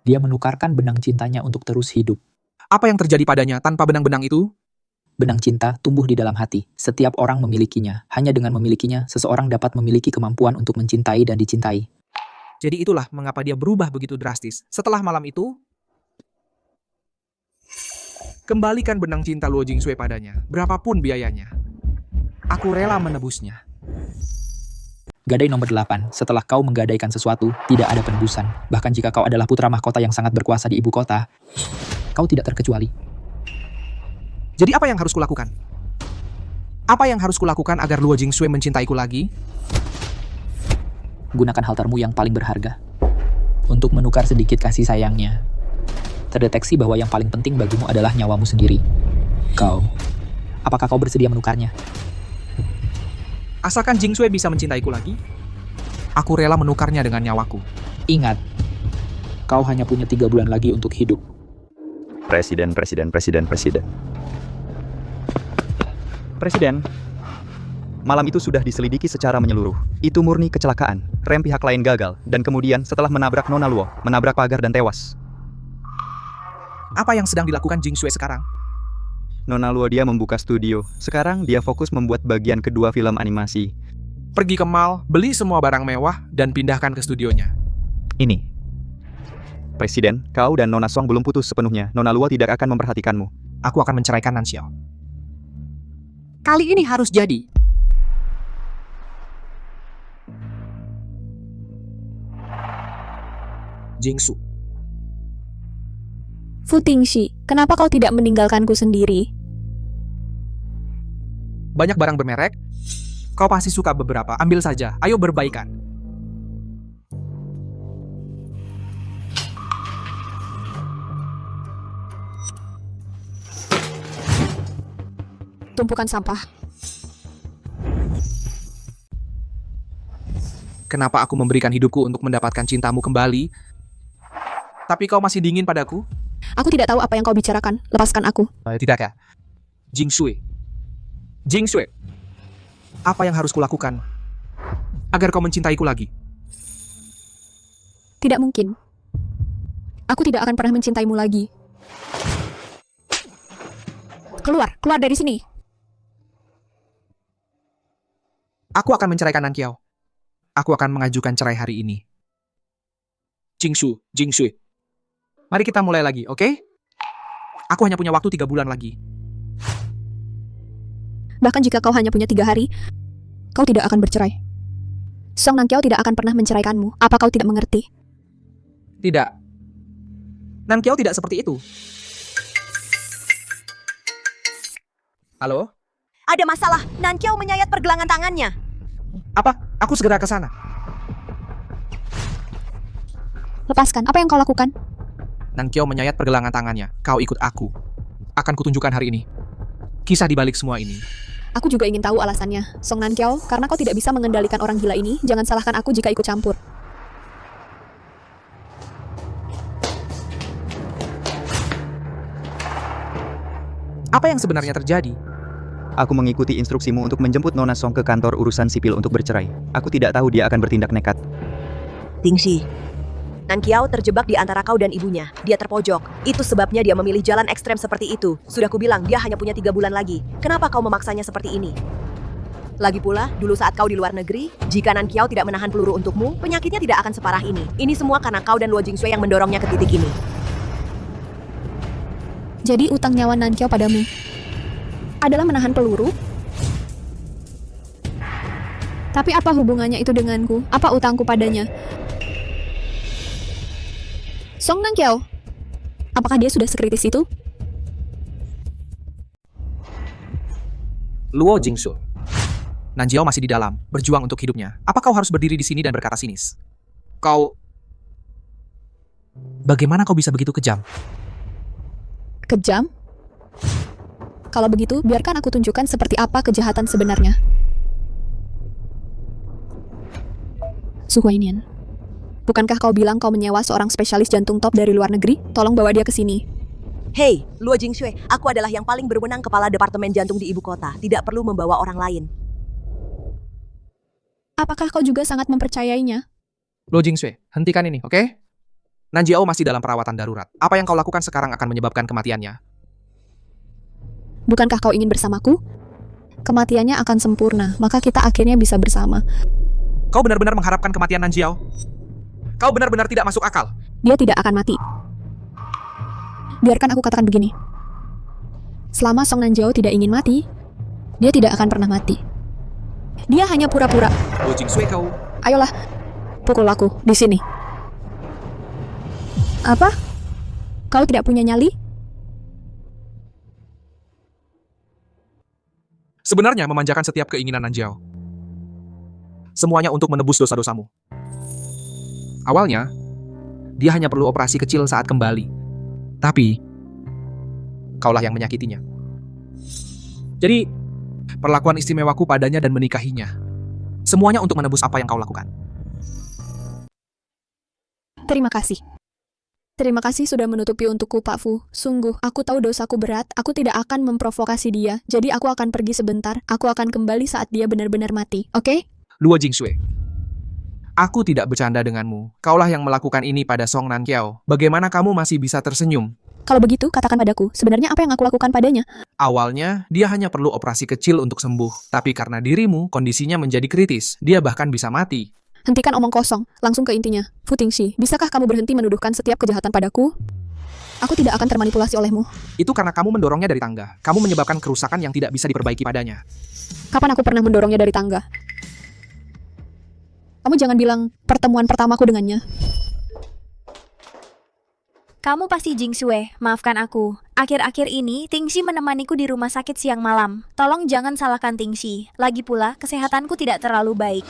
Dia menukarkan benang cintanya untuk terus hidup. Apa yang terjadi padanya tanpa benang-benang itu? Benang cinta tumbuh di dalam hati. Setiap orang memilikinya. Hanya dengan memilikinya, seseorang dapat memiliki kemampuan untuk mencintai dan dicintai. Jadi itulah mengapa dia berubah begitu drastis. Setelah malam itu, kembalikan benang cinta Luo Jingshui padanya, berapapun biayanya. Aku rela menebusnya. Gadai nomor 8, setelah kau menggadaikan sesuatu, tidak ada penebusan. Bahkan jika kau adalah putra mahkota yang sangat berkuasa di ibu kota, kau tidak terkecuali. Jadi apa yang harus kulakukan? Apa yang harus kulakukan agar Luo Jingshui mencintaiku lagi? Gunakan haltermu yang paling berharga untuk menukar sedikit kasih sayangnya. Terdeteksi bahwa yang paling penting bagimu adalah nyawamu sendiri. Apakah kau bersedia menukarnya? Asalkan Jingshui bisa mencintaiku lagi, aku rela menukarnya dengan nyawaku. Ingat, kau hanya punya 3 bulan lagi untuk hidup. Presiden. Malam itu sudah diselidiki secara menyeluruh. Itu murni kecelakaan. Rem pihak lain gagal. Dan kemudian setelah menabrak Nona Luo, menabrak pagar dan tewas. Apa yang sedang dilakukan Jingshui sekarang? Nona Luo dia membuka studio. Sekarang dia fokus membuat bagian kedua film animasi. Pergi ke mall, beli semua barang mewah, dan pindahkan ke studionya. Ini. Presiden, kau dan Nona Song belum putus sepenuhnya. Nona Luo tidak akan memperhatikanmu. Aku akan menceraikan Nan Xiao. Kali ini harus jadi. Jingsu. Fu Tingxi, kenapa kau tidak meninggalkanku sendiri? Banyak barang bermerek. Kau pasti suka beberapa. Ambil saja. Ayo berbaikan. Tumpukan sampah. Kenapa aku memberikan hidupku untuk mendapatkan cintamu kembali? Tapi kau masih dingin padaku? Aku tidak tahu apa yang kau bicarakan. Lepaskan aku. Tidak ya? Jingshui. Apa yang harus kulakukan agar kau mencintaiku lagi? Tidak mungkin. Aku tidak akan pernah mencintaimu lagi. Keluar dari sini. Aku akan menceraikan Nan Qiao. Aku akan mengajukan cerai hari ini. Jingshui. Mari kita mulai lagi, oke? Aku hanya punya waktu 3 bulan lagi. Bahkan jika kau hanya punya 3 hari, kau tidak akan bercerai. Song Nankiao tidak akan pernah menceraikanmu. Apa kau tidak mengerti? Tidak. Nan Qiao tidak seperti itu. Halo? Ada masalah. Nan Qiao menyayat pergelangan tangannya. Apa? Aku segera ke sana. Lepaskan. Apa yang kau lakukan? Nan Qiao menyayat pergelangan tangannya. Kau ikut aku. Akan kutunjukkan hari ini. Kisah di balik semua ini. Aku juga ingin tahu alasannya. Song Nankiao, karena kau tidak bisa mengendalikan orang gila ini, jangan salahkan aku jika ikut campur. Apa yang sebenarnya terjadi? Aku mengikuti instruksimu untuk menjemput Nona Song ke kantor urusan sipil untuk bercerai. Aku tidak tahu dia akan bertindak nekat. Tingxi, Nan Qiao terjebak di antara kau dan ibunya. Dia terpojok. Itu sebabnya dia memilih jalan ekstrem seperti itu. Sudah kubilang dia hanya punya 3 bulan lagi. Kenapa kau memaksanya seperti ini? Lagi pula, dulu saat kau di luar negeri, jika Nan Qiao tidak menahan peluru untukmu, penyakitnya tidak akan separah ini. Ini semua karena kau dan Luo Jingshui yang mendorongnya ke titik ini. Jadi utang nyawa Nan Qiao padamu adalah menahan peluru? Tapi apa hubungannya itu denganku? Apa utangku padanya? Song Nan Qiao, apakah dia sudah sekritis itu? Luo Jingshui. Nanjiao masih di dalam, berjuang untuk hidupnya. Apa kau harus berdiri di sini dan berkata sinis? Bagaimana kau bisa begitu kejam? Kejam? Kalau begitu, biarkan aku tunjukkan seperti apa kejahatan sebenarnya. Su Huainian, bukankah kau bilang kau menyewa seorang spesialis jantung top dari luar negeri? Tolong bawa dia ke sini. Hei, Luo Jingshui, aku adalah yang paling berwenang kepala departemen jantung di ibu kota. Tidak perlu membawa orang lain. Apakah kau juga sangat mempercayainya? Luo Jingshui, hentikan ini, oke? Nanjiao masih dalam perawatan darurat. Apa yang kau lakukan sekarang akan menyebabkan kematiannya. Bukankah kau ingin bersamaku? Kematiannya akan sempurna, maka kita akhirnya bisa bersama. Kau benar-benar mengharapkan kematian Nanjiao? Kau benar-benar tidak masuk akal. Dia tidak akan mati. Biarkan aku katakan begini. Selama Song Nanjiao tidak ingin mati, dia tidak akan pernah mati. Dia hanya pura-pura. Luo Jingshui kau. Ayolah, pukul aku di sini. Apa? Kau tidak punya nyali? Sebenarnya memanjakan setiap keinginan Nanjiao. Semuanya untuk menebus dosa-dosamu. Awalnya, dia hanya perlu operasi kecil saat kembali. Tapi, kaulah yang menyakitinya. Jadi, perlakuan istimewaku padanya dan menikahinya. Semuanya untuk menebus apa yang kau lakukan. Terima kasih. Terima kasih sudah menutupi untukku, Pak Fu. Sungguh, aku tahu dosaku berat. Aku tidak akan memprovokasi dia. Jadi aku akan pergi sebentar. Aku akan kembali saat dia benar-benar mati. Oke? Luo Jingshui. Aku tidak bercanda denganmu. Kaulah yang melakukan ini pada Song Nan Qiao. Bagaimana kamu masih bisa tersenyum? Kalau begitu, katakan padaku. Sebenarnya apa yang aku lakukan padanya? Awalnya, dia hanya perlu operasi kecil untuk sembuh. Tapi karena dirimu, kondisinya menjadi kritis. Dia bahkan bisa mati. Hentikan omong kosong, langsung ke intinya. Fu Tingxi, bisakah kamu berhenti menuduhkan setiap kejahatan padaku? Aku tidak akan termanipulasi olehmu. Itu karena kamu mendorongnya dari tangga. Kamu menyebabkan kerusakan yang tidak bisa diperbaiki padanya. Kapan aku pernah mendorongnya dari tangga? Kamu jangan bilang pertemuan pertamaku dengannya. Kamu pasti Jingshui, maafkan aku. Akhir-akhir ini, Tingxi menemaniku di rumah sakit siang malam. Tolong jangan salahkan Tingxi. Lagi pula, kesehatanku tidak terlalu baik.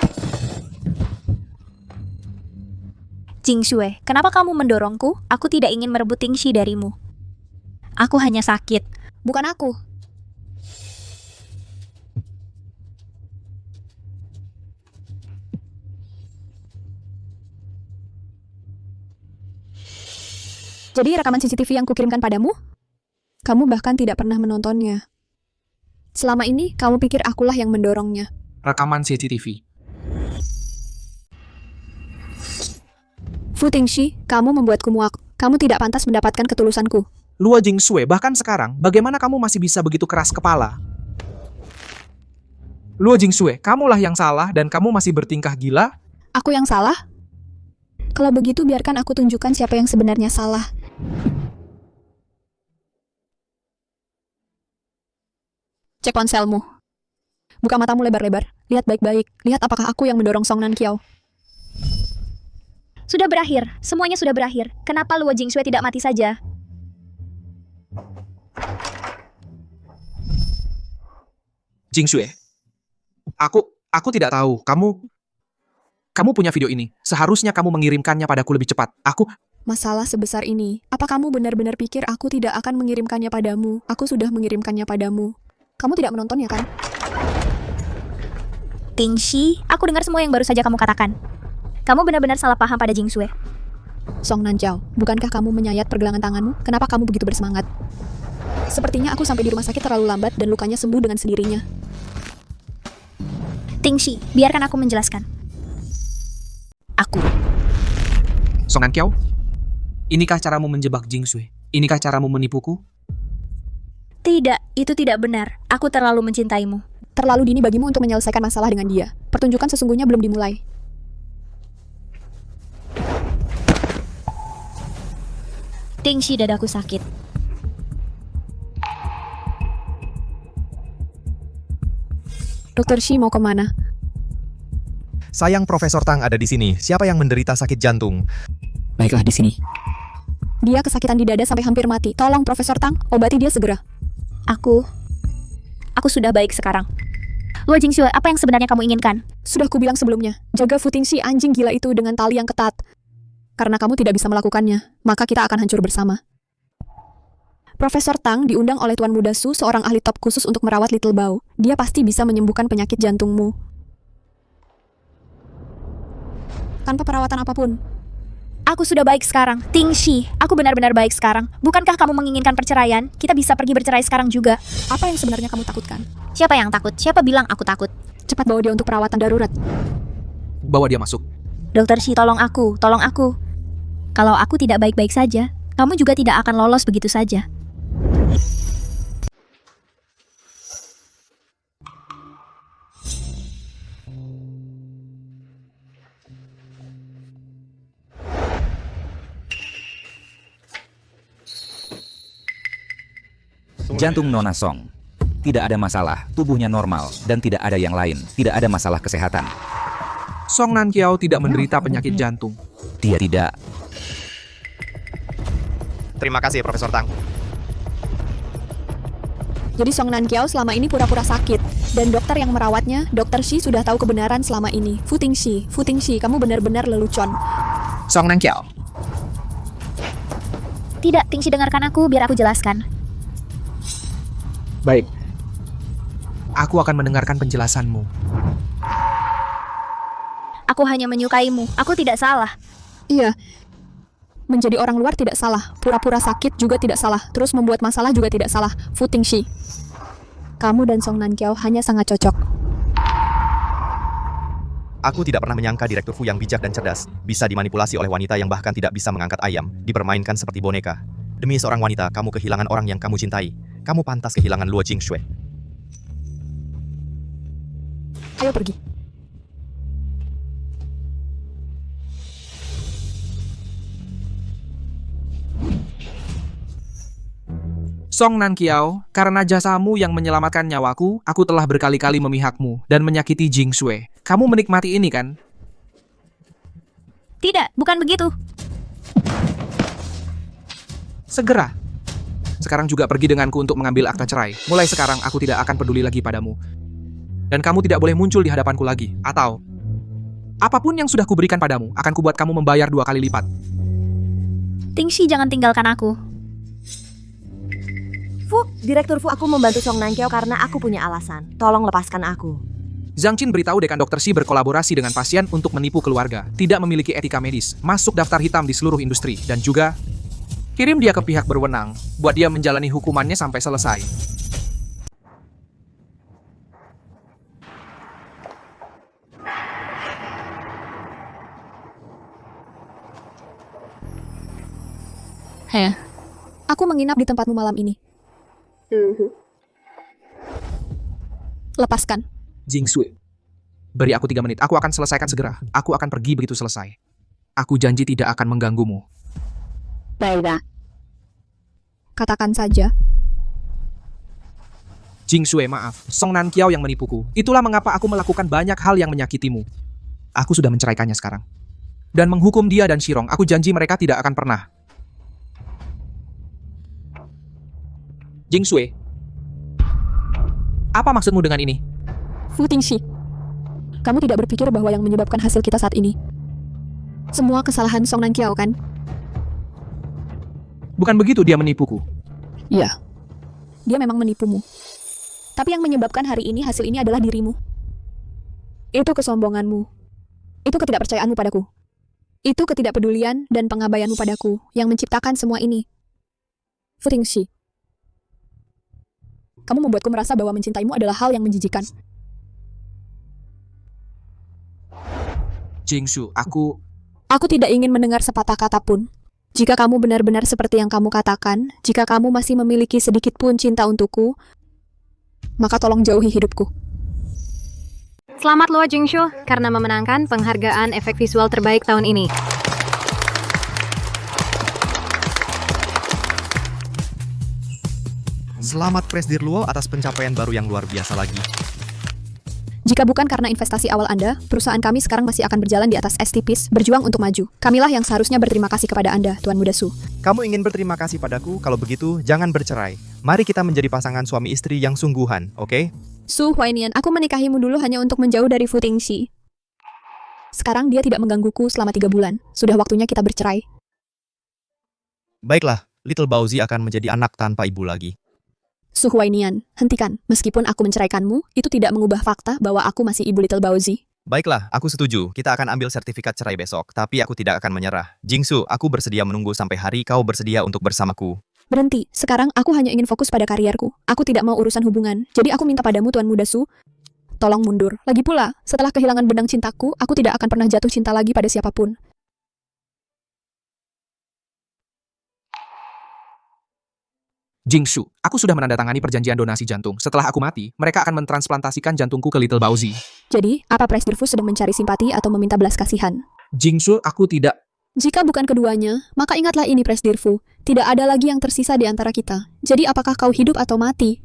Jingshui, kenapa kamu mendorongku? Aku tidak ingin merebut Tingxi darimu. Aku hanya sakit. Bukan aku. Jadi rekaman CCTV yang kukirimkan padamu? Kamu bahkan tidak pernah menontonnya. Selama ini, kamu pikir akulah yang mendorongnya. Rekaman CCTV. Fu Tingxi, kamu membuatku muak. Kamu tidak pantas mendapatkan ketulusanku. Luo Jingshui, bahkan sekarang, bagaimana kamu masih bisa begitu keras kepala? Luo Jingshui, kamulah yang salah dan kamu masih bertingkah gila? Aku yang salah? Kalau begitu, biarkan aku tunjukkan siapa yang sebenarnya salah. Cek ponselmu. Buka matamu lebar-lebar. Lihat baik-baik. Lihat apakah aku yang mendorong Song Nan Qiao. Sudah berakhir. Semuanya sudah berakhir. Kenapa Luo Jingshui tidak mati saja? Jingshui, aku tidak tahu. Kamu punya video ini. Seharusnya kamu mengirimkannya padaku lebih cepat. Masalah sebesar ini. Apa kamu benar-benar pikir aku tidak akan mengirimkannya padamu? Aku sudah mengirimkannya padamu. Kamu tidak menontonnya, kan? Tingxi, aku dengar semua yang baru saja kamu katakan. Kamu benar-benar salah paham pada Jingshui. Song Nan Qiao, bukankah kamu menyayat pergelangan tanganmu? Kenapa kamu begitu bersemangat? Sepertinya aku sampai di rumah sakit terlalu lambat dan lukanya sembuh dengan sendirinya. Tingxi, biarkan aku menjelaskan. Song Nankiao, inikah caramu menjebak Jingsue? Inikah caramu menipuku? Tidak, itu tidak benar. Aku terlalu mencintaimu. Terlalu dini bagimu untuk menyelesaikan masalah dengan dia. Pertunjukan sesungguhnya belum dimulai. Tingxi, dadaku sakit. Dokter Shi mau kemana? Sayang Profesor Tang ada di sini. Siapa yang menderita sakit jantung? Baiklah di sini. Dia kesakitan di dada sampai hampir mati. Tolong Profesor Tang, obati dia segera. Aku sudah baik sekarang. Luo Jingxue, apa yang sebenarnya kamu inginkan? Sudah kubilang sebelumnya, jaga Fu Tingxi anjing gila itu dengan tali yang ketat. Karena kamu tidak bisa melakukannya, maka kita akan hancur bersama. Profesor Tang diundang oleh Tuan Muda Su, seorang ahli top khusus untuk merawat Little Bao. Dia pasti bisa menyembuhkan penyakit jantungmu. Tanpa perawatan apapun. Aku sudah baik sekarang. Tingxi, aku benar-benar baik sekarang. Bukankah kamu menginginkan perceraian? Kita bisa pergi bercerai sekarang juga. Apa yang sebenarnya kamu takutkan? Siapa yang takut? Siapa bilang aku takut? Cepat bawa dia untuk perawatan darurat. Bawa dia masuk. Dokter Shi, tolong aku, tolong aku. Kalau aku tidak baik-baik saja, kamu juga tidak akan lolos begitu saja. Jantung Nona Song. Tidak ada masalah, tubuhnya normal, dan tidak ada yang lain, tidak ada masalah kesehatan. Song Nankiao tidak menderita penyakit jantung. Dia tidak. Terima kasih Profesor Tang. Jadi Song Nankiao selama ini pura-pura sakit. Dan dokter yang merawatnya, Dokter Shi sudah tahu kebenaran selama ini. Fu Tingxi, kamu benar-benar lelucon. Song Nankiao. Tidak, Tingxi, dengarkan aku, biar aku jelaskan. Baik. Aku akan mendengarkan penjelasanmu. Aku hanya menyukaimu, aku tidak salah. Iya. Menjadi orang luar tidak salah. Pura-pura sakit juga tidak salah. Terus membuat masalah juga tidak salah. Fu Tingxi, kamu dan Song Nankiao hanya sangat cocok. Aku tidak pernah menyangka Direktur Fu yang bijak dan cerdas bisa dimanipulasi oleh wanita yang bahkan tidak bisa mengangkat ayam, dipermainkan seperti boneka. Demi seorang wanita, kamu kehilangan orang yang kamu cintai. Kamu pantas kehilangan Luo Jingxue. Ayo pergi. Song Nankiao, karena jasamu yang menyelamatkan nyawaku, aku telah berkali-kali memihakmu dan menyakiti Jingxue. Kamu menikmati ini kan? Tidak, bukan begitu. Segera. Sekarang juga pergi denganku untuk mengambil akta cerai. Mulai sekarang aku tidak akan peduli lagi padamu. Dan kamu tidak boleh muncul di hadapanku lagi. Atau apapun yang sudah kuberikan padamu, akan kubuat kamu membayar 2 kali lipat. Tingxi, jangan tinggalkan aku. Fu, Direktur Fu, aku membantu Song Nankiao karena aku punya alasan. Tolong lepaskan aku. Zhang Qin beritahu Dekan Dr. Shi berkolaborasi dengan pasien untuk menipu keluarga, tidak memiliki etika medis, masuk daftar hitam di seluruh industri, dan juga kirim dia ke pihak berwenang, buat dia menjalani hukumannya sampai selesai. Heh, aku menginap di tempatmu malam ini. Lepaskan. Jingxue, beri aku 3 menit, aku akan selesaikan segera. Aku akan pergi begitu selesai. Aku janji tidak akan mengganggumu. Baiklah. Katakan saja. Jingxue, maaf. Song Nankiao yang menipuku. Itulah mengapa aku melakukan banyak hal yang menyakitimu. Aku sudah menceraikannya sekarang. Dan menghukum dia dan Shirong. Aku janji mereka tidak akan pernah. Jingxue, apa maksudmu dengan ini? Fu Tingxi, kamu tidak berpikir bahwa yang menyebabkan hasil kita saat ini semua kesalahan Song Nankiao, kan? Bukan begitu dia menipuku. Iya. Dia memang menipumu. Tapi yang menyebabkan hari ini hasil ini adalah dirimu. Itu kesombonganmu. Itu ketidakpercayaanmu padaku. Itu ketidakpedulian dan pengabaianmu padaku yang menciptakan semua ini. Fu Tingxi, Kamu membuatku merasa bahwa mencintaimu adalah hal yang menjijikan. Jingshu, Aku tidak ingin mendengar sepatah kata pun. Jika kamu benar-benar seperti yang kamu katakan, jika kamu masih memiliki sedikit pun cinta untukku, maka tolong jauhi hidupku. Selamat Luo Jingshu karena memenangkan penghargaan efek visual terbaik tahun ini. Selamat Presdir Luo atas pencapaian baru yang luar biasa lagi. Jika bukan karena investasi awal Anda, perusahaan kami sekarang masih akan berjalan di atas es tipis, berjuang untuk maju. Kamilah yang seharusnya berterima kasih kepada Anda, Tuan Muda Su. Kamu ingin berterima kasih padaku? Kalau begitu, jangan bercerai. Mari kita menjadi pasangan suami istri yang sungguhan, oke? Su Huainian, aku menikahimu dulu hanya untuk menjauh dari Fu Tingxi. Sekarang dia tidak menggangguku selama 3 bulan. Sudah waktunya kita bercerai. Baiklah, Little Baozi akan menjadi anak tanpa ibu lagi. Su Huainian, hentikan. Meskipun aku menceraikanmu, itu tidak mengubah fakta bahwa aku masih ibu Little Baozi. Baiklah, aku setuju. Kita akan ambil sertifikat cerai besok, tapi aku tidak akan menyerah. Jingsu, aku bersedia menunggu sampai hari kau bersedia untuk bersamaku. Berhenti, sekarang aku hanya ingin fokus pada karierku. Aku tidak mau urusan hubungan, jadi aku minta padamu Tuan Muda Su, tolong mundur. Lagi pula, setelah kehilangan benang cintaku, aku tidak akan pernah jatuh cinta lagi pada siapapun. Jingshu, aku sudah menandatangani perjanjian donasi jantung. Setelah aku mati, mereka akan mentransplantasikan jantungku ke Little Baozi. Jadi, apa Presdir Fu sedang mencari simpati atau meminta belas kasihan? Jingshu, aku tidak... Jika bukan keduanya, maka ingatlah ini Presdir Fu. Tidak ada lagi yang tersisa di antara kita. Jadi apakah kau hidup atau mati?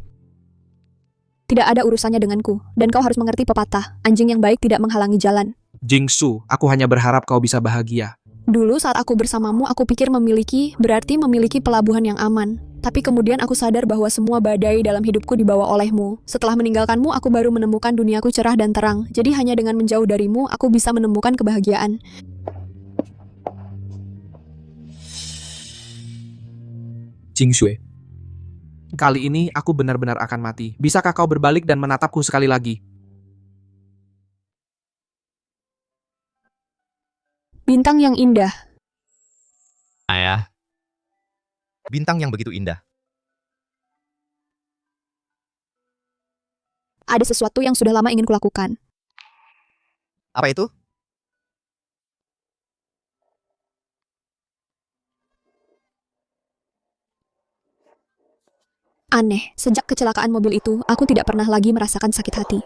Tidak ada urusannya denganku. Dan kau harus mengerti pepatah, anjing yang baik tidak menghalangi jalan. Jingshu, aku hanya berharap kau bisa bahagia. Dulu saat aku bersamamu, aku pikir memiliki berarti memiliki pelabuhan yang aman. Tapi kemudian aku sadar bahwa semua badai dalam hidupku dibawa olehmu. Setelah meninggalkanmu, aku baru menemukan duniaku cerah dan terang. Jadi hanya dengan menjauh darimu, aku bisa menemukan kebahagiaan. Jingshu, kali ini aku benar-benar akan mati. Bisakah kau berbalik dan menatapku sekali lagi? Bintang yang indah. Ayah. Bintang yang begitu indah. Ada sesuatu yang sudah lama ingin kulakukan. Apa itu? Aneh, sejak kecelakaan mobil itu, aku tidak pernah lagi merasakan sakit hati.